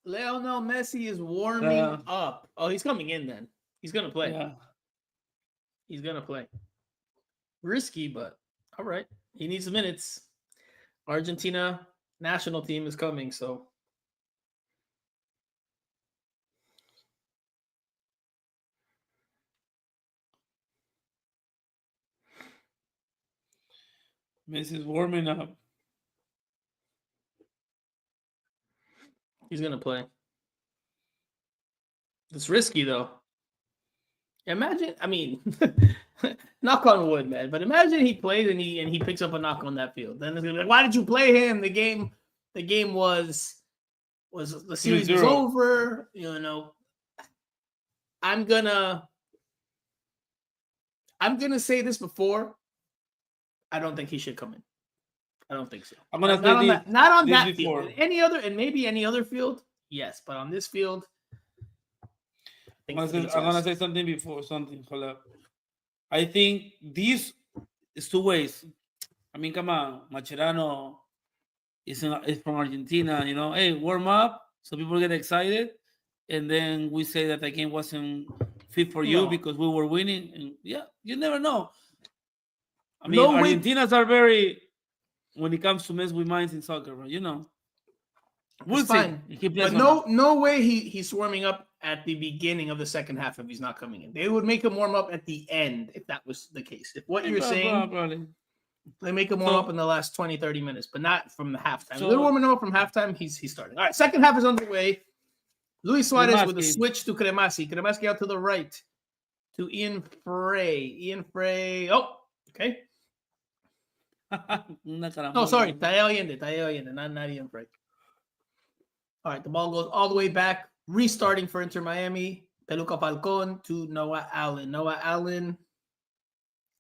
Lionel Messi is warming up. Oh, he's coming in then. He's going to play. Yeah. He's going to play. Risky, but all right. He needs minutes. Argentina national team is coming, so. Messi's warming up. He's going to play. It's risky, though. Imagine, I mean, knock on wood, man. But imagine he plays and he picks up a knock on that field. Then it's gonna be like, why did you play him? The game was the series was over. You know, I'm gonna say this before. I don't think he should come in. I don't think so. I'm gonna not on that field. Maybe any other field, yes, but on this field. I'm gonna say something before something. Hold up. I think this is 2 ways. I mean, come on, Mascherano is from Argentina. You know, hey, warm up so people get excited, and then we say that the game wasn't fit for you because we were winning. And yeah, you never know. I mean, Argentinas are very when it comes to mess with minds in soccer, you know. We'll see. But no way he's warming up at the beginning of the second half if he's not coming in. They would make him warm up at the end if that was the case. If what you're saying, they make him warm up in the last 20, 30 minutes, but not from the halftime. If they're warming up from halftime, he's starting. All right, second half is underway. Luis Suarez with a switch to Cremasi. Cremasi out to the right to Ian Frey. Oh, okay. No, sorry. Tadeo Allende, not Ian Frey. All right, the ball goes all the way back, restarting for Inter Miami. Peluca Falcon to Noah Allen.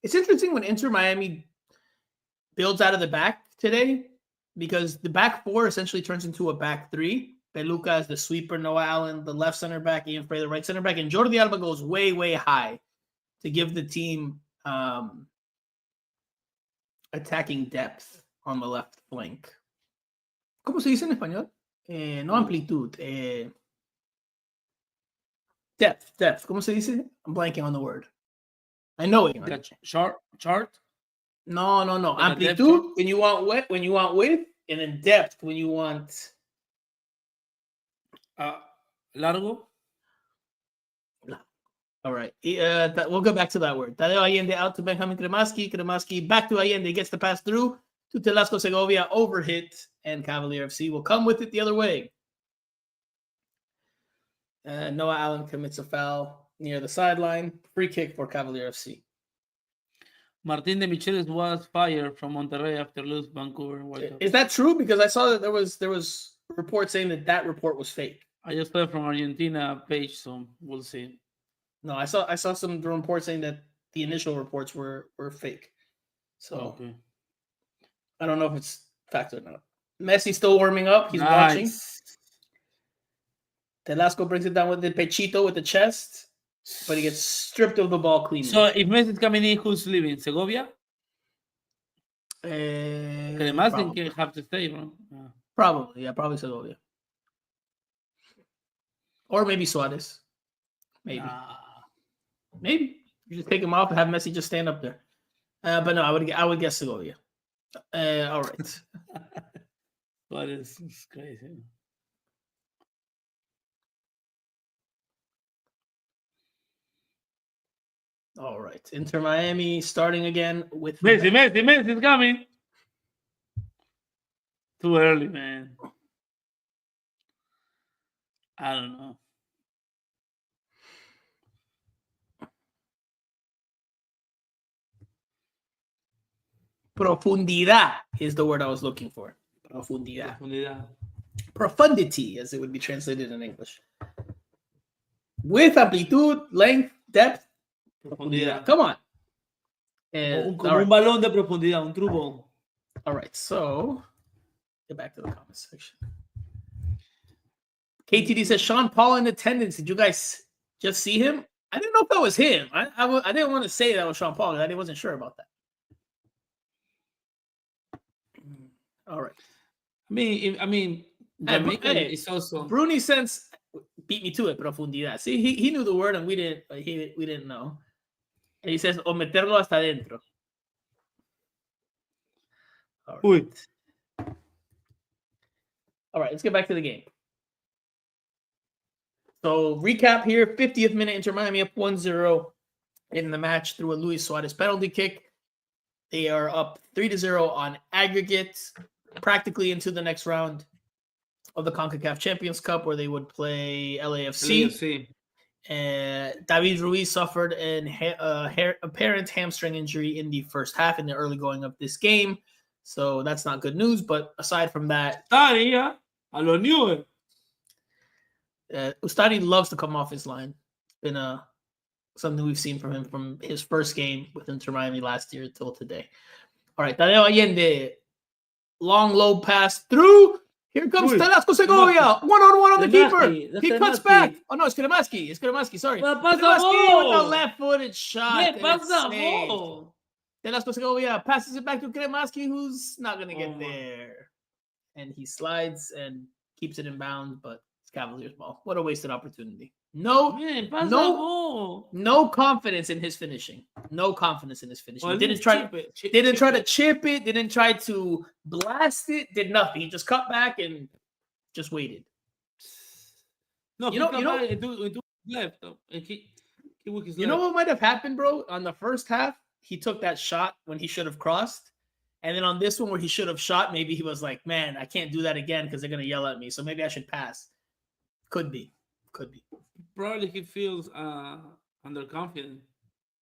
It's interesting when Inter Miami builds out of the back today because the back four essentially turns into a back three. Peluca is the sweeper, Noah Allen, the left center back, Ian Frey, the right center back, and Jordi Alba goes way, way high to give the team attacking depth on the left flank. ¿Cómo se dice en español? No amplitud. Depth. ¿Cómo se dice? I'm blanking on the word. I know it. Chart? No. Amplitud when you want width, and then depth when you want largo. All right. We'll go back to that word. Tadeo Allende out to Benjamin Cremasi. Cremasi back to Allende, gets the pass through to Telasco Segovia, overhit, and Cavalier FC will come with it the other way. Noah Allen commits a foul near the sideline. Free kick for Cavalier FC. Martin de Michelis was fired from Monterrey after lose Vancouver. Is that true? Because I saw that there was reports saying that report was fake. I just saw it from Argentina page, so we'll see. No, I saw some reports saying that the initial reports were fake. So okay. I don't know if it's fact or not. Messi still warming up. He's watching. Telasco brings it down with the pechito with the chest, but he gets stripped of the ball clean. So if Messi's coming in, who's leaving? Segovia? Cremasi can have to stay, bro. Probably Segovia. Or maybe Suarez. Maybe. You just take him off and have Messi just stand up there. But no, I would guess Segovia. All right. Suarez is crazy. All right. Inter Miami starting again with Messi is coming. Too early, man. I don't know. Profundidad is the word I was looking for. Profundidad. Profundity, as it would be translated in English. With amplitud, length, depth, profundidad. Come on. Un All right. balón de profundidad, un true ball. All right, so get back to the comment section. KTD says Sean Paul in attendance. Did you guys just see him? I didn't know if that was him. I didn't want to say that was Sean Paul because I wasn't sure about that. All right. I mean, Jamaica is also. Bruni sense beat me to it. Profundidad. See, he knew the word and we didn't know. And he says o meterlo hasta adentro. All right. All right, let's get back to the game. So recap here, 50th minute, Inter Miami up 1-0 in the match through a Luis Suarez penalty kick. They are up 3-0 on aggregate, practically into the next round of the Concacaf Champions Cup, where they would play LAFC. David Ruiz suffered an apparent hamstring injury in the first half, in the early going of this game. So that's not good news. But aside from that, Ustadi loves to come off his line. It's been something we've seen from him from his first game with Inter Miami last year till today. All right, Tadeo Allende, long low pass through. Here comes Telasco Segovia, one-on-one on the keeper. He cuts back. Oh no, it's Kremaski. Sorry. Kremaski with a left-footed shot. Telasco Segovia passes it back to Kremaski, who's not gonna get there, and he slides and keeps it in bounds, but Cavaliers ball. What a wasted opportunity. No confidence in his finishing. No confidence in his finishing. Well, didn't try to chip it. Didn't try to blast it. Did nothing. He just cut back and just waited. No, you know what might have happened, bro? On the first half, he took that shot when he should have crossed. And then on this one where he should have shot, maybe he was like, man, I can't do that again because they're going to yell at me. So maybe I should pass. Could be. Probably he feels underconfident.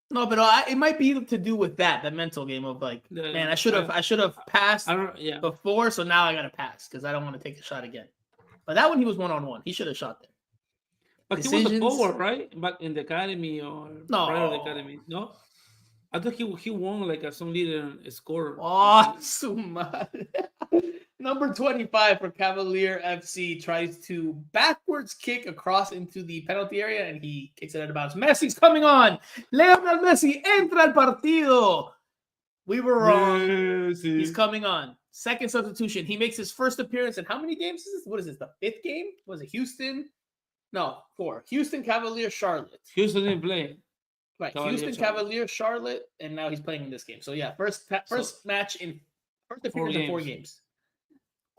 No, but it might be to do with that mental game of like, man, I should have passed before, so now I got to pass because I don't want to take the shot again. But that one, he was 1-on-1. He should have shot there. But he was a forward, right? Back in the academy or prior to the academy. No? I thought he won like some leader scorer. Oh, Suma. Number 25 for Cavalier FC tries to backwards kick across into the penalty area, and he kicks it out of bounds. Messi's coming on. Lionel Messi entra al partido. We were wrong. Messi. He's coming on. Second substitution. He makes his first appearance in how many games is this? What is this, the fifth game? Was it Houston? No, 4. Houston, Cavalier, Charlotte. Houston didn't play. Right, Houston, Cavalier, Charlotte, and now he's playing in this game. So, yeah, first match in first appearance in 4 games.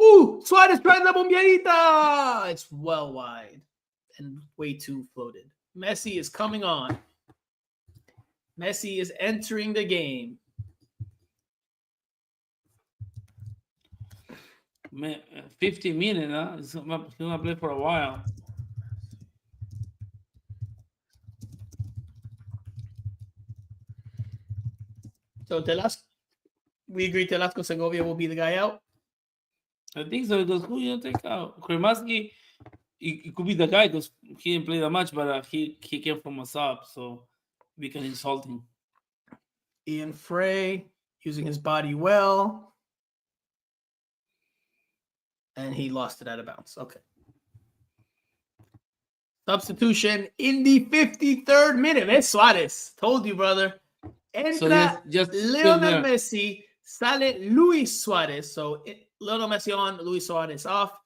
Ooh, Suarez trying la bombierita. It's well wide and way too floated. Messi is coming on. Messi is entering the game. Man, 50 minutes, huh? He's going to play for a while. So, we agree Telasco Segovia will be the guy out? I think so, because who you take out? Kremaski, it could be the guy because he didn't play that much, but he came from a sub, so we can insult him. Ian Frey using his body well. And he lost it out of bounds. Okay. Substitution in the 53rd minute. It's Suarez. Told you, brother. Entra Lionel Messi. Sale Luis Suarez. So Lionel Messi on, Luis Suarez off.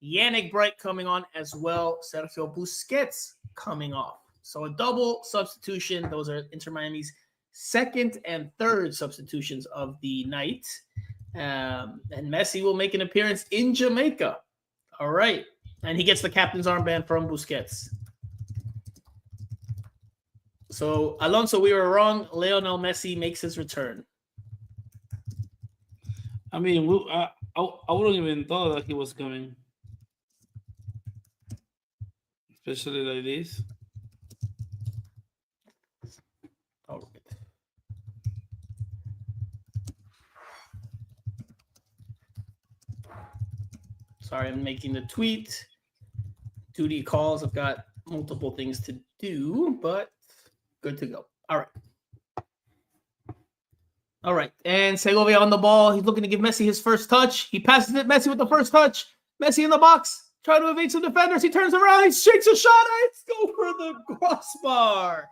Yannick Bright coming on as well. Sergio Busquets coming off. So a double substitution. Those are Inter Miami's second and third substitutions of the night. And Messi will make an appearance in Jamaica. All right. And he gets the captain's armband from Busquets. So, Alonso, we were wrong. Lionel Messi makes his return. I mean, I wouldn't even thought that he was coming. Especially like this. All right. Sorry, I'm making the tweet. Duty calls. I've got multiple things to do, but good to go. All right. And Segovia on the ball. He's looking to give Messi his first touch. He passes it. Messi with the first touch. Messi in the box. Trying to evade some defenders. He turns around. He shakes a shot. Let's go for the crossbar.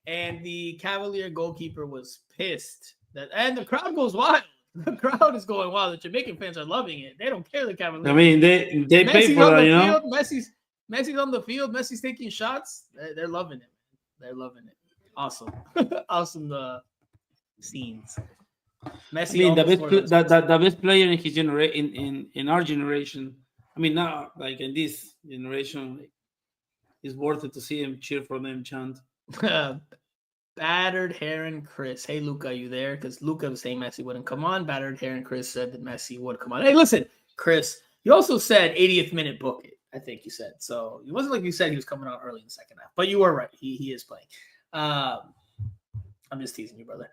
And the Cavalier goalkeeper was pissed. And the crowd goes wild. The crowd is going wild. The Jamaican fans are loving it. They don't care the Cavaliers. I mean, they pay for that, you know. Messi's on the field. Messi's taking shots. They're loving it. They're loving it. Awesome. Awesome scenes. Messi. I mean, the best player in his generation, in our generation. I mean, not like in this generation, it's worth it to see him cheer for them, chant. Battered Heron Chris. Hey, Luca, you there? Because Luca was saying Messi wouldn't come on. Battered Heron Chris said that Messi would come on. Hey, listen, Chris, you also said 80th minute book it, I think you said. So it wasn't like you said he was coming on early in the second half. But you were right. He is playing. I'm just teasing you, brother.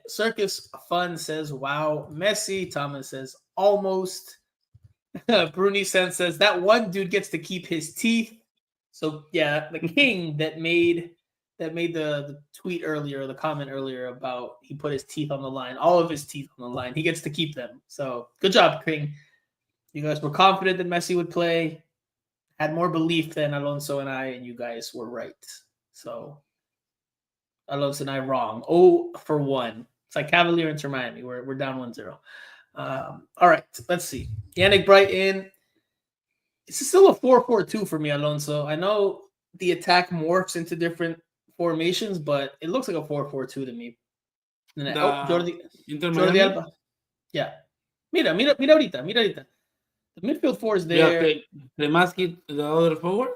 Circus Fun says, wow. Messi. Thomas says, almost. Bruni Sen says, that one dude gets to keep his teeth. So, yeah, the king that made the tweet earlier, the comment earlier about he put his teeth on the line, all of his teeth on the line. He gets to keep them. So good job, King. You guys were confident that Messi would play, had more belief than Alonso and I, and you guys were right. So Alonso and I wrong. 0-for-1. It's like Cavalier Inter Miami. We're down 1-0. All right, let's see. Yannick Bright in. It's still a 4-4-2 for me, Alonso. I know the attack morphs into different formations, but it looks like a 4-4-2 to me. Jordi Alba. Yeah. Mira ahorita. The midfield four is there. Yeah, Kremaski, the other forward?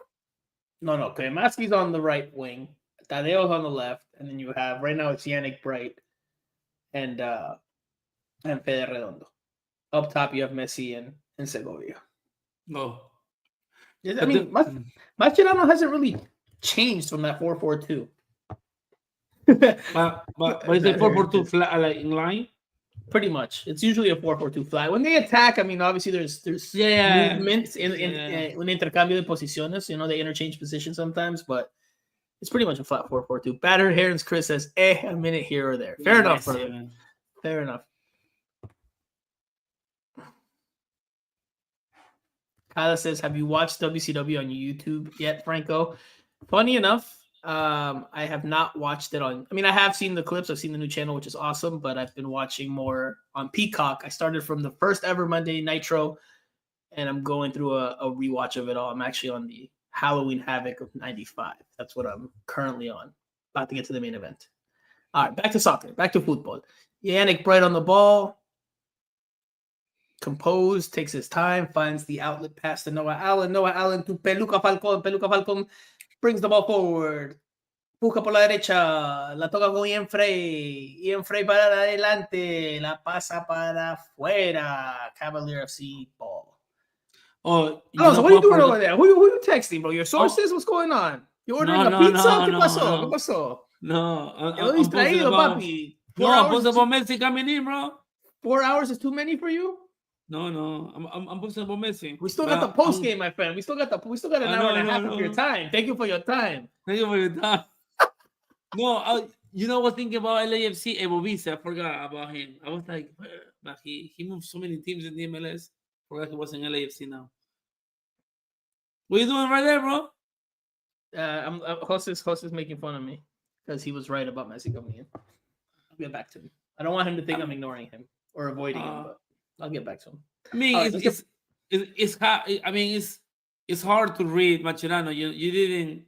No. Kremaski's on the right wing. Tadeo's on the left. And then you have, right now it's Yannick Bright and Fede Redondo. Up top, you have Messi and Segovia. No. Yeah, I mean, Mascherano hasn't really changed from that 4-4-2. but is it 4-4-2 flat, like in line? Pretty much. It's usually a 4-4-2 flat. When they attack, I mean, obviously there's movements in intercambio de posiciones. You know, they interchange positions sometimes, but it's pretty much a flat 4-4-2. Battered Herons Chris says, a minute here or there. Fair enough, brother. Man. Fair enough. Kyla says, have you watched WCW on YouTube yet, Franco? Funny enough, I have not watched it on... I mean, I have seen the clips. I've seen the new channel, which is awesome, but I've been watching more on Peacock. I started from the first ever Monday Nitro, and I'm going through a rewatch of it all. I'm actually on the Halloween Havoc of 95. That's what I'm currently on. About to get to the main event. All right, back to soccer. Back to football. Yannick Bright on the ball. Composed, takes his time, finds the outlet pass to Noah Allen. Noah Allen to Peluca Falcon. Peluca Falcon brings the ball forward. Puja por la derecha. La toca con Ian Frey. Ian Frey para adelante. La pasa para afuera. Cavalier FC ball. Oh, so what are you doing over there? Who you texting, bro? Your sources? What's going on? You ordering a pizza? ¿Qué pasó? ¿Qué pasó? No. I'm distraído, papi. I'm posting about Messi coming in, bro. 4 hours is too many for you? No. I'm posting about Messi. We still got the post game, my friend. We still got an hour and a half of your time. Thank you for your time. No, you know what? Thinking about LAFC, Ebovisa, I forgot about him. I was like, but he moved so many teams in the MLS. Forgot he was in LAFC now. What are you doing right there, bro? Host is making fun of me because he was right about Messi coming in. I'll get back to him. I don't want him to think I'm ignoring him or avoiding him, but I'll get back to him. I mean, it's hard. I mean, it's hard to read Mascherano. You didn't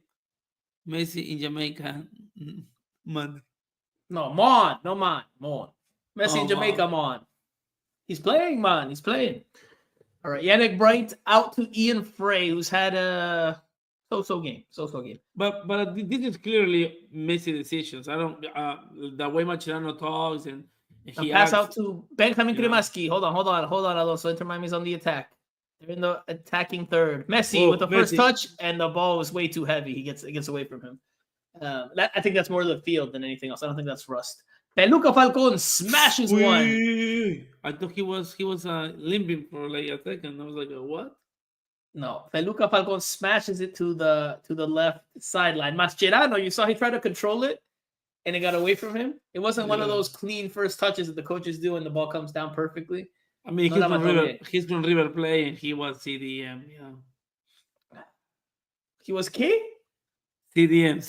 Messi in Jamaica, man. No, man. Messi in Jamaica, man. He's playing, man. He's playing. All right, Yannick Bright out to Ian Frey, who's had a so-so game. But this is clearly Messi decisions. I don't the way Mascherano talks and he pass out to Benjamin Kremaski. Hold on, Alonso. Inter Miami's on the attack. They're in the attacking third. Messi with the first touch, and the ball was way too heavy. It gets away from him. I think that's more of the field than anything else. I don't think that's rust. Peluca Falcon smashes one. I thought he was limping for like a second. I was like, what? No, Peluca Falcon smashes it to the left sideline. Mascherano, you saw he tried to control it, and it got away from him. It wasn't one of those clean first touches that the coaches do, and the ball comes down perfectly. I mean, he's from River Plate, and he was CDM. He was king? CDM,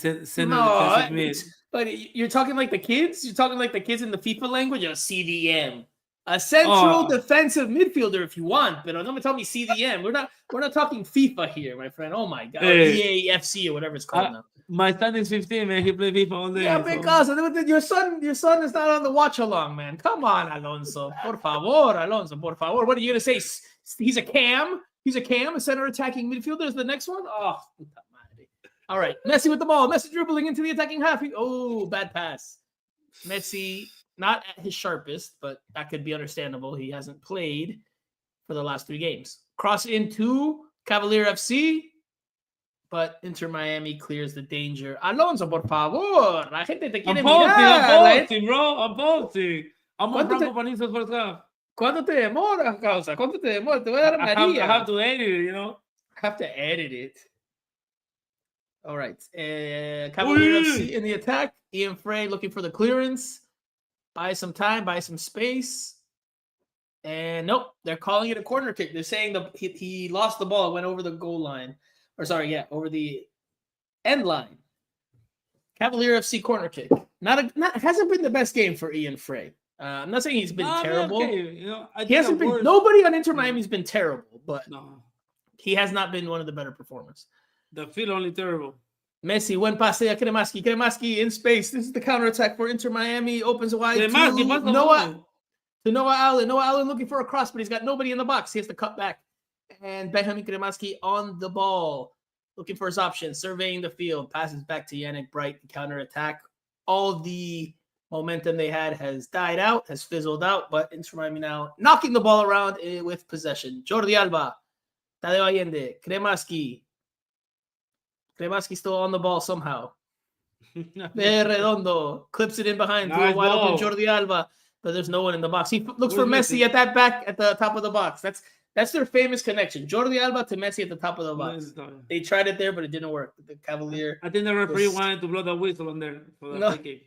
but you're talking like the kids? You're talking like the kids in the FIFA language? Or CDM. A central defensive midfielder if you want, but don't tell me CDM. We're not talking FIFA here, my friend. Oh my god. EA FC or whatever it's called now. My son is 15, man. He plays FIFA all day. Yeah, because your son is not on the watch along, man. Come on, Alonso. Por favor, Alonso, por favor. What are you gonna say? He's a cam? A center attacking midfielder is the next one? Oh, puta madre. All right. Messi with the ball. Messi dribbling into the attacking half. Bad pass. Messi, not at his sharpest, but that could be understandable. He hasn't played for the last 3 games. Cross into Cavalier FC, but Inter Miami clears the danger. Alonso, por favor. La gente te quiere mirar. I'm posting. I'm on Franco Panizo's first half. ¿Cuánto te demora, causa? ¿Cuánto te demora? Te voy a dar María. I have to edit it, I have to edit it. All right. Cavalier FC in the attack. Ian Frey looking for the clearance. Buy some time, buy some space. And nope, they're calling it a corner kick. They're saying he lost the ball. It went over the goal line. Over the end line. Cavalier FC corner kick. Hasn't been the best game for Ian Frey. I'm not saying he's been terrible. Okay. He hasn't been. Nobody on Inter Miami's been terrible, but he has not been one of the better performers. The field only terrible. Messi, buen pase a Kremaski. Kremaski in space. This is the counterattack for Inter Miami. Opens wide to Noah Allen. Noah Allen looking for a cross, but he's got nobody in the box. He has to cut back. And Benjamin Kremaski on the ball. Looking for his options. Surveying the field. Passes back to Yannick Bright. The counterattack. All the momentum they had has died out, has fizzled out, but Inter Miami now knocking the ball around with possession. Jordi Alba, Tadeo Allende, Kremaski still on the ball somehow. Redondo clips it in behind to a wide open Jordi Alba, but there's no one in the box. He looks for Messi at that back at the top of the box. That's their famous connection. Jordi Alba to Messi at the top of the box. They tried it there, but it didn't work. The Cavalier. I think the referee wanted to blow the whistle on there for the game.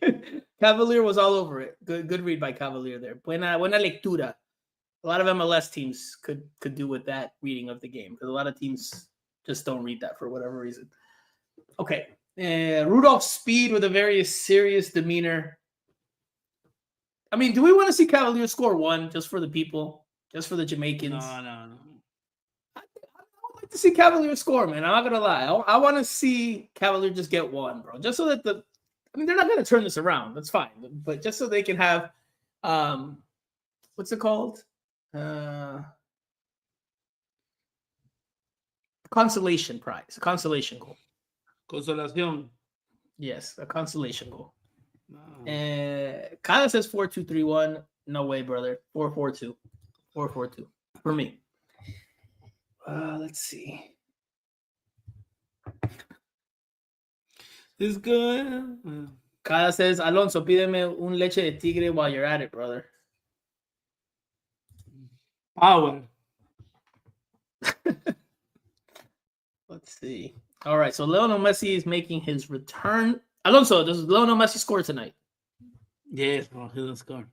Cavalier was all over it. Good read by Cavalier there. Buena lectura. A lot of MLS teams could do with that reading of the game because a lot of teams just don't read that for whatever reason. Okay. Rudolph Speed with a very serious demeanor. I mean, do we want to see Cavalier score 1 just for the people? Just for the Jamaicans? No. I would like to see Cavalier score, man. I'm not going to lie. I want to see Cavalier just get 1, bro. Just so that they're not going to turn this around. That's fine. But just so they can have, what's it called? Consolation prize. A consolation goal. Consolación. Yes, a consolation goal. Kyle says 4-2-3-1. No way, brother. 4-4-2. 4-4-2 for me. Let's see. It's good. Kyle says, Alonso, pídeme un leche de tigre while you're at it, brother. Power. Let's see. All right, so Lionel Messi is making his return. Alonso, does Lionel Messi score tonight? Yes, bro. He doesn't score.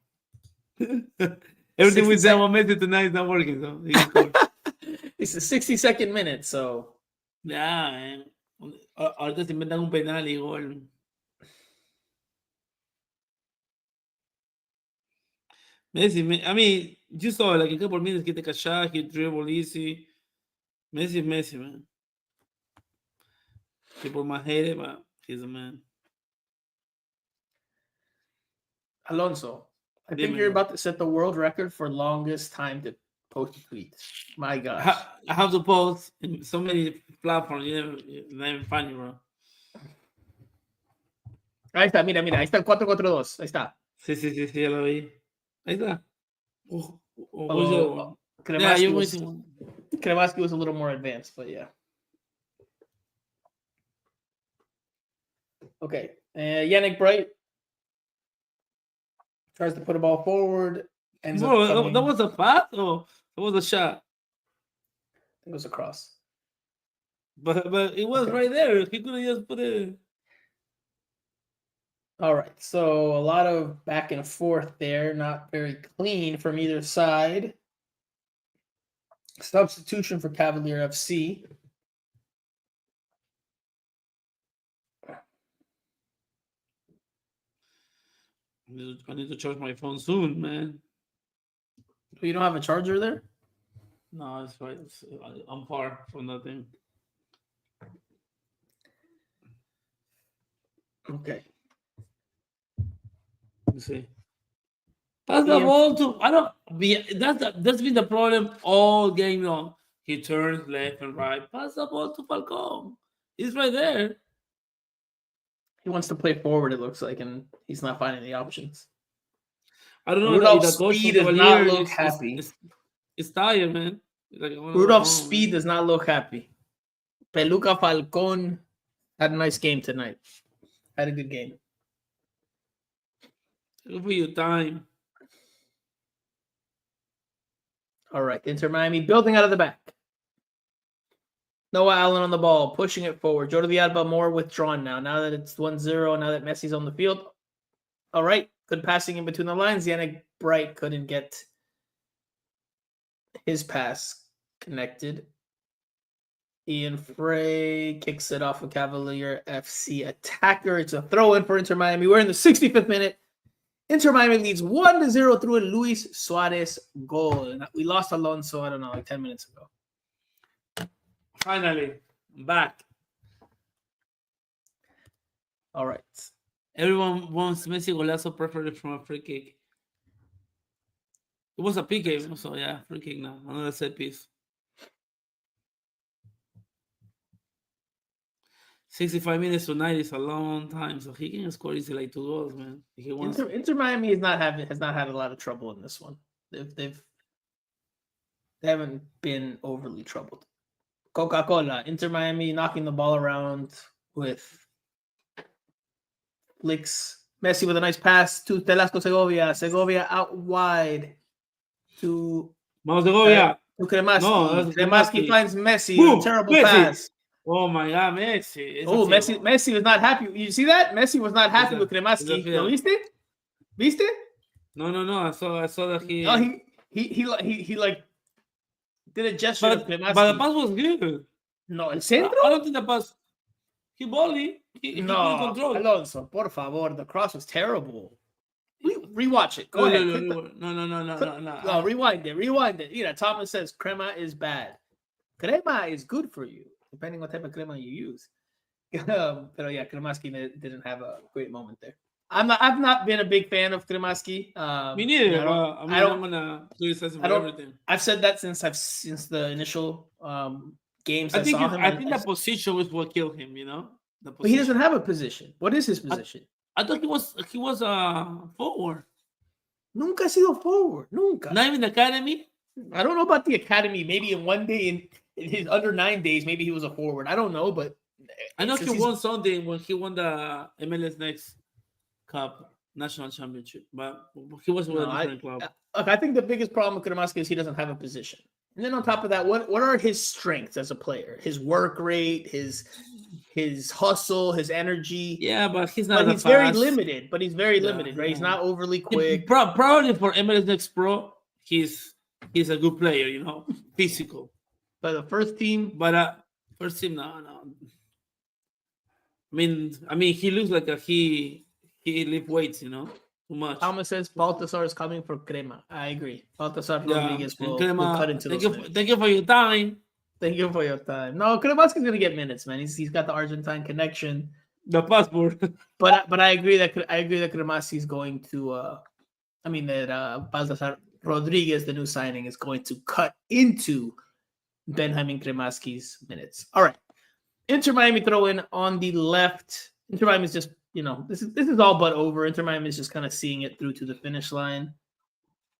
Everything we said about Messi tonight is not working, so he scored. It's a 60-second minute, so. Yeah, man. Ahorita se inventan un penal y gol. Messi, I mean, you saw like a couple of minutes, get the shot, he dribble easy. Messi, man. People might hate it, but he's a man. Alonso, I think you're about to set the world record for longest time to post a tweet. My gosh. I have to post in so many platforms. It's not even funny, bro. Ahí está, mira. Ahí está el 4-4-2. Ahí está. Sí, ya lo vi. Ahí está. Kremaski was a little more advanced, but yeah. Okay. Yannick Bright. Tries to put a ball forward. Ends up Bro, coming. that was a pass or it was a shot? It was a cross. But it was Okay. right there. He could have just put it. All right. So a lot of back and forth there. Not very clean from either side. Substitution for Cavalier FC. I need to charge my phone soon, man. You don't have a charger there? No, it's right. I'm far from that thing. Okay. Let me see. Pass the ball to. I don't. That's been the problem all game long. He turns left and right. Pass the ball to Falcon. He's right there. He wants to play forward, it looks like, and he's not finding the options. I don't know. Rudolph's the coach speed from does not Cavalier look happy. It's tired, man. Like, Rudolph's speed does not look happy. Peluca Falcon had a nice game tonight. Had a good game. Look for your time. All right, Inter Miami building out of the back. Noah Allen on the ball, pushing it forward. Jordi Alba more withdrawn now. Now that it's 1-0, now that Messi's on the field. All right, good passing in between the lines. Yannick Bright couldn't get his pass connected. Ian Frey kicks it off a Cavalier FC attacker. It's a throw-in for Inter Miami. We're in the 65th minute. Inter Miami leads 1-0 through a Luis Suarez goal. We lost Alonso, I don't know, like 10 minutes ago. Finally, I'm back. All right. Everyone wants Messi golazo preferably from a free kick. It was a PK, so yeah, free kick now. Another set piece. 65 minutes tonight is a long time, so he can score easily like 2 goals, man. If he wants. Inter Miami has not had a lot of trouble in this one. They haven't been overly troubled. Coca-Cola, Inter Miami knocking the ball around with flicks. Messi with a nice pass to Telasco Segovia. Segovia out wide to Segovia. To Cremaschi. No, Cremaschi finds Messi. Boom, Terrible Messi. pass. Oh my God, Messi. Oh, Messi was not happy. You see that? Messi was not happy with Cremaschi. ¿Lo viste? ¿Viste? No. I saw that he. No, he like did a gesture of Cremaschi. But the pass was good. No, el centro? I don't think the pass. He volley. He couldn't control. Alonso, por favor. The cross was terrible. Rewatch it. Go ahead. No, rewind it. You know, Thomas says crema is bad. Crema is good for you, depending what type of crema you use. But yeah, Cremaschi didn't have a great moment there. I've not been a big fan of Cremaschi. Me neither. I'm gonna criticize him for everything. I've said that since the initial games. I think the position was what killed him. You know, but he doesn't have a position. What is his position? I thought he was forward. Nunca ha sido forward. Nunca. Not even the academy. I don't know about the academy. Maybe in one day in his under 9 days, maybe he was a forward. I don't know, but I know he won Sunday when he won the MLS Next Cup National Championship, but he was with a different club. I think the biggest problem with Cremaschi is he doesn't have a position. And then on top of that, what are his strengths as a player? His work rate, his hustle, his energy. Yeah, but he's not. But he's very limited. Right? He's not overly quick. Probably for MLS Next Pro, he's a good player. You know, physical. But the first team. First team, no. I mean, he looks like he lift weights. You know, too much. Thomas says Baltasar is coming for Crema. I agree. Baltasar Rodriguez will cut into those minutes. Thank you for your time. Thank you for your time. No, Cremaschi's gonna get minutes, man. He's got the Argentine connection, the passport. but I agree that Cremaschi is going to. That Baltasar Rodriguez, the new signing, is going to cut into Benjamin Cremaschi's minutes. All right, Inter Miami throw in on the left. Inter Miami is just this is all but over. Inter Miami is just kind of seeing it through to the finish line.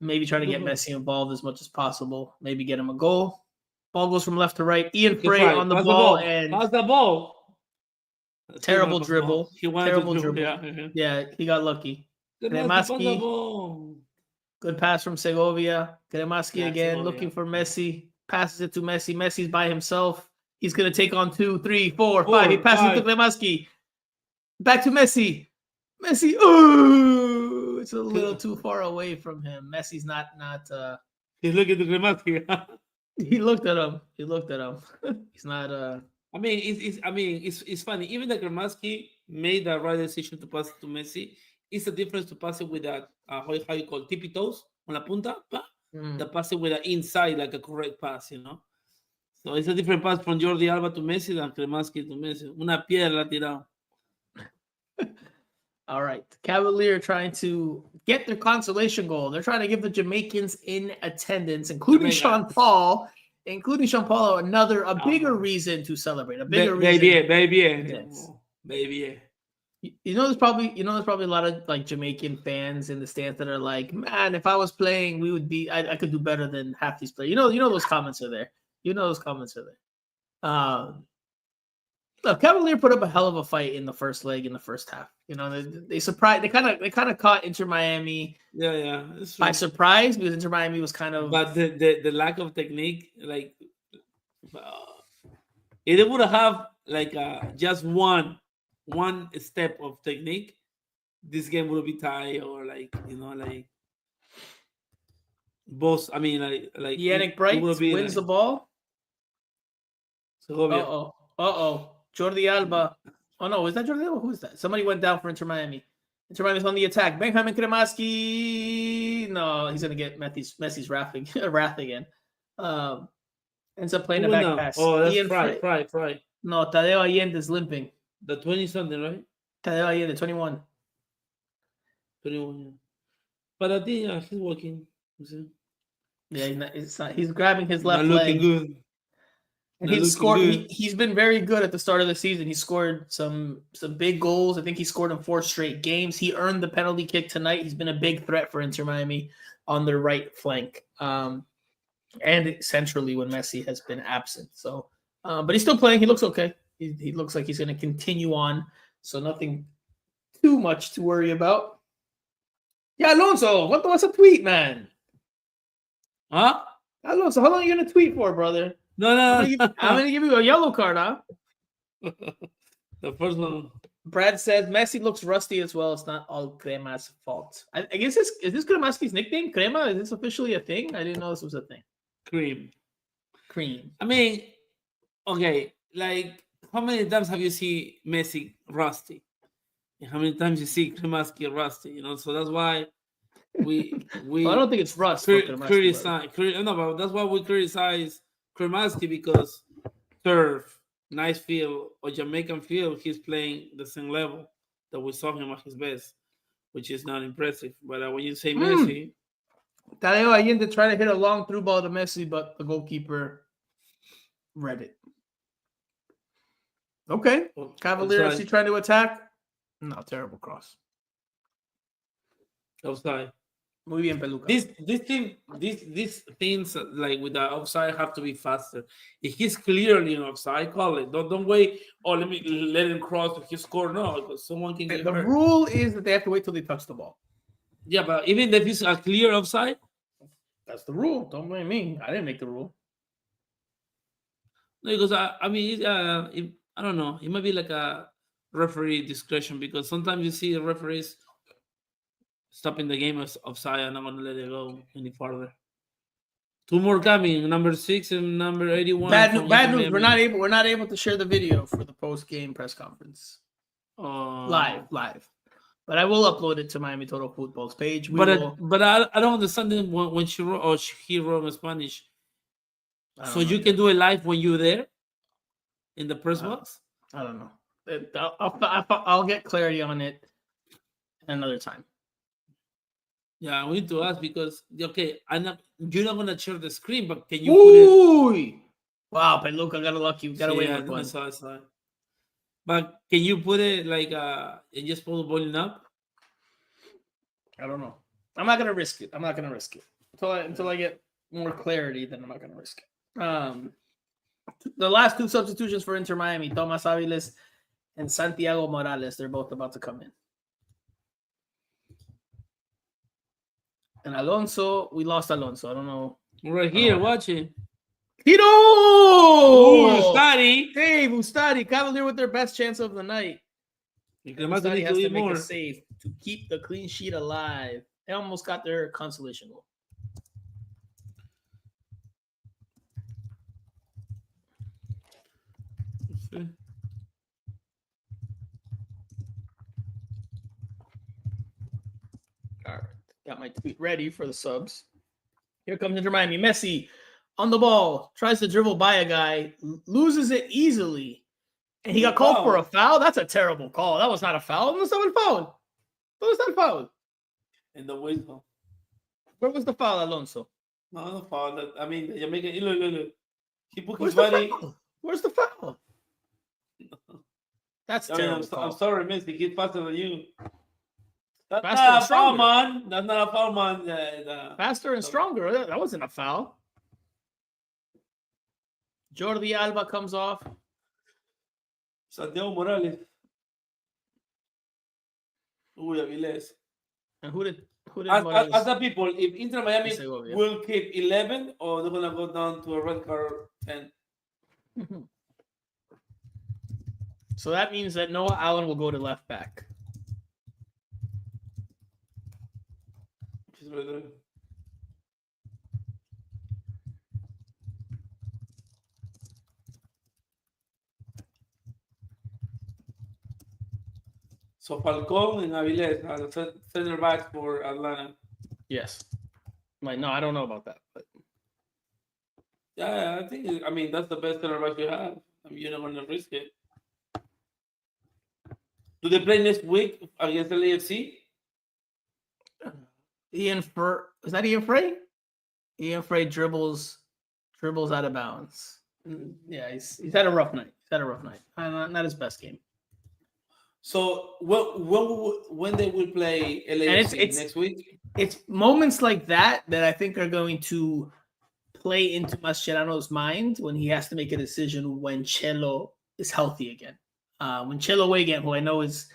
Maybe try to get Messi involved as much as possible. Maybe get him a goal. Ball goes from left to right. Ian Frey on the ball and how's the ball? Terrible dribble. He wanted terrible to dribble. Yeah, he got lucky. Kremaski. Good pass from Segovia. Kremaski Yeah, again, Segovia. looking for Messi. Passes it to Messi. Messi's by himself. He's going to take on 2, 3, 4, 5. He passes to Kremaski. Back to Messi. Messi. Oh, it's a little too far away from him. Messi's not. He's looking to Kremaski. He looked at him. He's not. I mean, it's funny. Even the Kremaski made the right decision to pass it to Messi. It's the difference to pass it with that how you call tippy toes on la punta, the pass it with the inside like a correct pass, you know. So it's a different pass from Jordi Alba to Messi than Kremaski to Messi. Una piedra tirado. All right, Cavalier trying to get their consolation goal. They're trying to give the Jamaicans in attendance, including Sean Paul. A bigger reason to celebrate. Baby. You know, there's probably a lot of like Jamaican fans in the stands that are like, man, if I was playing, I could do better than half these players. You know those comments are there. Look, Cavalier put up a hell of a fight in the first leg in the first half. You know, they surprised. They kind of caught Inter Miami. Yeah. By surprise, because Inter Miami was kind of. But the lack of technique, like, if they would have like just one step of technique, this game would be tied or like both. I mean, like Yannick Bright wins the ball. Uh-oh. Jordi Alba. Oh, no. Is that Jordi Alba? Who is that? Somebody went down for Inter Miami. Inter Miami's on the attack. Benjamin Kremaski. No, he's going to get Messi's wrath again. Ends up playing a back pass. Oh, that's Frey. No, Tadeo Allende's limping. The 20-something, right? Tadeo Allende, 21. 21, yeah. But I think he's working. Yeah, he's grabbing his left not leg. Looking good. And he's scored. He's been very good at the start of the season. He scored some big goals. I think he scored in 4 straight games. He earned the penalty kick tonight. He's been a big threat for Inter Miami on their right flank, and centrally when Messi has been absent. So, but he's still playing. He looks okay. He looks like he's going to continue on. So nothing too much to worry about. Yeah, Alonso, what was a tweet, man? Huh? Alonso, how long are you going to tweet for, brother? No. I'm going to give you a yellow card, huh? The first one. Brad says Messi looks rusty as well. It's not all Crema's fault. I guess is this Kremaski's nickname? Crema? Is this officially a thing? I didn't know this was a thing. Cream. I mean, okay, like how many times have you seen Messi rusty? And how many times you see Kremaski rusty? You know, so that's why we well, I don't think it's rust. Criticize. No, but that's why we criticize Kremaski because turf, nice field, or Jamaican field, he's playing the same level that we saw him at his best, which is not impressive. But when you say Messi, Tadeo Allende tried to hit a long through ball to Messi, but the goalkeeper read it. Okay, Cavalier FC trying to attack. No, terrible cross. Offside. Muy bien, Peluca. These things like with the offside have to be faster. If he's clearly an offside, call it. Don't wait. Oh, let him cross. If he score, no, because someone can get the hurt. rule is that they have to wait till they touch the ball. Yeah, but even if it's a clear offside, that's the rule. Don't blame me. I didn't make the rule. No, because I mean, I don't know. It might be like a referee discretion because sometimes you see the referees stopping the game as offside and not going to let it go any farther. 2 more coming, number 6 and number 81. Bad news. We're not able to share the video for the post-game press conference. Live. But I will upload it to Miami Total Football's page. But I don't understand them when she wrote or he wrote in Spanish. So you can do it live when you're there in the press box? I don't know. I'll get clarity on it another time. Yeah, we need to ask because you're not gonna share the screen, but can you put it? Wow, Peluca got lucky. Got away with one. I saw. But can you put it like and just pull the volume up? I don't know. I'm not gonna risk it. Until I get more clarity, then I'm not gonna risk it. The last 2 substitutions for Inter Miami, Tomas Aviles and Santiago Morales, they're both about to come in. And Alonso, we lost Alonso. I don't know. Right here, watch it. Tito! Ustari. Hey, Ustari, Cavalier with their best chance of the night. Ustari Ustari has to make more. a save to keep the clean sheet alive. They almost got their consolation goal. All right. Got my tweet ready for the subs. Here comes Inter Miami. Messi on the ball, tries to dribble by a guy, loses it easily. And he got called for a foul. That's a terrible call. That was not a foul. That was not a foul. That was not a foul. In the whistle. Where was the foul, Alonso? No, the foul. I mean, the Jamaica. Look. He put his Where's body. the foul? Where's the foul? That's terrible. I'm sorry, Messi. He's faster than you. That's Faster not and a foul, stronger. man. That's not a foul, man. Faster and stronger. That wasn't a foul. Jordi Alba comes off. Santiago Morales. Avilés. And who did As the people, if Inter Miami Segovia. will keep 11 or they're gonna go down to a red card 10. So that means that Noah Allen will go to left back. Which is really good. So Falcón and Avilés are the center backs for Atlanta. Yes. No, I don't know about that. But Yeah, I mean that's the best center back you have. I mean, you're not gonna risk it. Do they play next week against the LAFC? is that Ian Frey? Ian Frey dribbles out of bounds. Yeah, he's had a rough night. Not his best game. So when they will play LAFC next week? It's moments like that I think are going to play into Mascherano's mind when he has to make a decision when Chelo is healthy again. When Chelo Weigand, who I know is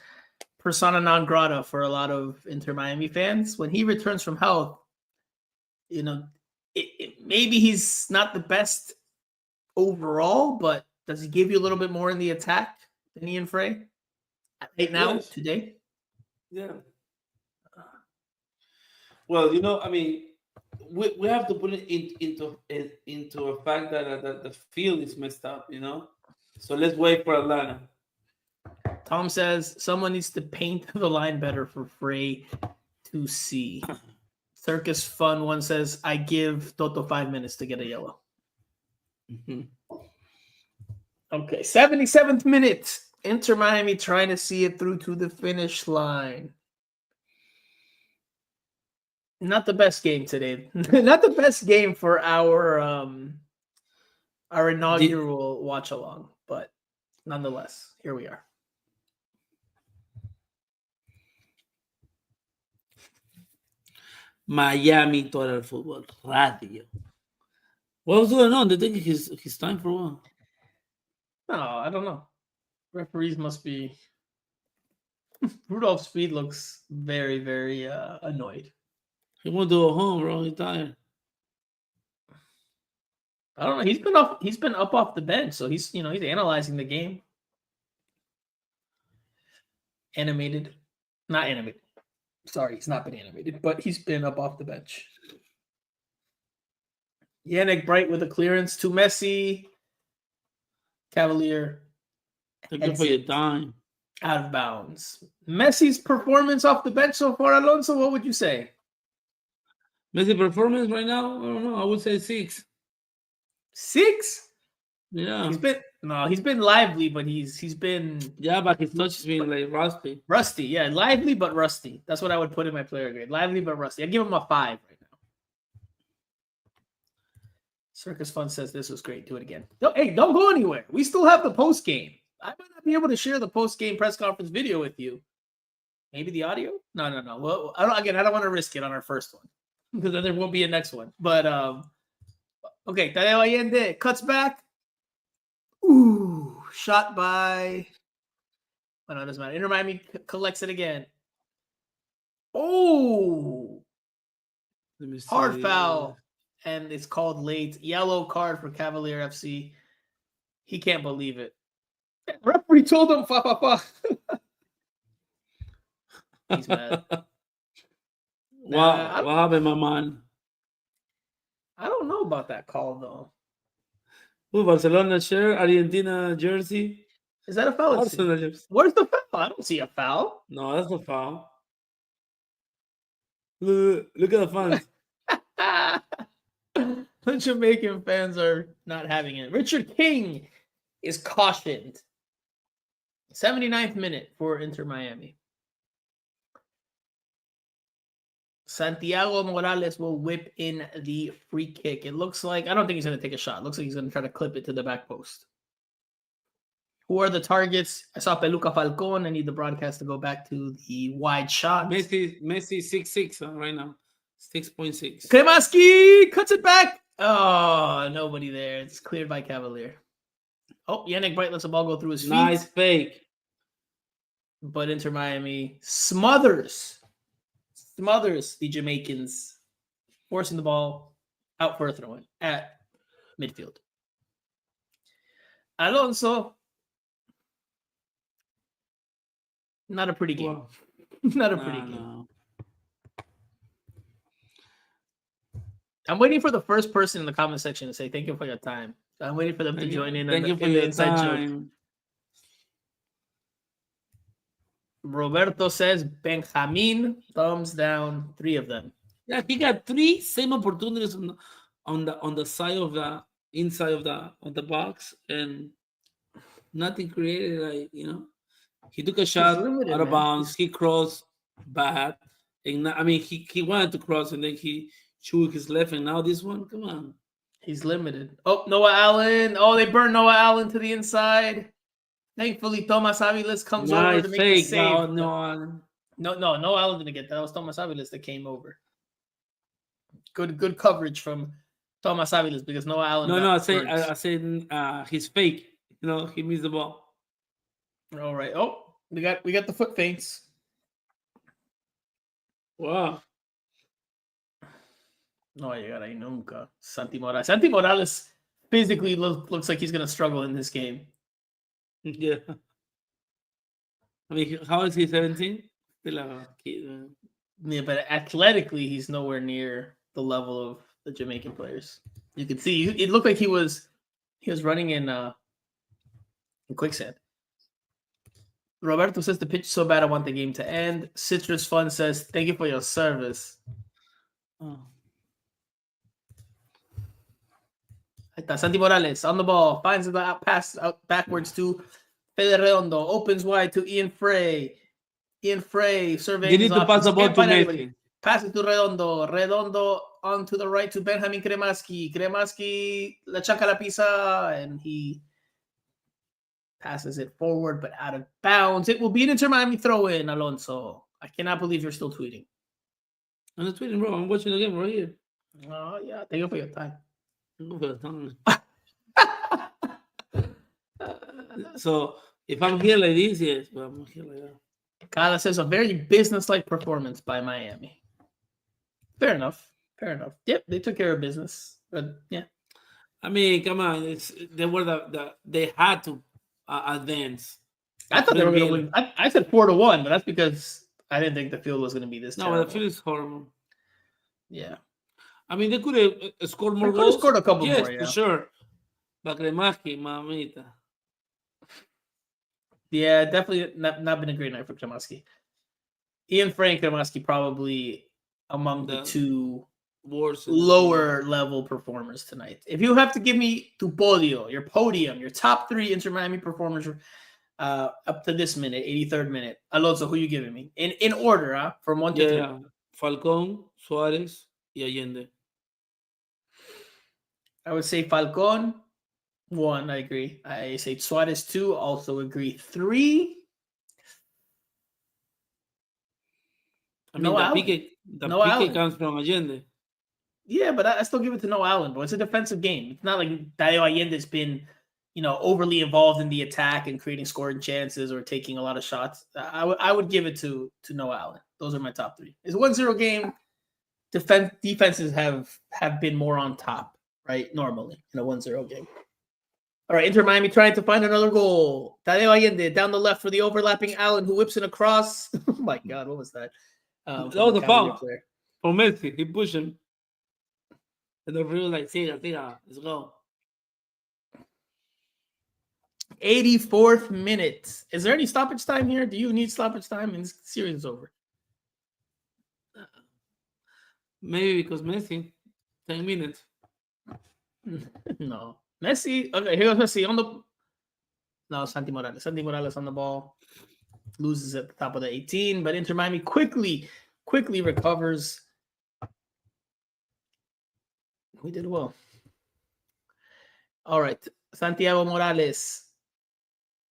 persona non grata for a lot of Inter Miami fans, when he returns from health, maybe he's not the best overall, but does he give you a little bit more in the attack than Ian Frey right now, today? Yeah. Well, I mean, we have to put it into a fact that the field is messed up, So let's wait for Atlanta. Tom says someone needs to paint the line better for Frey to see. Circus Fun one says, I give Toto 5 minutes to get a yellow. Mm-hmm. Okay, 77th minute. Inter Miami trying to see it through to the finish line. Not the best game today. Not the best game for our inaugural watch along, but nonetheless, here we are. Miami Total Football Radio. What was going on? They think his time for what? No, I don't know. Referees must be. Rudolph Speed looks very, very annoyed. He won't do a home, bro. He's tired. I don't know. He's been up off the bench, so he's analyzing the game. Not animated. Sorry, he's not been animated, but he's been up off the bench. Yannick Bright with a clearance to Messi. Cavalier. Looking for your dime. Out of bounds. Messi's performance off the bench so far, Alonso, what would you say? Messi performance right now? I don't know. I would say 6. 6? Yeah. He's been lively, but he's been. Yeah, but his touch has been like rusty. Rusty, yeah. Lively but rusty. That's what I would put in my player grade. Lively but rusty. I'd give him a 5 right now. Circus Fun says this was great. Do it again. Don't go anywhere. We still have the post game. I might not be able to share the post game press conference video with you. Maybe the audio? No. Well, I don't want to risk it on our first one because then there won't be a next one. But okay, Tadeo Allende cuts back. Ooh, shot by. Oh, no, it doesn't matter. Inter Miami collects it again. Oh, Let me see. Hard foul, and it's called late. Yellow card for Cavalier FC. He can't believe it. Referee told him, fa, fa, fa. He's mad. What happened, my man? I don't know about that call, though. Ooh, Barcelona shirt, Argentina jersey. Is that a foul? Arsenal jersey. Where's the foul? I don't see a foul. No, that's not foul. Look at the fans. The Jamaican fans are not having it. Richard King is cautioned. 79th minute for Inter Miami. Santiago Morales will whip in the free kick. It looks like, I don't think he's going to take a shot. It looks like he's going to try to clip it to the back post. Who are the targets? I saw Peluca Falcon. I need the broadcast to go back to the wide shot. Messi 6'6" right now. 6.6. Kremaski cuts it back. Oh, nobody there. It's cleared by Cavalier. Oh, Yannick Bright lets the ball go through his feet. Nice fake. But Inter Miami smothers the Jamaicans, forcing the ball out for a throw-in at midfield. Alonso, not a pretty game. Wow. Not a pretty game. I'm waiting for the first person in the comment section to say thank you for your time. I'm waiting for them to join in. Thank you for your inside time. joke. Roberto says Benjamin, thumbs down, 3 of them. Yeah, he got 3 same opportunities on the side of the inside of the box, and nothing created. Like, he took a shot limited, out of man. bounds. He crossed bad, and he wanted to cross, and then he chewed his left. And now this one, come on, He's limited. Oh, Noah Allen. Oh, they burned Noah Allen to the inside. Thankfully, Thomas Aviles comes over nice to make fake. the save. No. No Allen didn't get that. That was Thomas Aviles that came over. Good coverage from Thomas Aviles because Noah Allen. No. I said he's fake. He missed the ball. All right. Oh, we got the foot feints. Wow. No llegar ahí nunca. Santi Morales physically looks like he's gonna struggle in this game. Yeah. How is he? 17? Still Yeah, but athletically, he's nowhere near the level of the Jamaican players. You could see it looked like he was running in quicksand. Roberto says the pitch is so bad I want the game to end. Citrus Fun says thank you for your service. Oh. Santi Morales on the ball, finds the pass out backwards to Fede Redondo, opens wide to Ian Frey. Ian Frey surveying. You need to pass the ball to Messi. Passes to Redondo. Redondo on to the right to Benjamin Kremaski. Kremaski la chaca la pisa, and he passes it forward, but out of bounds. It will be an Inter Miami throw-in, Alonso. I cannot believe you're still tweeting. I'm not tweeting, bro. I'm watching the game right here. Oh, yeah. Thank you for your time. So if I'm here like this, yes, but I'm here like that. Kala says a very business-like performance by Miami. Fair enough. Yep, they took care of business. But yeah. Come on. They had to advance. I thought they were going to win. I said 4-1, but that's because I didn't think the field was going to be this terrible. No, the field is horrible. Yeah. They could have scored more They could have goals. scored a couple yes, more, yeah. for sure. But Kremaski, mamita. Yeah, definitely not been a great night for Kremaski. Ian Frey and Kremaski probably among the 2 worst lower level performers tonight. If you have to give me your podium, your top 3 Inter Miami performers up to this minute, 83rd minute. Alonso, who you giving me? In order, from 1 to 3. Falcon, Suarez, y Allende. I would say Falcon, 1, I agree. I say Suarez, 2, also agree. 3. The Pique comes from Allende. Yeah, but I still give it to Noah Allen, bro. It's a defensive game. It's not like Dayo Allende's been, overly involved in the attack and creating scoring chances or taking a lot of shots. I would give it to Noah Allen. Those are my top 3. It's a 1-0 game. defenses have been more on top, right? Normally in a 1-0 game. All right, Inter Miami trying to find another goal. Tadeo Allende down the left for the overlapping Allen, who whips it across. Oh my God, what was that? That was a foul for Messi. He pushed him. And the real like, siga, let's go. 84th minute. Is there any stoppage time here? Do you need stoppage time? And this series is over. Maybe because Messi, 10 minutes. No. Messi. Okay, here goes Messi on the. No, Santi Morales. Santi Morales on the ball. Loses at the top of the 18, but Inter Miami quickly recovers. We did well. All right. Santiago Morales.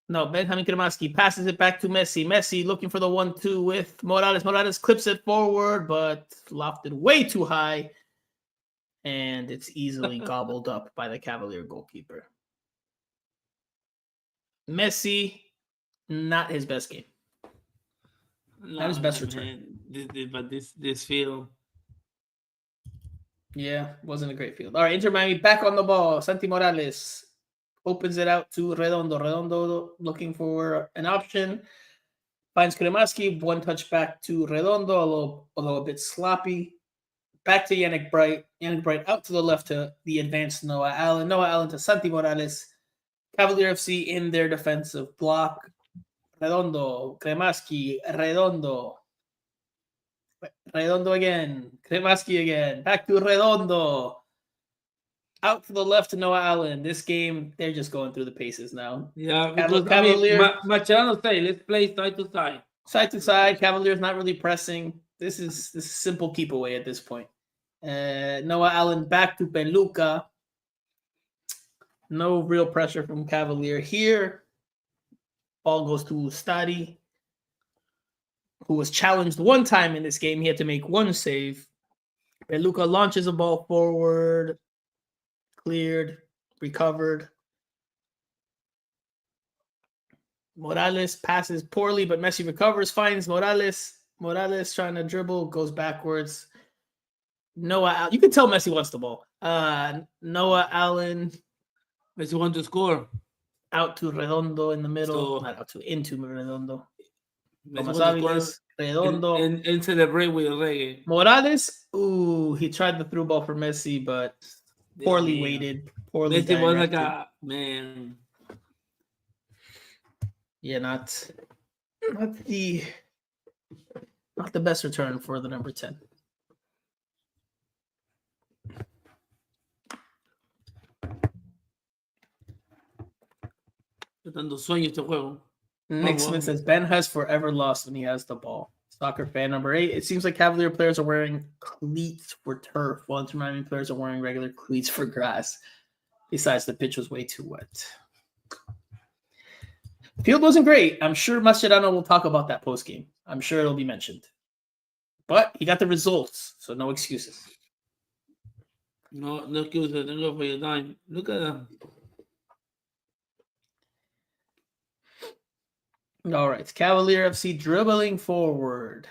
No, Benjamin Kremaski passes it back to Messi. Messi looking for the 1-2 with Morales. Morales clips it forward, but lofted way too high. And it's easily gobbled up by the Cavalier goalkeeper. Messi, not his best game. Not his best return. But this field. Yeah, wasn't a great field. All right, Inter Miami back on the ball. Santi Morales opens it out to Redondo. Redondo looking for an option. Finds Kremaski. One touch back to Redondo, although a bit sloppy. Back to Yannick Bright. Yannick Bright out to the left to the advanced Noah Allen. Noah Allen to Santi Morales. Cavalier FC in their defensive block. Redondo, Kremaski, Redondo. Redondo again. Kremaski again. Back to Redondo. Out to the left to Noah Allen. This game, they're just going through the paces now. Yeah, because Cavalier. Machado say, let's play side to side. Side to side. Cavalier's not really pressing. This is simple keep away at this point. Noah Allen back to Peluca. No real pressure from Cavalier here. Ball goes to Ustadi, who was challenged one time in this game. He had to make one save. Peluca launches a ball forward. Cleared. Recovered. Morales passes poorly, but Messi recovers. Finds Morales. Morales trying to dribble. Goes backwards. Noah Allen. You can tell Messi wants the ball. Noah Allen. Messi wants to score. Out to Redondo in the middle. So, not out to, into Redondo. Messi Redondo. And celebrate with reggae. Morales. Ooh, he tried the through ball for Messi, but poorly weighted. Poorly Messi was like directed. man. Yeah, not the best return for the number 10. Dando sueño este juego. Nick Smith says Ben has forever lost when he has the ball. Soccer fan number 8. It seems like Cavalier players are wearing cleats for turf, while Inter Miami players are wearing regular cleats for grass. Besides, the pitch was way too wet. Field wasn't great. I'm sure Mascherano will talk about that post game. I'm sure it'll be mentioned. But he got the results, so no excuses. No excuses. Don't go for your time. Look at that. All right, Cavalier FC dribbling forward.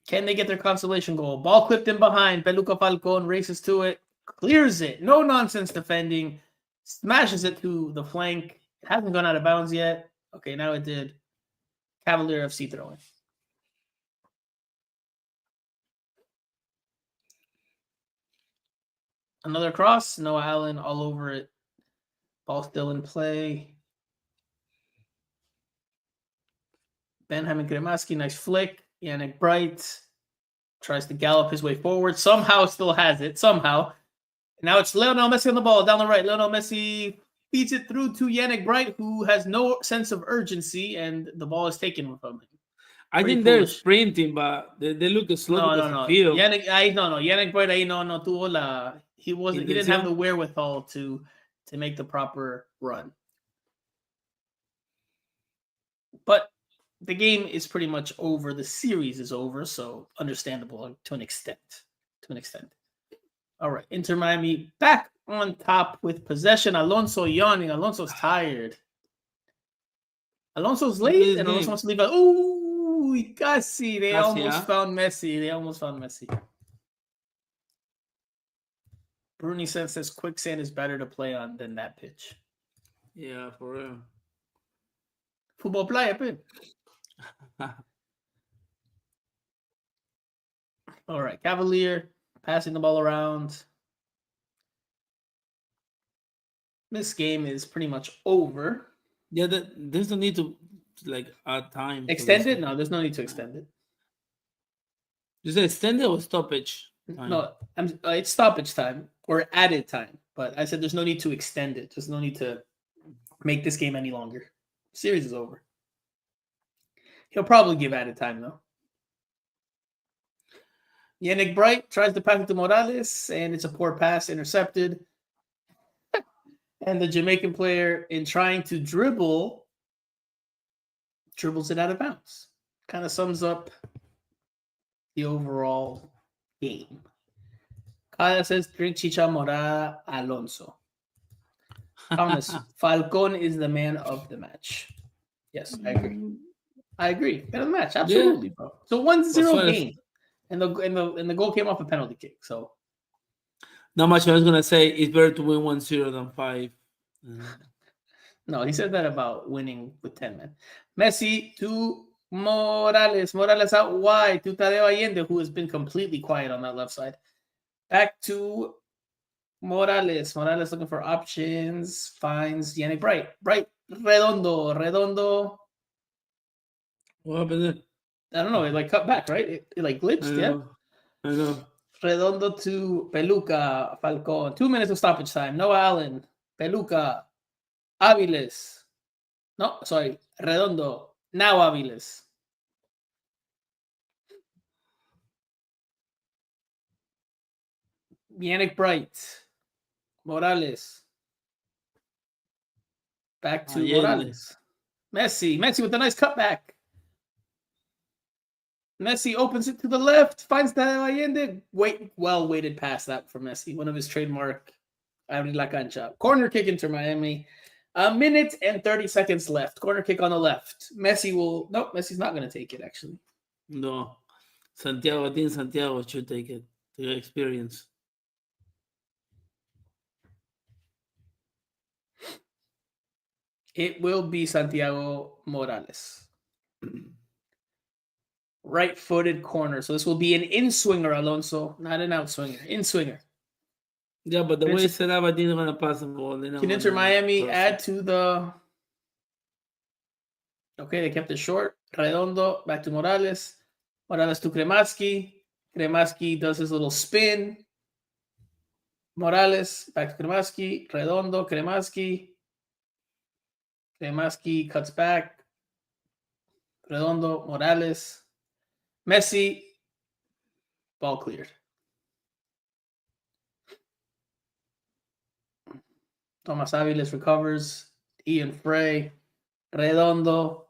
Can they get their consolation goal? Ball clipped in behind. Peluca Falcon races to it, clears it. No nonsense defending. Smashes it to the flank. It hasn't gone out of bounds yet. Okay, now it did. Cavalier FC throwing. Another cross. Noah Allen all over it. Ball still in play. Benjamin Kremaski, nice flick. Yannick Bright tries to gallop his way forward. Somehow still has it. Somehow. Now it's Lionel Messi on the ball down the right. Lionel Messi feeds it through to Yannick Bright, who has no sense of urgency, and the ball is taken from him. I think they're sprinting, but they look slow. No. Yannick Bright ahí no tuvo la. He didn't have the wherewithal to make the proper run. But the game is pretty much over. The series is over, so understandable to an extent. All right, Inter Miami back on top with possession. Alonso yawning. Alonso's tired. Alonso's late, and Alonso wants to leave. Uy, casi. They Casi, almost huh? found Messi. They almost found Messi. Bruni says quicksand is better to play on than that pitch. Yeah, for real. Futbol playa, pe. All right, Cavalier passing the ball around. This game is pretty much over. Yeah, there's no need to like add time. Extend it? No, there's no need to extend it. Is it extended or stoppage time? No, it's stoppage time or added time. But I said there's no need to extend it. There's no need to make this game any longer. Series is over. He'll probably give added time though. Yannick Bright tries to pass it to Morales, and it's a poor pass, intercepted. And the Jamaican player, in trying to dribbles it out of bounds. Kind of sums up the overall game. Kaya says, drink chicha morada, Alonso. Thomas, Falcon is the man of the match. Yes, I agree. I agree. Man of the match, absolutely, bro. So 1-0 game. And the goal came off a penalty kick. So not much. I was gonna say it's better to win 1-0 than 5. No, he said that about winning with 10 men. Messi to Morales. Morales out wide to Tadeo Allende, who has been completely quiet on that left side. Back to Morales. Morales looking for options. Finds Yannick Bright. Bright. Redondo. What happened there? I don't know. It like cut back, right? It like glitched, I know. Redondo to Peluca. Falcon. 2 minutes of stoppage time. Noah Allen. Peluca. Aviles. No, sorry. Redondo. Now Aviles. Yannick Bright. Morales. Back to Morales. Messi with a nice cutback. Messi opens it to the left. Finds Allende. Well-weighted pass that for Messi. One of his trademark. Abrir la cancha. Corner kick into Miami. 1 minute and 30 seconds left. Corner kick on the left. Messi's not going to take it, actually. No. Santiago should take it. To experience. It will be Santiago Morales. Right-footed corner. So this will be an in-swinger, Alonso, not an out-swinger. In-swinger. Yeah, but the way it's set up, I think they're going to pass the ball. Can Inter Miami add to the... Okay, they kept it short. Redondo, back to Morales. Morales to Kremaski. Kremaski does his little spin. Morales, back to Kremaski. Redondo, Kremaski. Kremaski cuts back. Redondo, Morales. Messi. Ball cleared. Thomas Aviles recovers. Ian Frey. Redondo.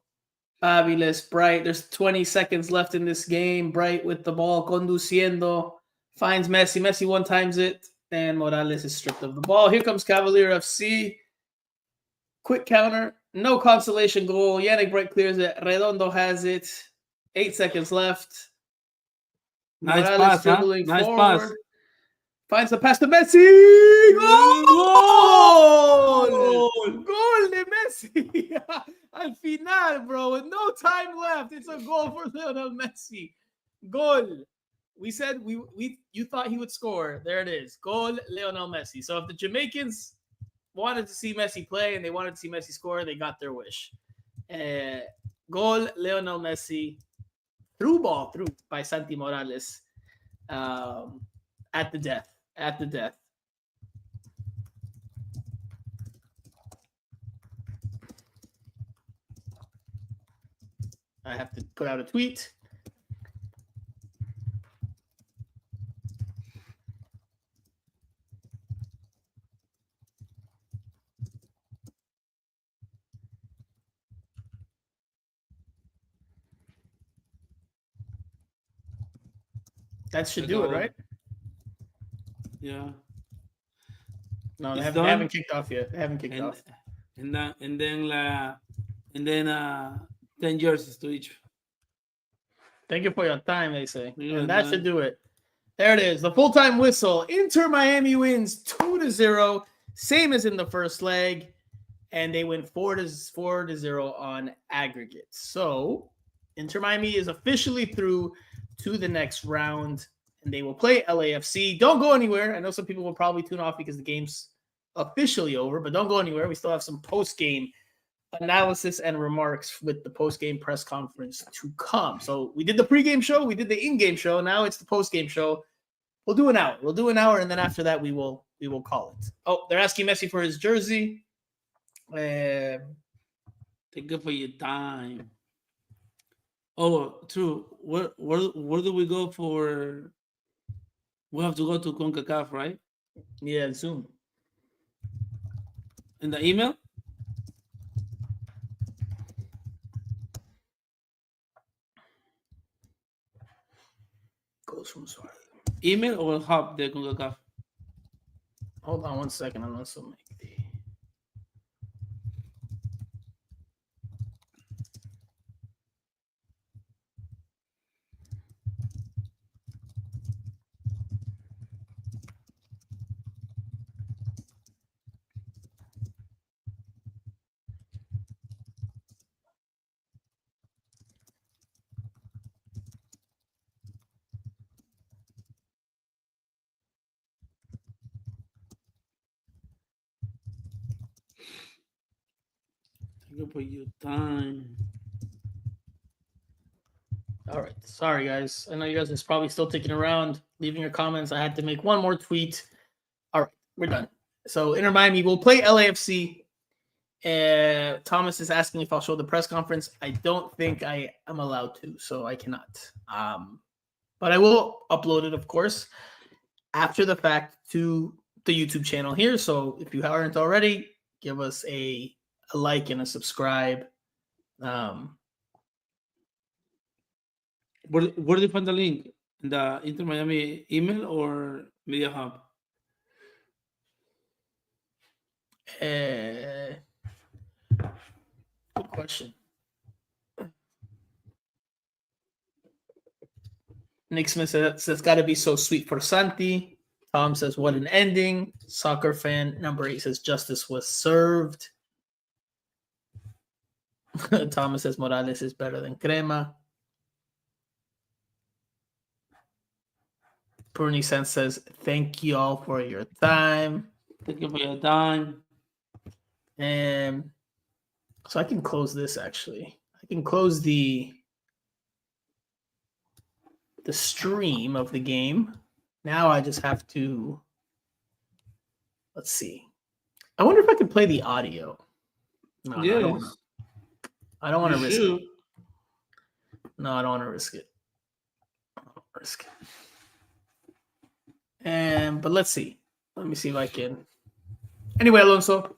Aviles. Bright. There's 20 seconds left in this game. Bright with the ball. Conduciendo. Finds Messi. Messi one-times it. And Morales is stripped of the ball. Here comes Cavalier FC. Quick counter. No consolation goal. Yannick Bright clears it. Redondo has it. 8 seconds left. Nice Morales pass, dribbling Nice forward. pass. Finds the pass to Messi. Goal de Messi. Al final, bro. With no time left. It's a goal for Lionel Messi. Goal. We said you thought he would score. There it is. Goal, Lionel Messi. So if the Jamaicans wanted to see Messi play and they wanted to see Messi score, they got their wish. Goal, Lionel Messi. Through by Santi Morales at the death. I have to put out a tweet. That should do it, right? Yeah. No, they haven't kicked off yet. They haven't kicked off. And then 10 jerseys to each. Thank you for your time, they say. Yeah, And that man. should do it. There it is. The full-time whistle. Inter Miami wins 2-0, same as in the first leg. And they win 4-0 on aggregate. So Inter Miami is officially through to the next round, and they will play LAFC. Don't go anywhere. I know some people will probably tune off because the game's officially over, but don't go anywhere. We still have some post-game analysis and remarks with the post-game press conference to come. So we did the pre-game show, we did the in-game show. Now it's the post-game show. We'll do an hour, and then after that we will call it. Oh, they're asking Messi for his jersey. Thank you for your time. Oh, true. Where do we go for? We have to go to Concacaf, right? Yeah, Zoom. In the email? Goes from Suarez. Email or hub the Concacaf? Hold on one second. Unless I'll make the. Thank you for your time. All right. Sorry, guys. I know you guys are probably still ticking around, leaving your comments. I had to make one more tweet. All right. We're done. So Inter Miami will play LAFC. Thomas is asking if I'll show the press conference. I don't think I am allowed to, so I cannot. But I will upload it, of course, after the fact to the YouTube channel here. So if you aren't already, give us a like and a subscribe. Where do you find the link? In the Inter Miami email or Media Hub? Good question. Nick Smith says it's got to be so sweet for Santi. Tom says, what an ending. Soccer fan number 8 says justice was served. Thomas says Morales is better than Crema. Bernie Sense says, thank you all for your time. Thank you for your time. And so I can close this actually. I can close the stream of the game. Now I just have to, let's see. I wonder if I could play the audio. No, Yes. I don't want to You risk should. it. No, I don't want to risk it. I don't want to risk it. But let's see. Let me see if I can. Anyway, Alonso,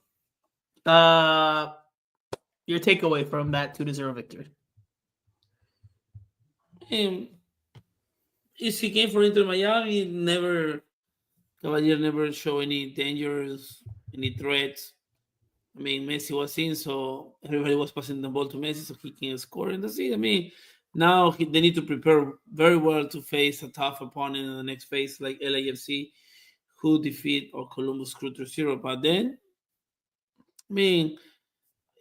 your takeaway from that 2-0 victory. Easy game for Inter Miami. Cavalier never show any dangers, any threats. I mean, Messi was in, so everybody was passing the ball to Messi, so he can score. And that's it. I mean, now they need to prepare very well to face a tough opponent in the next phase, like LAFC, who defeat or Columbus Crew 3-0. But then, I mean,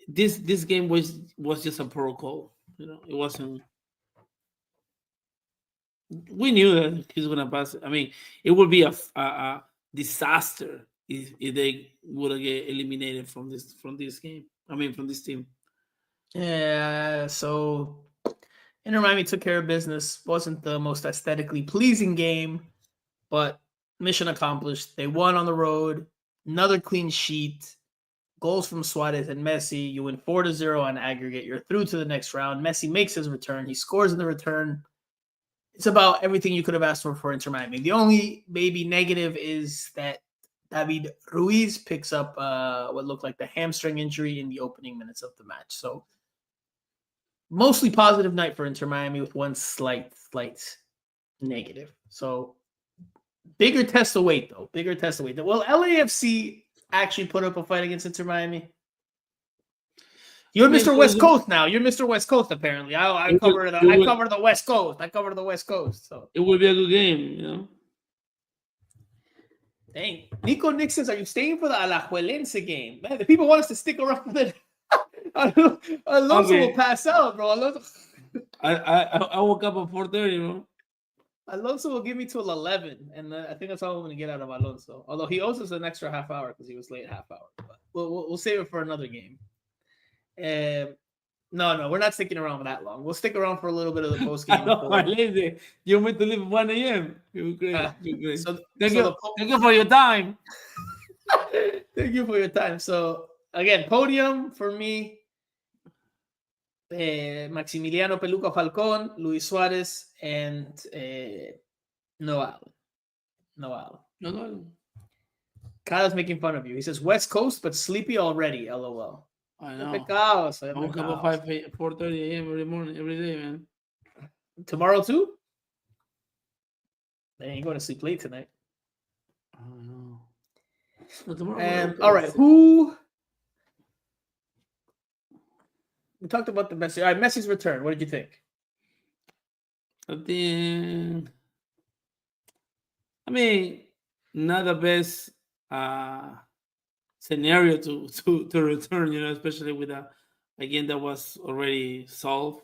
this game was just a protocol. You know, it wasn't. We knew that he's gonna pass. I mean, it would be a disaster if they would get eliminated from this game. I mean, from this team. Yeah, so Inter Miami took care of business. Wasn't the most aesthetically pleasing game, but mission accomplished. They won on the road. Another clean sheet. Goals from Suarez and Messi. You win 4-0 on aggregate. You're through to the next round. Messi makes his return. He scores in the return. It's about everything you could have asked for Inter Miami. The only maybe negative is that David Ruiz picks up what looked like the hamstring injury in the opening minutes of the match. So mostly positive night for Inter Miami with one slight negative. So bigger test await, though. Bigger test await. Well, LAFC actually put up a fight against Inter Miami. You're I mean, Mr. West Coast now. You're Mr. West Coast apparently. I It cover would- the it I would- cover the West Coast. I cover the West Coast. So it will be a good game. dang. Nico Nick says, "Are you staying for the Alajuelense game?" Man, the people want us to stick around for the. Alonso Okay. will pass out, bro. I woke up at 4:30, Alonso will give me till 11, and I think that's all I'm going to get out of Alonso. Although he owes us an extra half hour because he was late half hour. But we'll save it for another game. No, we're not sticking around for that long. We'll stick around for a little bit of the post game. You're meant to leave at 1 a.m. You're great. So Thank so you for your time. thank you for your time. So again, podium for me. Maximiliano Peluca Falcon, Luis Suarez, and Noel. No. Kyle's making fun of you. He says West Coast, but sleepy already. LOL. I know. Pecados, I woke up at 4:30 a.m. every morning, every day, man. Tomorrow too? Man, you're going to sleep late tonight. I don't know. No, tomorrow. All right, who? We talked about the Messi. All right, Messi's return. What did you think? I mean, not the best scenario to return, especially with a game that was already solved.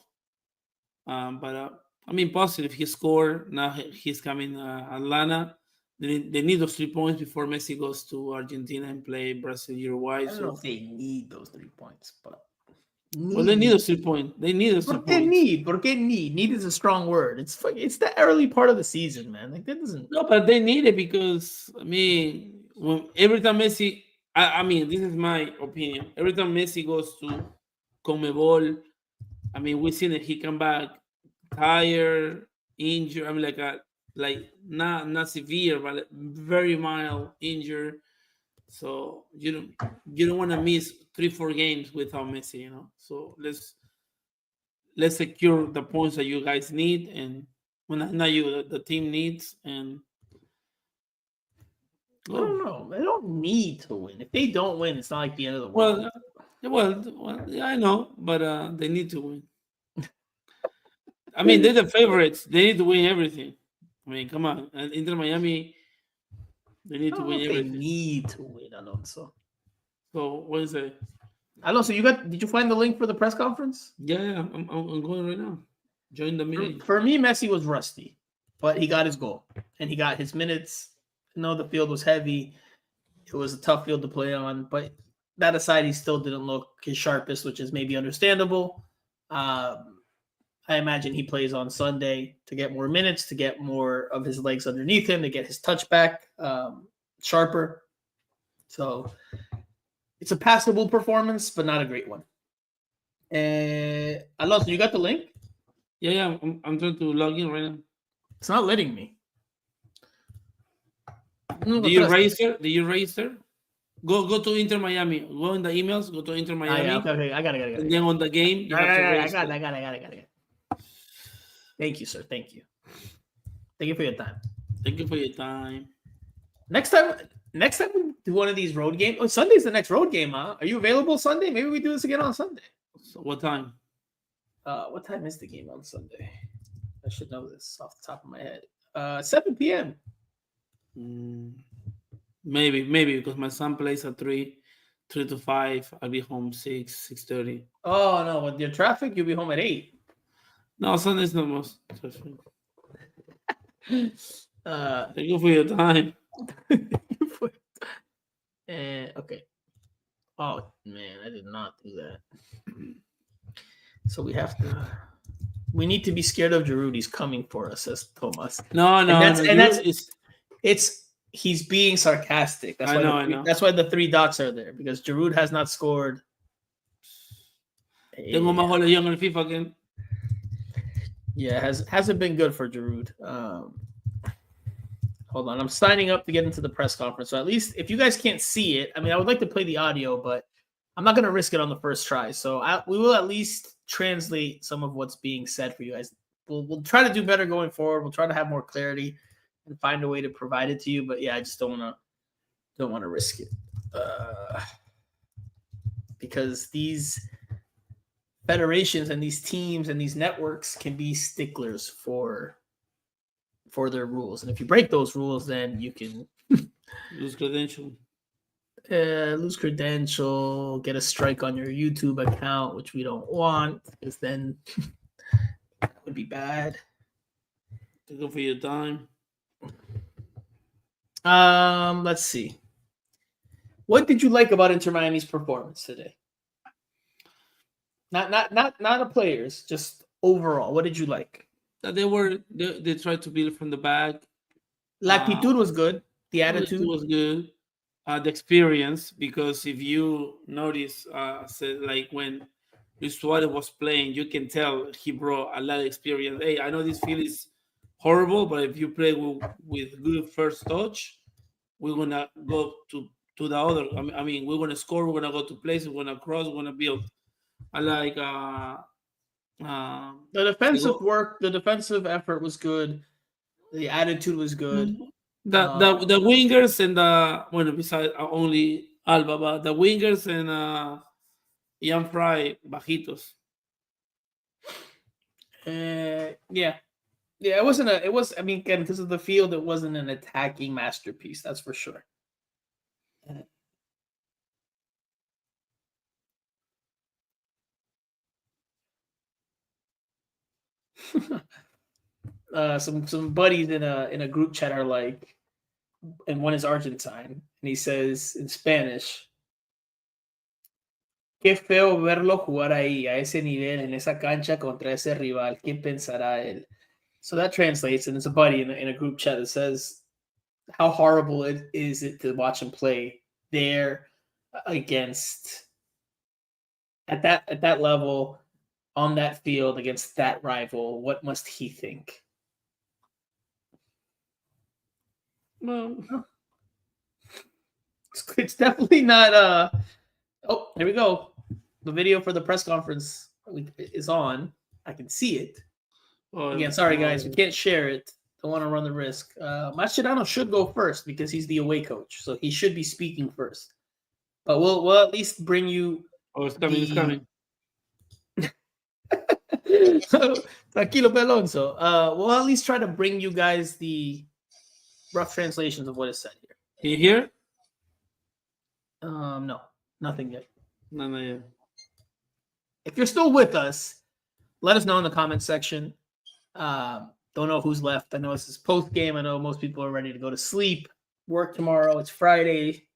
But I mean, positive. He scored. Now he's coming Atlanta. They need those 3 points before Messi goes to Argentina and play Brazil, Uruguay. I don't know if they need those 3 points, but well, they need those 3 points. They need those 3 ¿Por qué points. need? ¿Por qué need? Need is a strong word. It's the early part of the season, man. Like that doesn't. No, but they need it because I mean, every time Messi, I mean, this is my opinion. Every time Messi goes to Conmebol, I mean, we've seen that he come back tired, injured. I mean, like not severe, but very mild injured. So you don't want to miss 3-4 games without Messi, So let's secure the points that you guys need, and not you, the team needs, and I don't know. They don't need to win. If they don't win, it's not like the end of the world. Well, yeah, I know, but they need to win. I mean, they're the favorites. They need to win everything. I mean, come on, and Inter Miami, they need to win They everything. need to win, Alonso. So what is it? Alonso, did you find the link for the press conference? Yeah, I'm going right now. Join the meeting. For me, Messi was rusty, but he got his goal and he got his minutes. No, the field was heavy. It was a tough field to play on, but that aside, he still didn't look his sharpest, which is maybe understandable. I imagine he plays on Sunday to get more minutes, to get more of his legs underneath him, to get his touch back sharper. So it's a passable performance, but not a great one. Alonso, you got the link? Yeah, I'm trying to log in right now. It's not letting me. Do you register? Go to Inter Miami. Go in the emails. Go to Inter Miami. Okay. I got it. And then on the game, you have to register. I got it. Thank you, sir. Thank you. Thank you for your time. Thank you for your time. Next time we do one of these road games. Oh, Sunday's the next road game, huh? Are you available Sunday? Maybe we do this again on Sunday. So what time? What time is the game on Sunday? I should know this off the top of my head. 7 p.m. Maybe because my son plays at 3 to 5. I'll be home 6:30. Oh no, with your traffic, you'll be home at 8. No, Sunday's the most. Thank Uh, you for your time. Okay. Oh man, I did not do that. So we need to be scared of Giroud. He's coming for us, says Thomas. No. He's being sarcastic. That's why I know. That's why the 3 dots are there, because Giroud has not scored. Tengo más goles yo en el FIFA again. Yeah, hasn't been good for Giroud. Hold on, I'm signing up to get into the press conference. So at least if you guys can't see it, I mean, I would like to play the audio, but I'm not going to risk it on the first try. So we will at least translate some of what's being said for you guys. We'll try to do better going forward. We'll try to have more clarity and find a way to provide it to you. But yeah, I just don't want to risk it because these federations and these teams and these networks can be sticklers for their rules, and if you break those rules, then you can Lose credential. lose credential, get a strike on your YouTube account, which we don't want, because then that would be bad. To go for your time. Let's see. What did you like about Inter Miami's performance today? Not the players, just overall. What did you like? That they tried to build from the back. La actitud was good. The attitude was good. The experience, because if you notice, like when Luis Suarez was playing, you can tell he brought a lot of experience. Hey, I know this field is horrible, but if you play with good first touch, we're gonna go to the other. I mean, we're gonna score. We're gonna go to places. We're gonna cross. We're gonna build. I like the defensive work. The defensive effort was good. The attitude was good. The wingers and besides only Alba, but the wingers and Ian Frey bajitos. Yeah, it wasn't I mean, again, because of the field, it wasn't an attacking masterpiece, that's for sure. Some buddies in a group chat are like, and one is Argentine, and he says in Spanish, "Qué feo verlo jugar ahí a ese nivel en esa cancha contra ese rival. ¿Qué pensará él?" So that translates, and it's a buddy in a group chat that says how horrible it is to watch him play there against at that level on that field against that rival. What must he think? Well, it's definitely not. Oh, here we go. The video for the press conference is on. I can see it. Again, sorry guys, we can't share it. Don't want to run the risk. Mascherano should go first because he's the away coach, so he should be speaking first. But we'll at least bring you. Oh, it's coming! It's coming. Tranquilo, Alonso. We'll at least try to bring you guys the rough translations of what is said here. You hear? No, nothing yet. No, not yet. If you're still with us, let us know in the comment section. Don't know who's left. I know this is post game. I know most people are ready to go to sleep. Work tomorrow. It's Friday.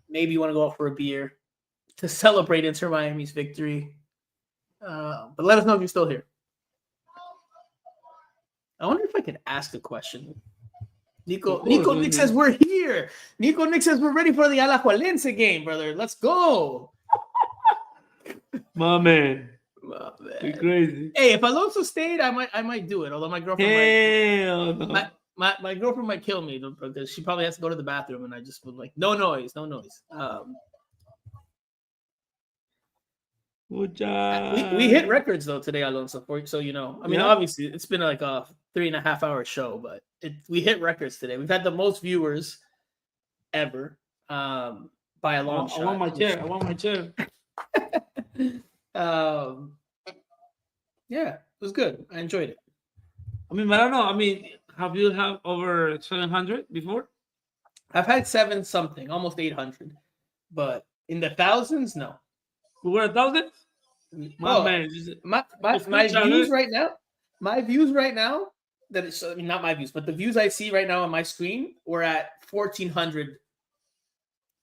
Maybe you want to go out for a beer to celebrate Inter Miami's victory. But let us know if you're still here. I wonder if I could ask a question. Nico Nick says we're here. Nico Nick says we're ready for the Alajuelense game, brother. Let's go. My man. You're crazy. Hey, if Alonso stayed, I might do it. Although my girlfriend my girlfriend might kill me because she probably has to go to the bathroom, and I just would like no noise. We hit records though today, Alonso. So you know, I mean, obviously it's been like a 3.5 hour show, but we hit records today. We've had the most viewers ever by a long shot. I want my chair. Yeah, it was good. I enjoyed it. I mean, I don't know. I mean, have you had over 700 before? I've had 7 something, almost 800, but in the thousands, no. We were 1,000. My views right now. My views right now. That is, I mean, not my views, but the views I see right now on my screen were at 1,400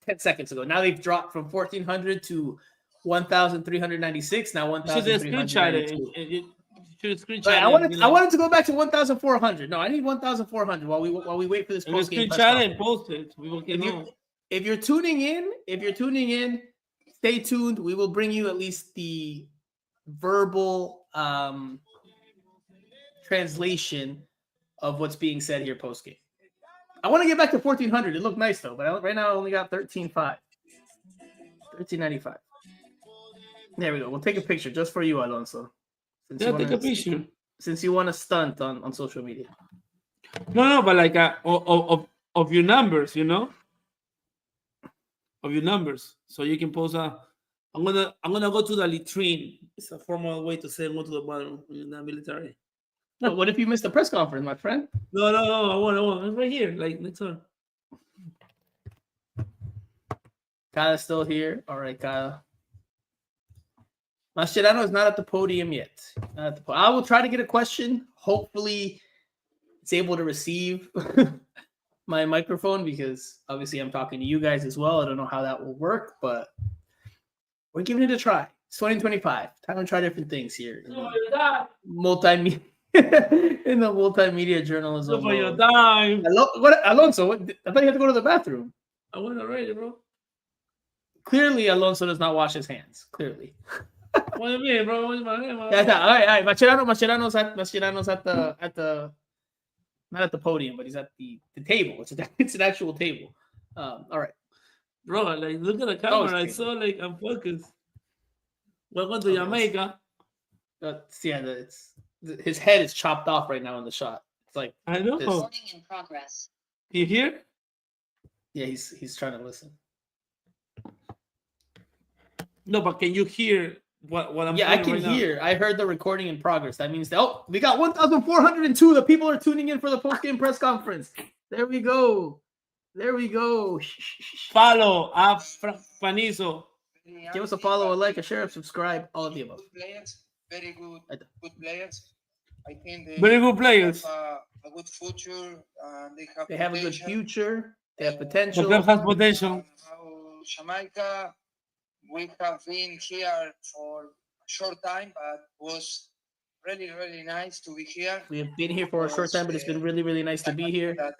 10 seconds ago. Now they've dropped from 1,400 to 1,396. Now 1,392. I wanted to go back to 1,400. No, I need 1,400 while we wait for this post game. Screenshot and post it. If you're tuning in, stay tuned. We will bring you at least the verbal translation of what's being said here post game. I want to get back to 1,400. It looked nice though, but right now I only got 13.5, 13.95. There we go. We'll take a picture just for you, Alonso. Take a picture. Since you want to stunt on social media. No, but like of your numbers, you know, of your numbers, so you can post I'm gonna go to the latrine It's a formal way to say go to the bathroom in the military. But what if you missed the press conference, my friend? No. I want. It's right here, like next door. Kyle's still here. All right, Kyle. Mascherano is not at the podium yet. I will try to get a question. Hopefully, it's able to receive my microphone because obviously I'm talking to you guys as well. I don't know how that will work, but we're giving it a try. It's 2025. Time to try different things here. Multimedia. In the multimedia journalism. For your dime. Alonso, I thought you had to go to the bathroom. I went already, bro. Clearly, Alonso does not wash his hands. Clearly. What do you mean, bro? What's my name? All right. Mascherano's at the not at the podium, but he's at the table. It's an actual table. All right. Bro, like look at the camera. I saw like I'm focused. Welcome to Jamaica. His head is chopped off right now in the shot. It's like I know. Recording in progress. You hear? Yeah, he's trying to listen. No, but can you hear what I'm Yeah, I saying can right hear. Now? I heard the recording in progress. That means we got 1,402. The people are tuning in for the post-game press conference. There we go. Follow up Panizo. Give us a follow, a like, a share, a subscribe, all of the above. Players, very good players. I think they Very good players. have a good future. They have a good future. They have potential. The club has potential. Jamaica, we have been here for a short time, but was really, really nice to be here. We have been here for a short time, but it's been really, really nice to be here. That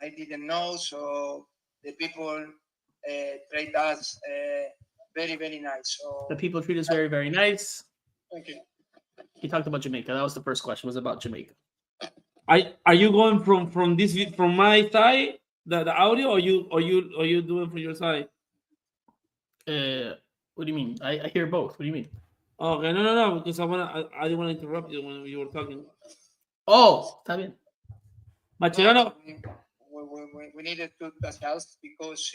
I didn't know, so the people treat us very, very nice. So The people treat us very, very nice. thank you. He talked about Jamaica. That was the first question. Was about Jamaica. Are you going from my side the audio or you doing from your side? What do you mean? I hear both. What do you mean? Okay, no, because I didn't want to interrupt you when you were talking. Oh, está bien. Mascherano, We needed to adjust because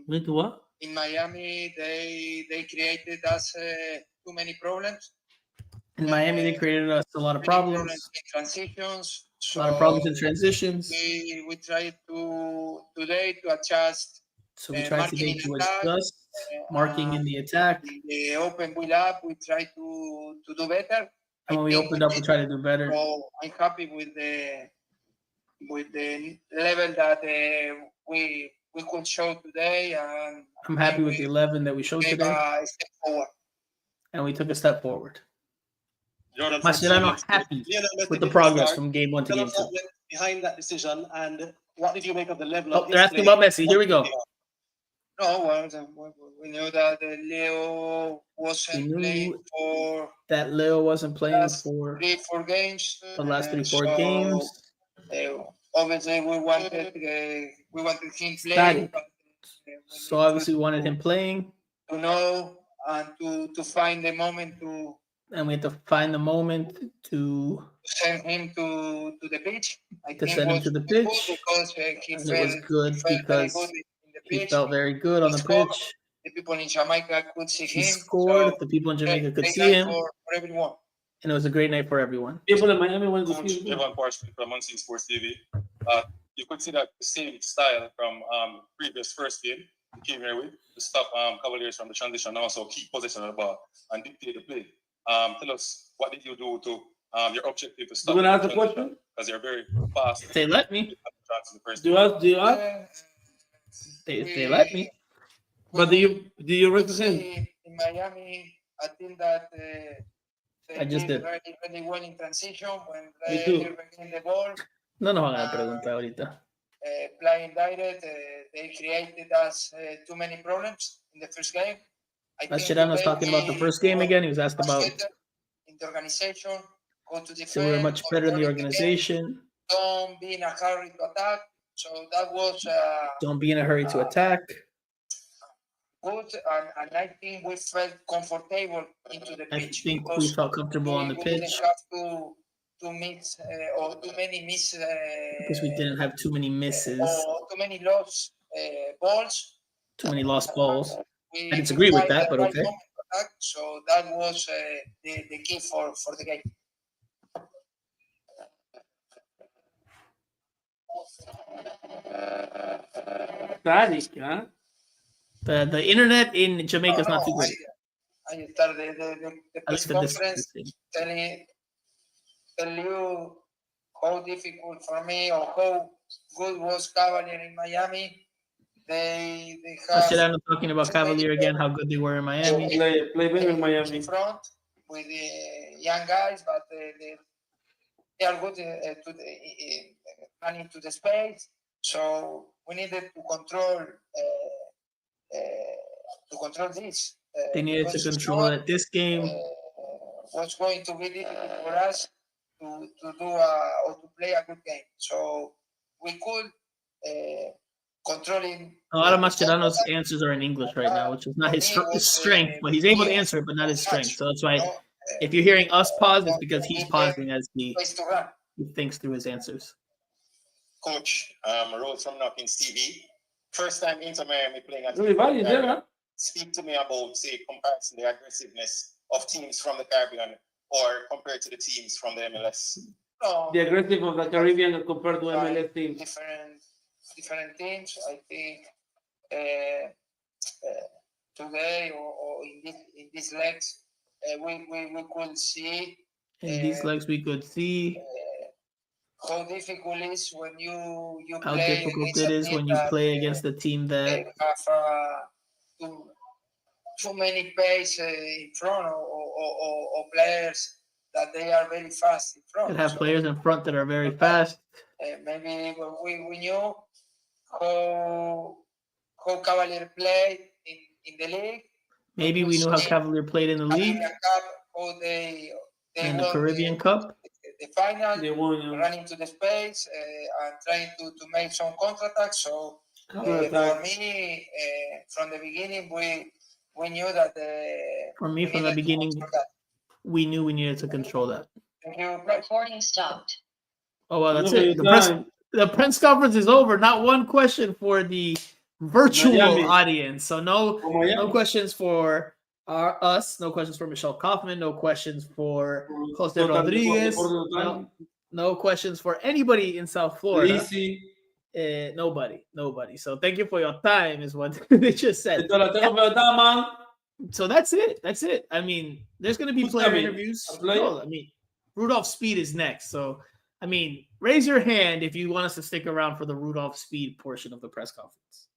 wait to what? in Miami they created us too many problems. In Miami, they created us a lot of Many problems. in transitions. A lot of problems in transitions. We tried today to adjust. So we tried today marking to in attack, adjust marking in the attack. The open build up, we try to do better. And when we opened up, we tried to do better. So I'm happy with the level that we could show today, and I'm happy with the 11 that we showed gave today, a step forward. and we took a step forward. Jordan Mascherano happy with the progress from game 1 to game 2. Behind that decision, and what did you make of the level Oh, of they're asking about Messi. Here we go. No, well, we knew that Leo wasn't playing for That Leo wasn't playing last for 3-4 games. the last 3-4 So, games. Obviously, we wanted him playing. Study. But, So obviously we wanted him playing, to know and to find the moment to and we had to find the moment to send him to the pitch. I To think send him was to the good pitch. because he and felt, it was good very because good in the he pitch. felt very good on the He scored. pitch. The people in Jamaica could see He him. scored. So, The people in Jamaica could great see night him, for everyone. and it was a great night for everyone. People in Miami want to Coach see you. Evan Parsons from Unseen Sports TV. You could see that the same style from previous first game he came here with to stop Cavaliers from the transition and also keep possession of the ball and dictate the play. Tell us, what did you do to your objective to stop You wanna ask the the transition? question? Because they're very fast. If they let me, Do you ask? if they let me. But do you represent? In Miami, I think that I just did. very, very well in transition when Me they too. regain the ball. No nos van a preguntar ahorita. Playing direct, they created us too many problems in the first game. I think Mascherano's today talking about the we first game again. He was asked much about better in the organization, go to defend, so we were much better in the controlling game, organization. don't be in a hurry to attack. So that was Don't be in a hurry to attack. good, and I think we felt comfortable into the I pitch. think we because felt comfortable on the we pitch didn't have to miss or too many miss because we didn't have too many misses, or too many lost balls. too many lost balls. We I disagree with tried that, at but right okay. moment, contact. So that was the key for the game. Static, huh? The internet in Jamaica is not too good. I started the At press least at this conference thing. tell you how difficult for me or how good was Cavalier in Miami. They have Mascherano talking about Cavalier again, how good they were in Miami. Play better in Miami. in front with the young guys, but they are good running to the space. So we needed to control this. They needed to control it. This game, Was going to be difficult for us to do or to play a good game. So we could controlling. a lot of Mascherano's answers are in English right now, which is not his strength, but he's able to answer it, but not his strength. So that's why if you're hearing us pause, it's because he's pausing as he thinks through his answers. Coach, Rose from Knockings TV. First time Inter Miami playing at Everybody there, huh? Speak to me about, say, comparison the aggressiveness of teams from the Caribbean or compared to the teams from the MLS. The aggressive of the Caribbean compared to MLS teams. Different teams. I think today or in these legs, we could see. In these legs, we could see how difficult it is when you how play difficult against it a is team when you that, play against a team that they have too many pace in front or players that they are very fast in front. have players in front that are very fast. Maybe we knew how Cavalier played in the league. Maybe we knew how Cavalier played in the league How they and the won Caribbean Cup. the final, They won, running to the space and trying to make some counterattacks. So for me, from the beginning, we knew that. For me, from the beginning, we knew we needed to control that. Recording stopped. Oh well, that's it. The press conference is over. Not one question for the virtual audience. So no questions for us. No questions for Michelle Kaufman. No questions for Jose Rodriguez. No questions for anybody in South Florida. Nobody. So thank you for your time, is what they just said. So that's it. I mean, there's going to be player interviews. No, I mean, Rudolph Speed is next. So, I mean, raise your hand if you want us to stick around for the Rudolph Speed portion of the press conference.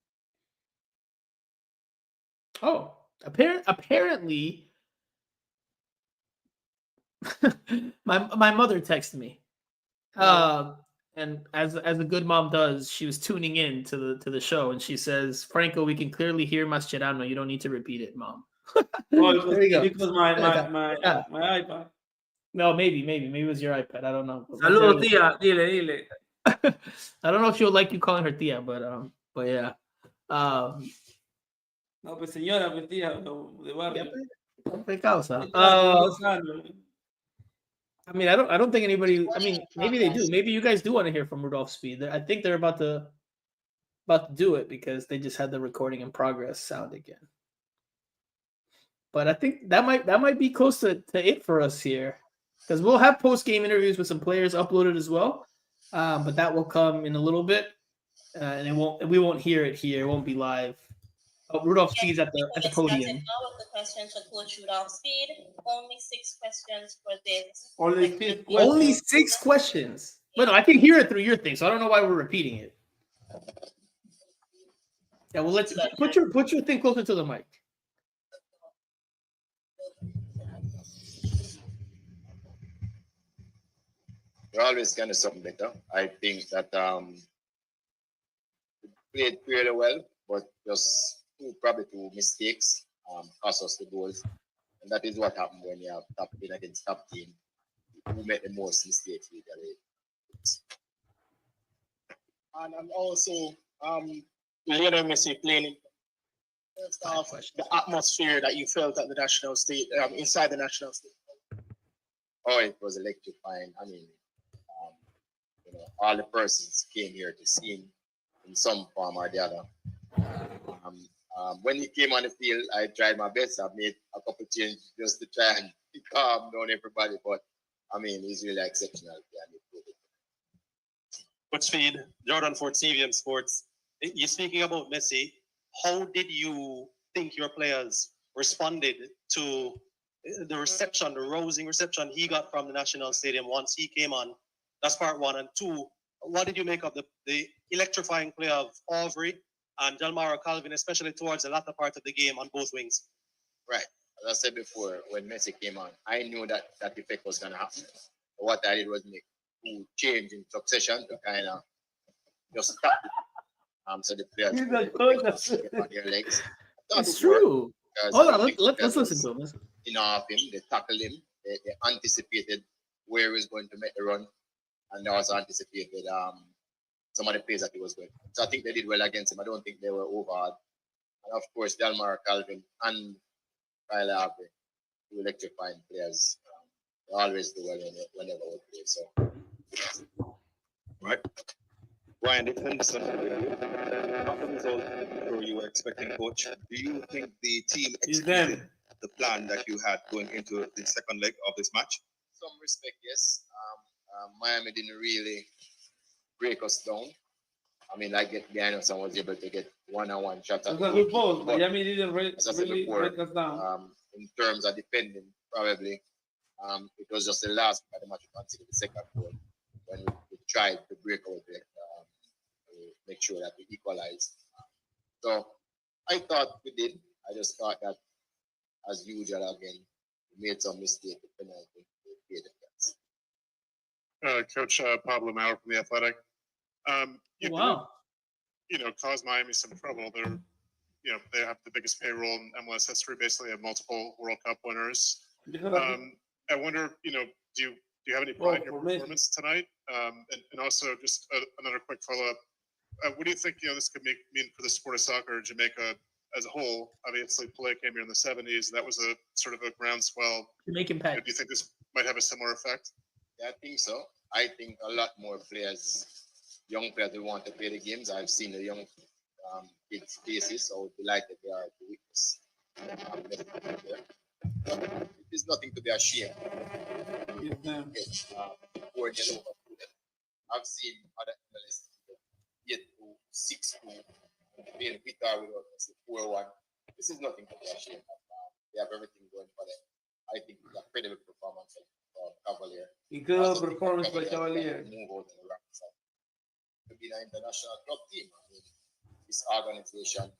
Oh, apparently, my mother texted me. And as a good mom does, she was tuning in to the show, and she says, "Franco, we can clearly hear Mascherano. You don't need to repeat it, Mom." There you go. Because my iPad. No, maybe it was your iPad. I don't know. Saludos, tía. Dile. I don't know if she'll like you calling her tía, but yeah. No, pues señora, pues tía, de barrio. I mean, I don't think anybody. I mean, maybe they do. Maybe you guys do want to hear from Rudolph Speed. I think they're about to do it because they just had the recording in progress sound again. But I think that might be close to it for us here, because we'll have post-game interviews with some players uploaded as well. But that will come in a little bit, and we won't hear it here. It won't be live. Oh, Rudolph Speed's at the podium. Now with the questions for Coach Rudolph Speed. Only 6 questions for this. Only 6 questions. But no, I can hear it through your thing, so I don't know why we're repeating it. Yeah, well, let's put your thing closer to the mic. You're always going to something better. I think that we played really well, but just probably 2 mistakes cost us the goals. And that is what happened when you have top team against top team. We make the most mistakes usually. And also, Lionel Messi playing first half, the atmosphere that you felt at the national state, inside the national state. Oh, it was electrifying. I mean, all the persons came here to see him in some form or the other. When he came on the field, I tried my best. I made a couple changes just to try and calm down everybody. But I mean, he's really exceptional. What's feed Jordan for TVM Sports? You're speaking about Messi. How did you think your players responded to the reception, the rousing reception he got from the National Stadium once he came on? That's part one. And two, what did you make of the electrifying play of Aubrey and Delmar Calvin, especially towards the latter part of the game on both wings? Right. As I said before, when Messi came on, I knew that that effect was going to happen. What I did was make two change in succession to kind of just stop it. So the players get on their legs. It's true. Hold on, let's listen to him. Enough him, they tackled him, they anticipated where he was going to make the run, and they also anticipated some of the plays that he was going. So I think they did well against him. I don't think they were overhard. And of course, Delmar Calvin and Kyle Harvey, two electrifying players. They always do well whenever we play. So, right. Ryan, depends on after the result where you were expecting, coach. Do you think the team executed the plan that you had going into the second leg of this match? Some respect, yes. Miami didn't really break us down. I mean, I get behind us and was able to get one-on-one shots. That's a good ball. Miami didn't really break us down. In terms of defending, probably it was just the last part of the match we considered the second goal when we tried to break out there, make sure that we equalized. So I thought we did. I just thought that, as usual, again, we made some mistake with penalty. We paid the price. Coach Pablo Maurer from The Athletic. Caused Miami some trouble. They have the biggest payroll in MLS history. Basically, have multiple World Cup winners. I wonder, do you have any pride in your performance tonight? And also, just another quick follow-up. What do you think this could mean for the sport of soccer, Jamaica as a whole? Obviously, Pelé came here in the 70s. That was a sort of a groundswell. Jamaican pack. Do you think this might have a similar effect? Yeah, I think so. I think a lot more players, young players, who want to play the games. I've seen the young kids' faces, so delighted they are to witness. It is nothing to be ashamed. I've seen other MLS get to 6-2, playing guitar without 4-1. This is nothing to be ashamed of. They have everything going for them. I think it's a credible performance of Cavalier. Incredible performance by Cavalier. Move out to the right side. To be an international club team, I mean, this organization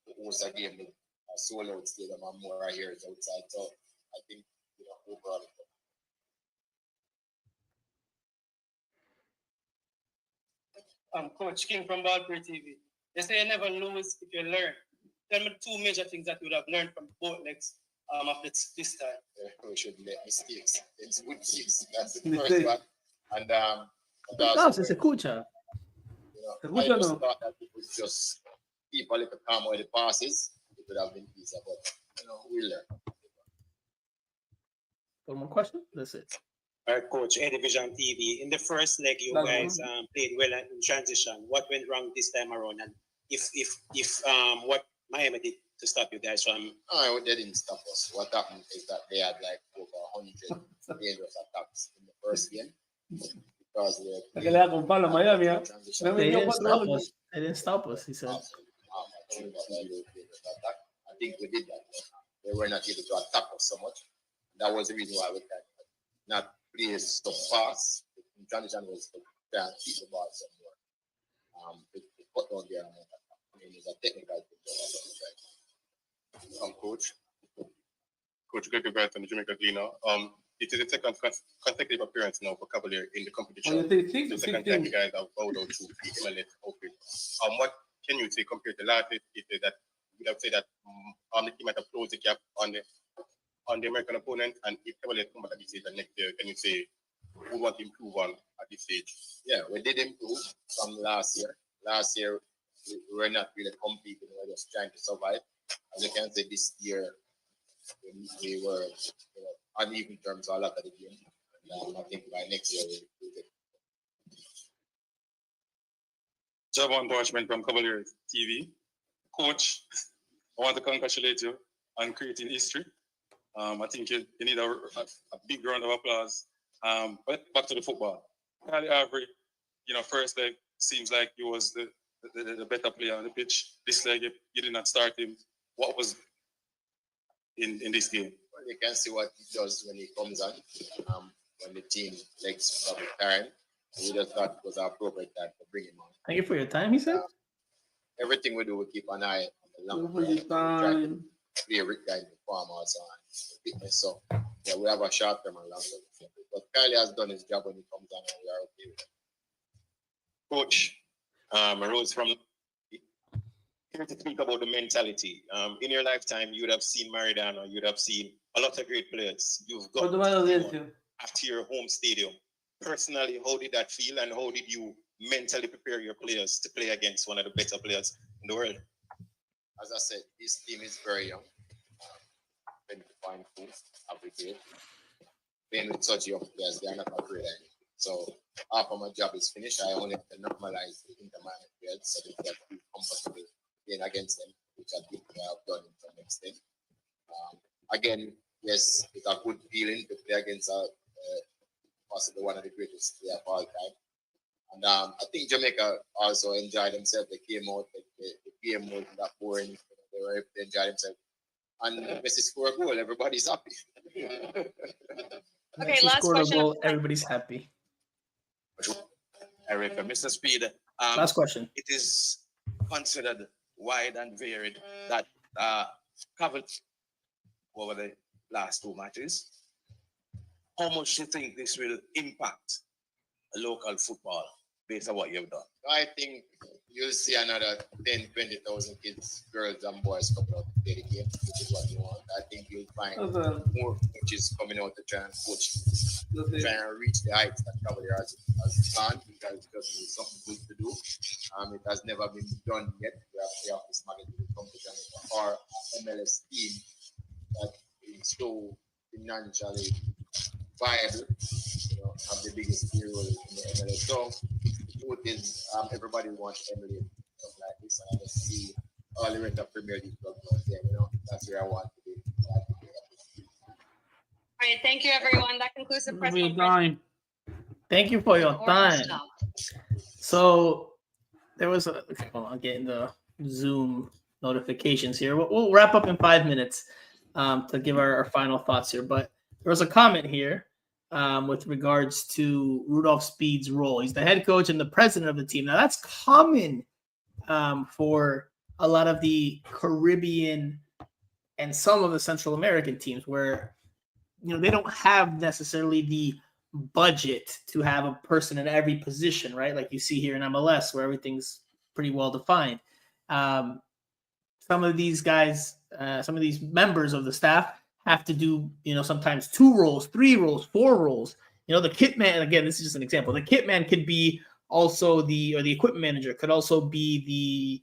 hosts a game with a sold-out stadium and more here outside. So I think overall. Coach King from Ballplay TV. They say you never lose if you learn. Tell me two major things that you would have learned from both legs of this time. We should make mistakes. It's good mistakes. That's the first one. And se escucha. I just thought that we could just keep a little calm with the passes. It would have been easier, but we'll learn. One more question? That's it. All right, Coach, A Division TV. In the first leg, you guys played well in transition. What went wrong this time around? And if what Miami did to stop you guys from? Oh, they didn't stop us. What happened is that they had like over 100 dangerous attacks in the first game because they didn't stop us. They didn't stop us. He said. I think we did that. They were not able to attack us so much. That was the reason why we can not play so fast. The transition was to try and keep the ball somewhere. To put down their it's a technical thing. Coach Greg Grant and the Jamaica Cleaner. It is the second consecutive appearance now for Cavalier in the competition. The second time you guys have bowed out to the MLS outfit. What can you say compared to last year? That you would have said that the team might have closed the gap on the American opponent, and if Cavalier come back at this stage and next year, can you say we want to improve on at this stage? Yeah, we did improve from last year. Last year we were not really competing; we were just trying to survive. As you can say, this year we were uneven terms a lot of the game. And I think by next year we'll get. Javon Borchman from Cavalier TV. Coach, I want to congratulate you on creating history. I think you need a big round of applause. But back to the football. Kylie Avery, first leg seems like he was the better player on the pitch. This leg, you did not start him. What was in this game? Well, you can see what he does when he comes on. When the team legs probably tiring, we just thought it was appropriate time to bring him on. Thank you for your time, he said. Everything we do, we keep an eye on the long run. Play Rick guy in the farm also on fitness. So yeah, we have a short term and long term. But Kylie has done his job when he comes on, and we are okay with it. Coach, Ruiz from here to speak about the mentality. In your lifetime, you would have seen Maradona, you would have seen a lot of great players. You've got after your home stadium. Personally, how did that feel, and how did you mentally prepare your players to play against one of the better players in the world? As I said, this team is very young. When to find food every day. Playing with such young players, they are not afraid of it. So after my job is finished, I only have to normalize the interminor players so they can feel comfortable playing against them, which I think I have done to an extent. Again, yes, it's a good feeling to play against possibly one of the greatest players of all time. And I think Jamaica also enjoyed themselves. They came out, the game wasn't that boring. They enjoyed themselves. And Messi scored a goal, everybody's happy. Okay, last question. Everybody's happy. Eric, Mr. Speed. Last question. It is considered wide and varied that covered over the last two matches. How much do you think this will impact local football based on what you've done? I think you'll see another 10, 20,000 kids, girls and boys coming out to play the game, which is what you want. I think you'll find more coaches coming out to try and coach, try and reach the heights that Cavalier has done, because it's something good to do. It has never been done yet. We have this magnitude competition or MLS team that is so financially viable, have the biggest hero in the MLS. So the truth is, everybody wants Emily stuff like this, and I just see all the rest of Premier League clubs out there. That's where I want to be. All right, thank you, everyone. That concludes the press conference. Thank you for your time. So there was I'm getting the Zoom notifications here. We'll wrap up in 5 minutes to give our final thoughts here. But there was a comment here with regards to Rudolph Speed's role. He's the head coach and the president of the team. Now, that's common for a lot of the Caribbean and some of the Central American teams where, they don't have necessarily the budget to have a person in every position, right? Like you see here in MLS where everything's pretty well defined. Some of these guys, some of these members of the staff have to do, sometimes 2 roles, 3 roles, 4 roles. The kit man, again, this is just an example. The kit man could be also the equipment manager, could also be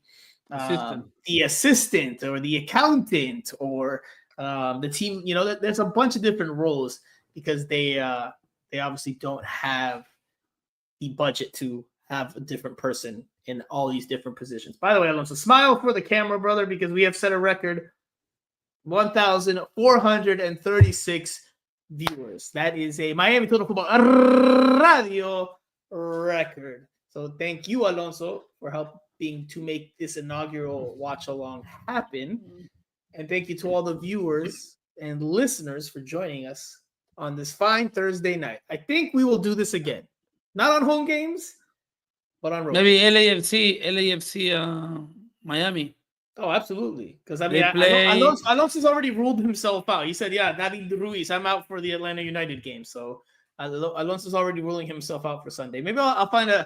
the assistant or the accountant or the team. There's a bunch of different roles because they obviously don't have the budget to have a different person in all these different positions. By the way, Alonso, smile for the camera, brother, because we have set a record. 1,436 viewers. That is a Miami Total Football Radio record. So thank you, Alonso, for helping to make this inaugural watch along happen. And thank you to all the viewers and listeners for joining us on this fine Thursday night. I think we will do this again. Not on home games, but on road. Maybe LAFC, Miami. Oh, absolutely. Because Alonso's already ruled himself out. He said, David Ruiz, I'm out for the Atlanta United game. So Alonso's already ruling himself out for Sunday. Maybe I'll find un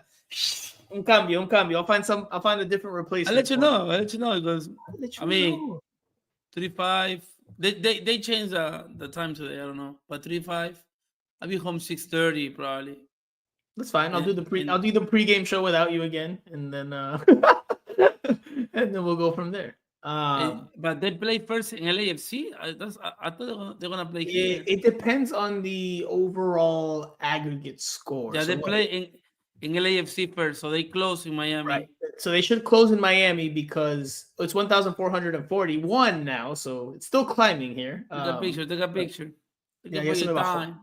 cambio. I'll find a different replacement. I'll let you know. Because 3-5. They changed the time today. I don't know, but 3-5. I'll be home 6:30 probably. That's fine. I'll do the pregame show without you again, and then and then we'll go from there. But they play first in LAFC. I thought they're gonna play here. It depends on the overall aggregate score. Yeah, they play in. in LAFC first, so they close in Miami. Right. So they should close in Miami because it's 1,441 now, so it's still climbing here. Take a picture. Take a picture. Yeah, Take your time.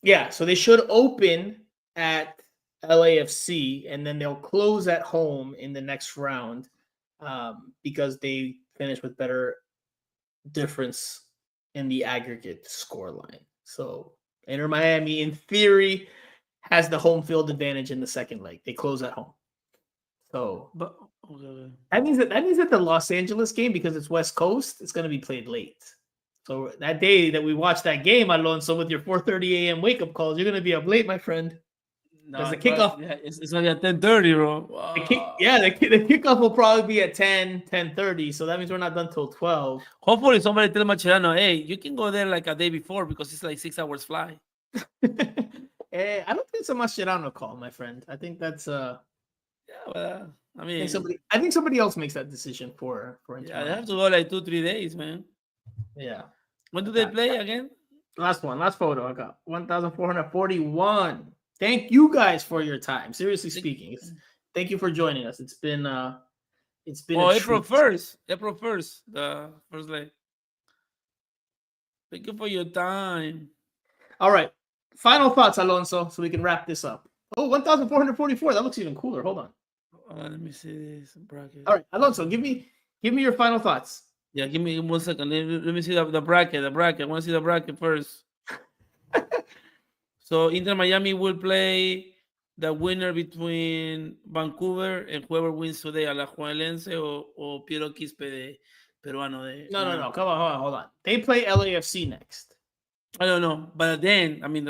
Yeah, so they should open at LAFC and then they'll close at home in the next round because they finished with better difference in the aggregate score line. So Inter Miami, in theory, has the home field advantage in the second leg. They close at home. So but that means that the Los Angeles game, because it's West Coast, it's going to be played late. So that day that we watched that game, Alonso, with your 4:30 a.m. wake-up calls, you're going to be up late, my friend. Because the kickoff... Yeah, it's going to be at 10:30, bro. The kickoff will probably be at 10:30, so that means we're not done till 12. Hopefully somebody tell Mascherano, hey, you can go there like a day before because it's like 6 hours fly. I don't think it's a Mascherano call, my friend. I think that's... Yeah, well, I mean... I think somebody else makes that decision for Yeah, they have to go like 2-3 days, man. Yeah. When do they play again? Last photo I got. 1,441. Thank you guys for your time. Seriously speaking, thank you for joining us. It's been April 1st. April 1st, the first leg. Thank you for your time. All right. Final thoughts, Alonso, so we can wrap this up. Oh, 1,444. That looks even cooler. Hold on. Let me see this bracket. All right, Alonso, give me your final thoughts. Yeah, give me 1 second. Let me see the bracket. I want to see the bracket first. So Inter Miami will play the winner between Vancouver and whoever wins today, Alajuelense o Piero Quispe de Peruano. No. Come on, hold on. They play LAFC next. I don't know, but then I mean,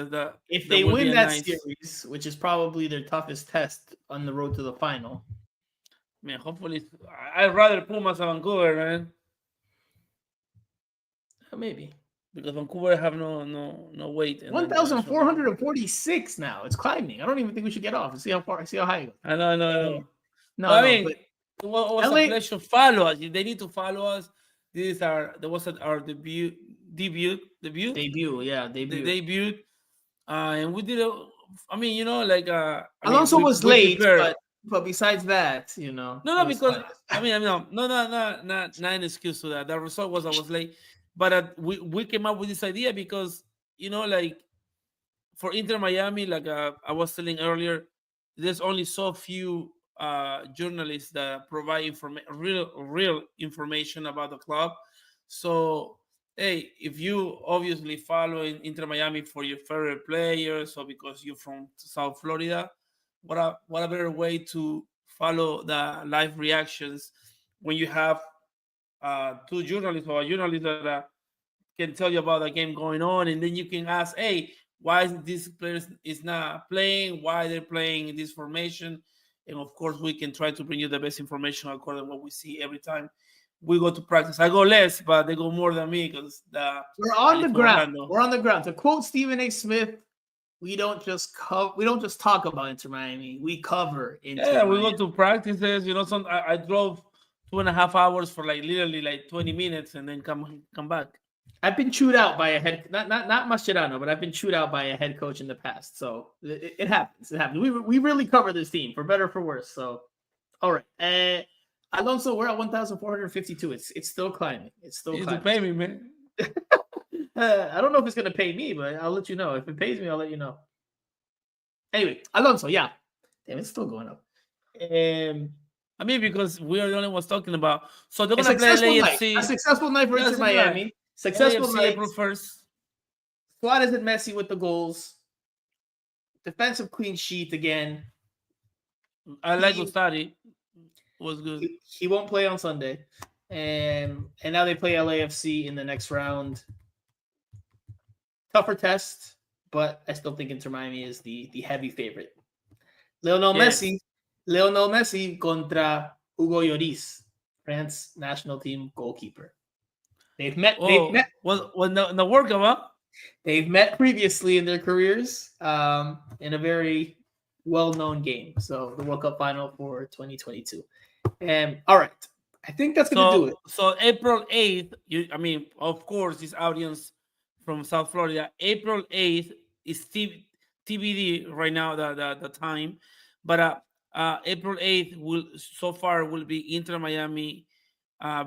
if they win that series, which is probably their toughest test on the road to the final. Man, hopefully, I'd rather Pumas than Vancouver, man. Maybe because Vancouver have no weight. 1,446 now. It's climbing. I don't even think we should get off and see how high it goes. I know. No, I mean, it was a pleasure to follow us. They need to follow us. This is our debut. Yeah, debut. And we did Alonso was late, but besides that, No, because not an excuse to that. The result was I was late. But we came up with this idea because, for Inter Miami, I was telling earlier, there's only so few journalists that provide real information about the club. So, hey, if you obviously follow Inter Miami for your favorite players or because you're from South Florida, what a better way to follow the live reactions when you have two journalists or a journalist that can tell you about the game going on, and then you can ask, hey, why this player is not playing, why they're playing in this formation, and of course we can try to bring you the best information according to what we see every time we go to practice. I go less, but they go more than me because we're on the ground. We're on the ground. To quote Stephen A. Smith, we don't just talk about Inter Miami. We cover Inter Miami. We go to practices. I drove 2.5 hours for literally 20 minutes and then come back. I've been chewed out by a head, not Mascherano, but I've been chewed out by a head coach in the past. So it happens. It happens. We really cover this team for better or for worse. So, all right. Alonso, we're at 1,452. It's still climbing. It's still climbing. You pay me, man. I don't know if it's gonna pay me, but I'll let you know. If it pays me, I'll let you know. Anyway, Alonso, yeah. Damn, it's still going up. Because we are the only ones talking about. So they're gonna play LAFC. A successful night for Inter Miami. Successful LAFC night. April 1st. Suarez and Messi with the goals. Defensive clean sheet again. I like Ustari. Was good. He won't play on Sunday. And now they play LAFC in the next round. Tougher test, but I still think Inter Miami is the heavy favorite. Lionel Messi contra Hugo Lloris, France national team goalkeeper. They've met. The World Cup, huh? They've met previously in their careers in a very well-known game. So the World Cup final for 2022. All right. I think that's going to do it. So April 8th, of course, this audience from South Florida, April 8th is TBD right now the time, but April 8th will be Inter Miami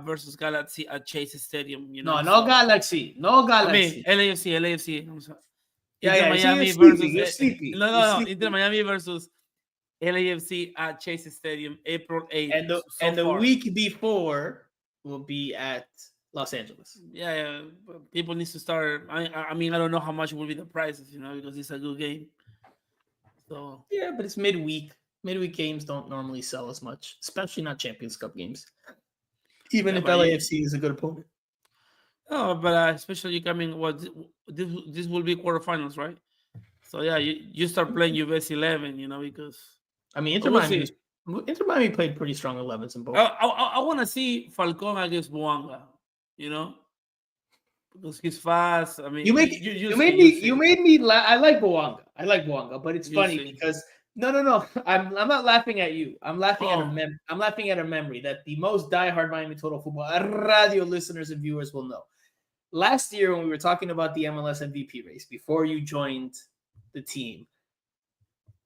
versus Galaxy at Chase Stadium. No Galaxy. No Galaxy. I mean, LAFC. I'm sorry. Yeah, Inter Miami you're sleepy. No. Inter Miami versus LAFC at Chase Stadium, April 8th. And the week before will be at Los Angeles. Yeah. People need to start. I mean, I don't know how much will be the prices, because it's a good game. So yeah, but it's midweek. Midweek games don't normally sell as much, especially not Champions Cup games. Even if LAFC is a good opponent. No, but especially coming this will be quarterfinals, right? So yeah, you start playing your best 11, because I mean Inter Miami played pretty strong 11s in both. I want to see Falcon against Boanga, because he's fast. I mean, you made me laugh. I like Boanga, but it's funny because no. I'm not laughing at you. I'm laughing at a memory that the most diehard Miami Total Football radio listeners and viewers will know. Last year when we were talking about the MLS MVP race before you joined the team,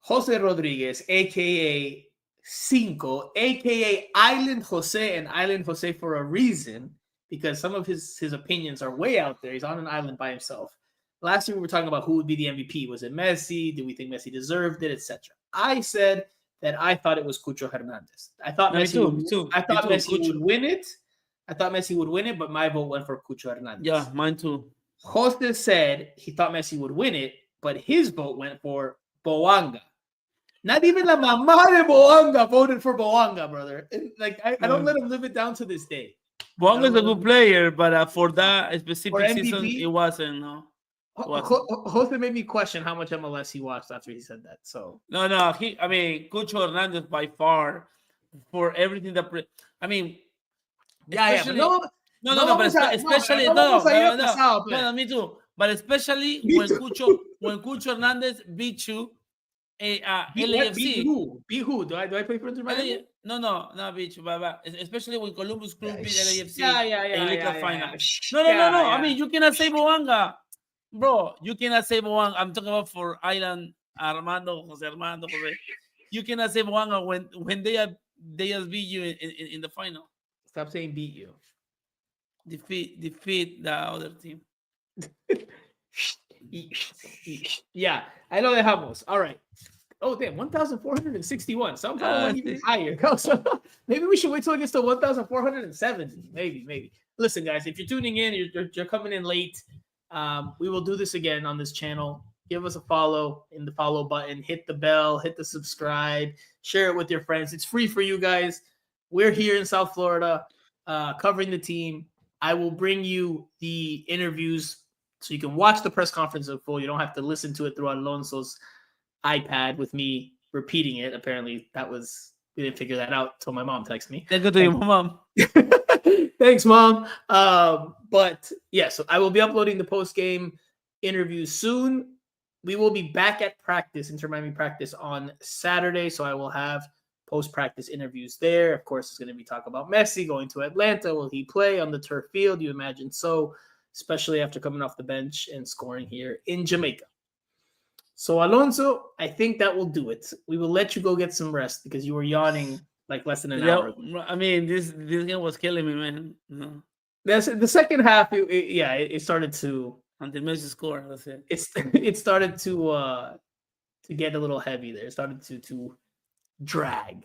Jose Rodriguez, aka Cinco, aka Island Jose, and Island Jose for a reason, because some of his opinions are way out there. He's on an island by himself. Last year we were talking about who would be the MVP. Was it Messi? Do we think Messi deserved it, etc.? I said that I thought it was Cucho Hernandez. I thought Messi would win it. I thought Messi would win it, but my vote went for Cucho Hernandez. Yeah, mine too. Jose said he thought Messi would win it, but his vote went for Boanga. Not even la mamá de Boanga voted for Boanga, brother. I don't let him live it down to this day. Boanga is a good player, but for that specific season, it wasn't. No. Jose made me question how much MLS he watched after he said that. So no. Cucho Hernandez by far for everything that. Me too. But especially when Cucho Hernandez beat you, LAFC. Beat who? Do I play for Inter Miami? No, beat you. But especially when Columbus Crew beat LAFC. Yeah. Final. No. I mean, you cannot say Boanga. Bro, you cannot say Boanga. I'm talking about for Island, Jose Armando. You cannot say Boanga when they just beat you in the final. Stop saying beat you. Defeat the other team. Yeah, I know they have us. All right. Oh, damn, 1,461. Somehow went even higher. So maybe we should wait till it gets to 1,470. Maybe. Listen, guys, if you're tuning in, you're coming in late. We will do this again on this channel. Give us a follow in the follow button. Hit the bell. Hit the subscribe. Share it with your friends. It's free for you guys. We're here in South Florida covering the team. I will bring you the interviews so you can watch the press conference in full. You don't have to listen to it through Alonso's iPad with me repeating it. Apparently, we didn't figure that out until my mom texted me. Good to you, Mom. Thanks, Mom. But yeah, so I will be uploading the post-game interviews soon. We will be back at practice, Inter Miami practice on Saturday, so I will have post-practice interviews there. Of course, it's going to be talk about Messi going to Atlanta. Will he play on the turf field? You imagine so, especially after coming off the bench and scoring here in Jamaica. So, Alonso, I think that will do it. We will let you go get some rest because you were yawning like less than an hour ago. I mean, this game was killing me, man. No. The second half, it started to... Until Messi scored, that's it. It started to get a little heavy there. It started to drag,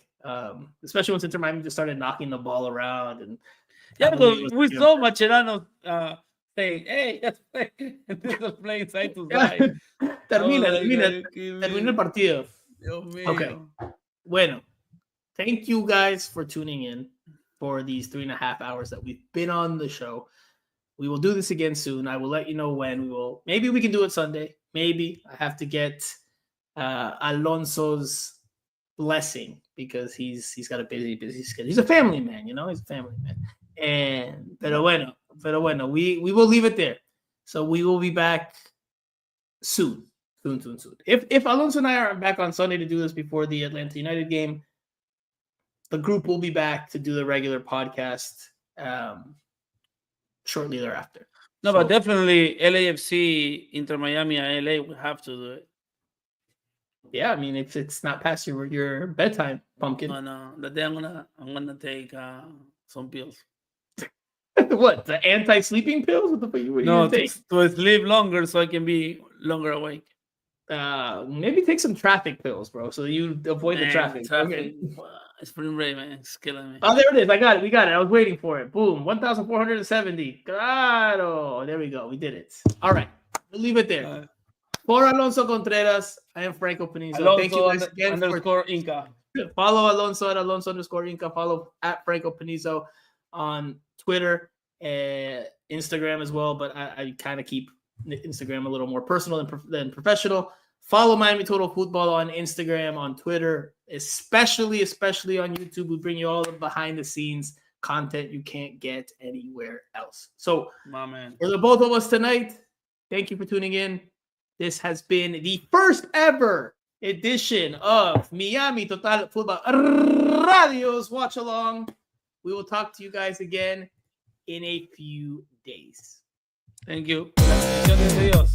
especially once Inter Miami just started knocking the ball around. And because we saw Mascherano saying, "Hey, let's play." And this was playing side to side. Termina el partido. Okay. Bueno, thank you guys for tuning in for these 3.5 hours that we've been on the show. We will do this again soon. I will let you know when we will. Maybe we can do it Sunday. Maybe I have to get Alonso's blessing because he's got a busy schedule. He's a family man, He's a family man. Pero bueno, we will leave it there. So we will be back soon. If Alonso and I are back on Sunday to do this before the Atlanta United game, the group will be back to do the regular podcast shortly thereafter. No, but definitely LAFC, Inter Miami, and LA will have to do it. Yeah, I mean, if it's not past your bedtime, pumpkin. No. The day I'm gonna take some pills. What, the anti-sleeping pills? What the fuck you No, take? to sleep longer so I can be longer awake. Maybe take some traffic pills, bro, so you avoid the traffic. Okay. Spring break, man, it's killing me. Oh, there it is. I got it. We got it. I was waiting for it. Boom. 1,470. Claro. There we go. We did it. All right. We'll leave it there. For Alonso Contreras, I am Franco Panizo. Alonso Thank you guys again _ Inca. Follow Alonso at Alonso _ Inca. Follow at Franco Panizo on Twitter and Instagram as well. But I kind of keep Instagram a little more personal than professional. Follow Miami Total Futbol on Instagram, on Twitter, especially on YouTube. We bring you all the behind the scenes content you can't get anywhere else. So, my man, for the both of us tonight, thank you for tuning in. This has been the first ever edition of Miami Total Futbol Radio's Watch Along. We will talk to you guys again in a few days. Thank you. Adiós.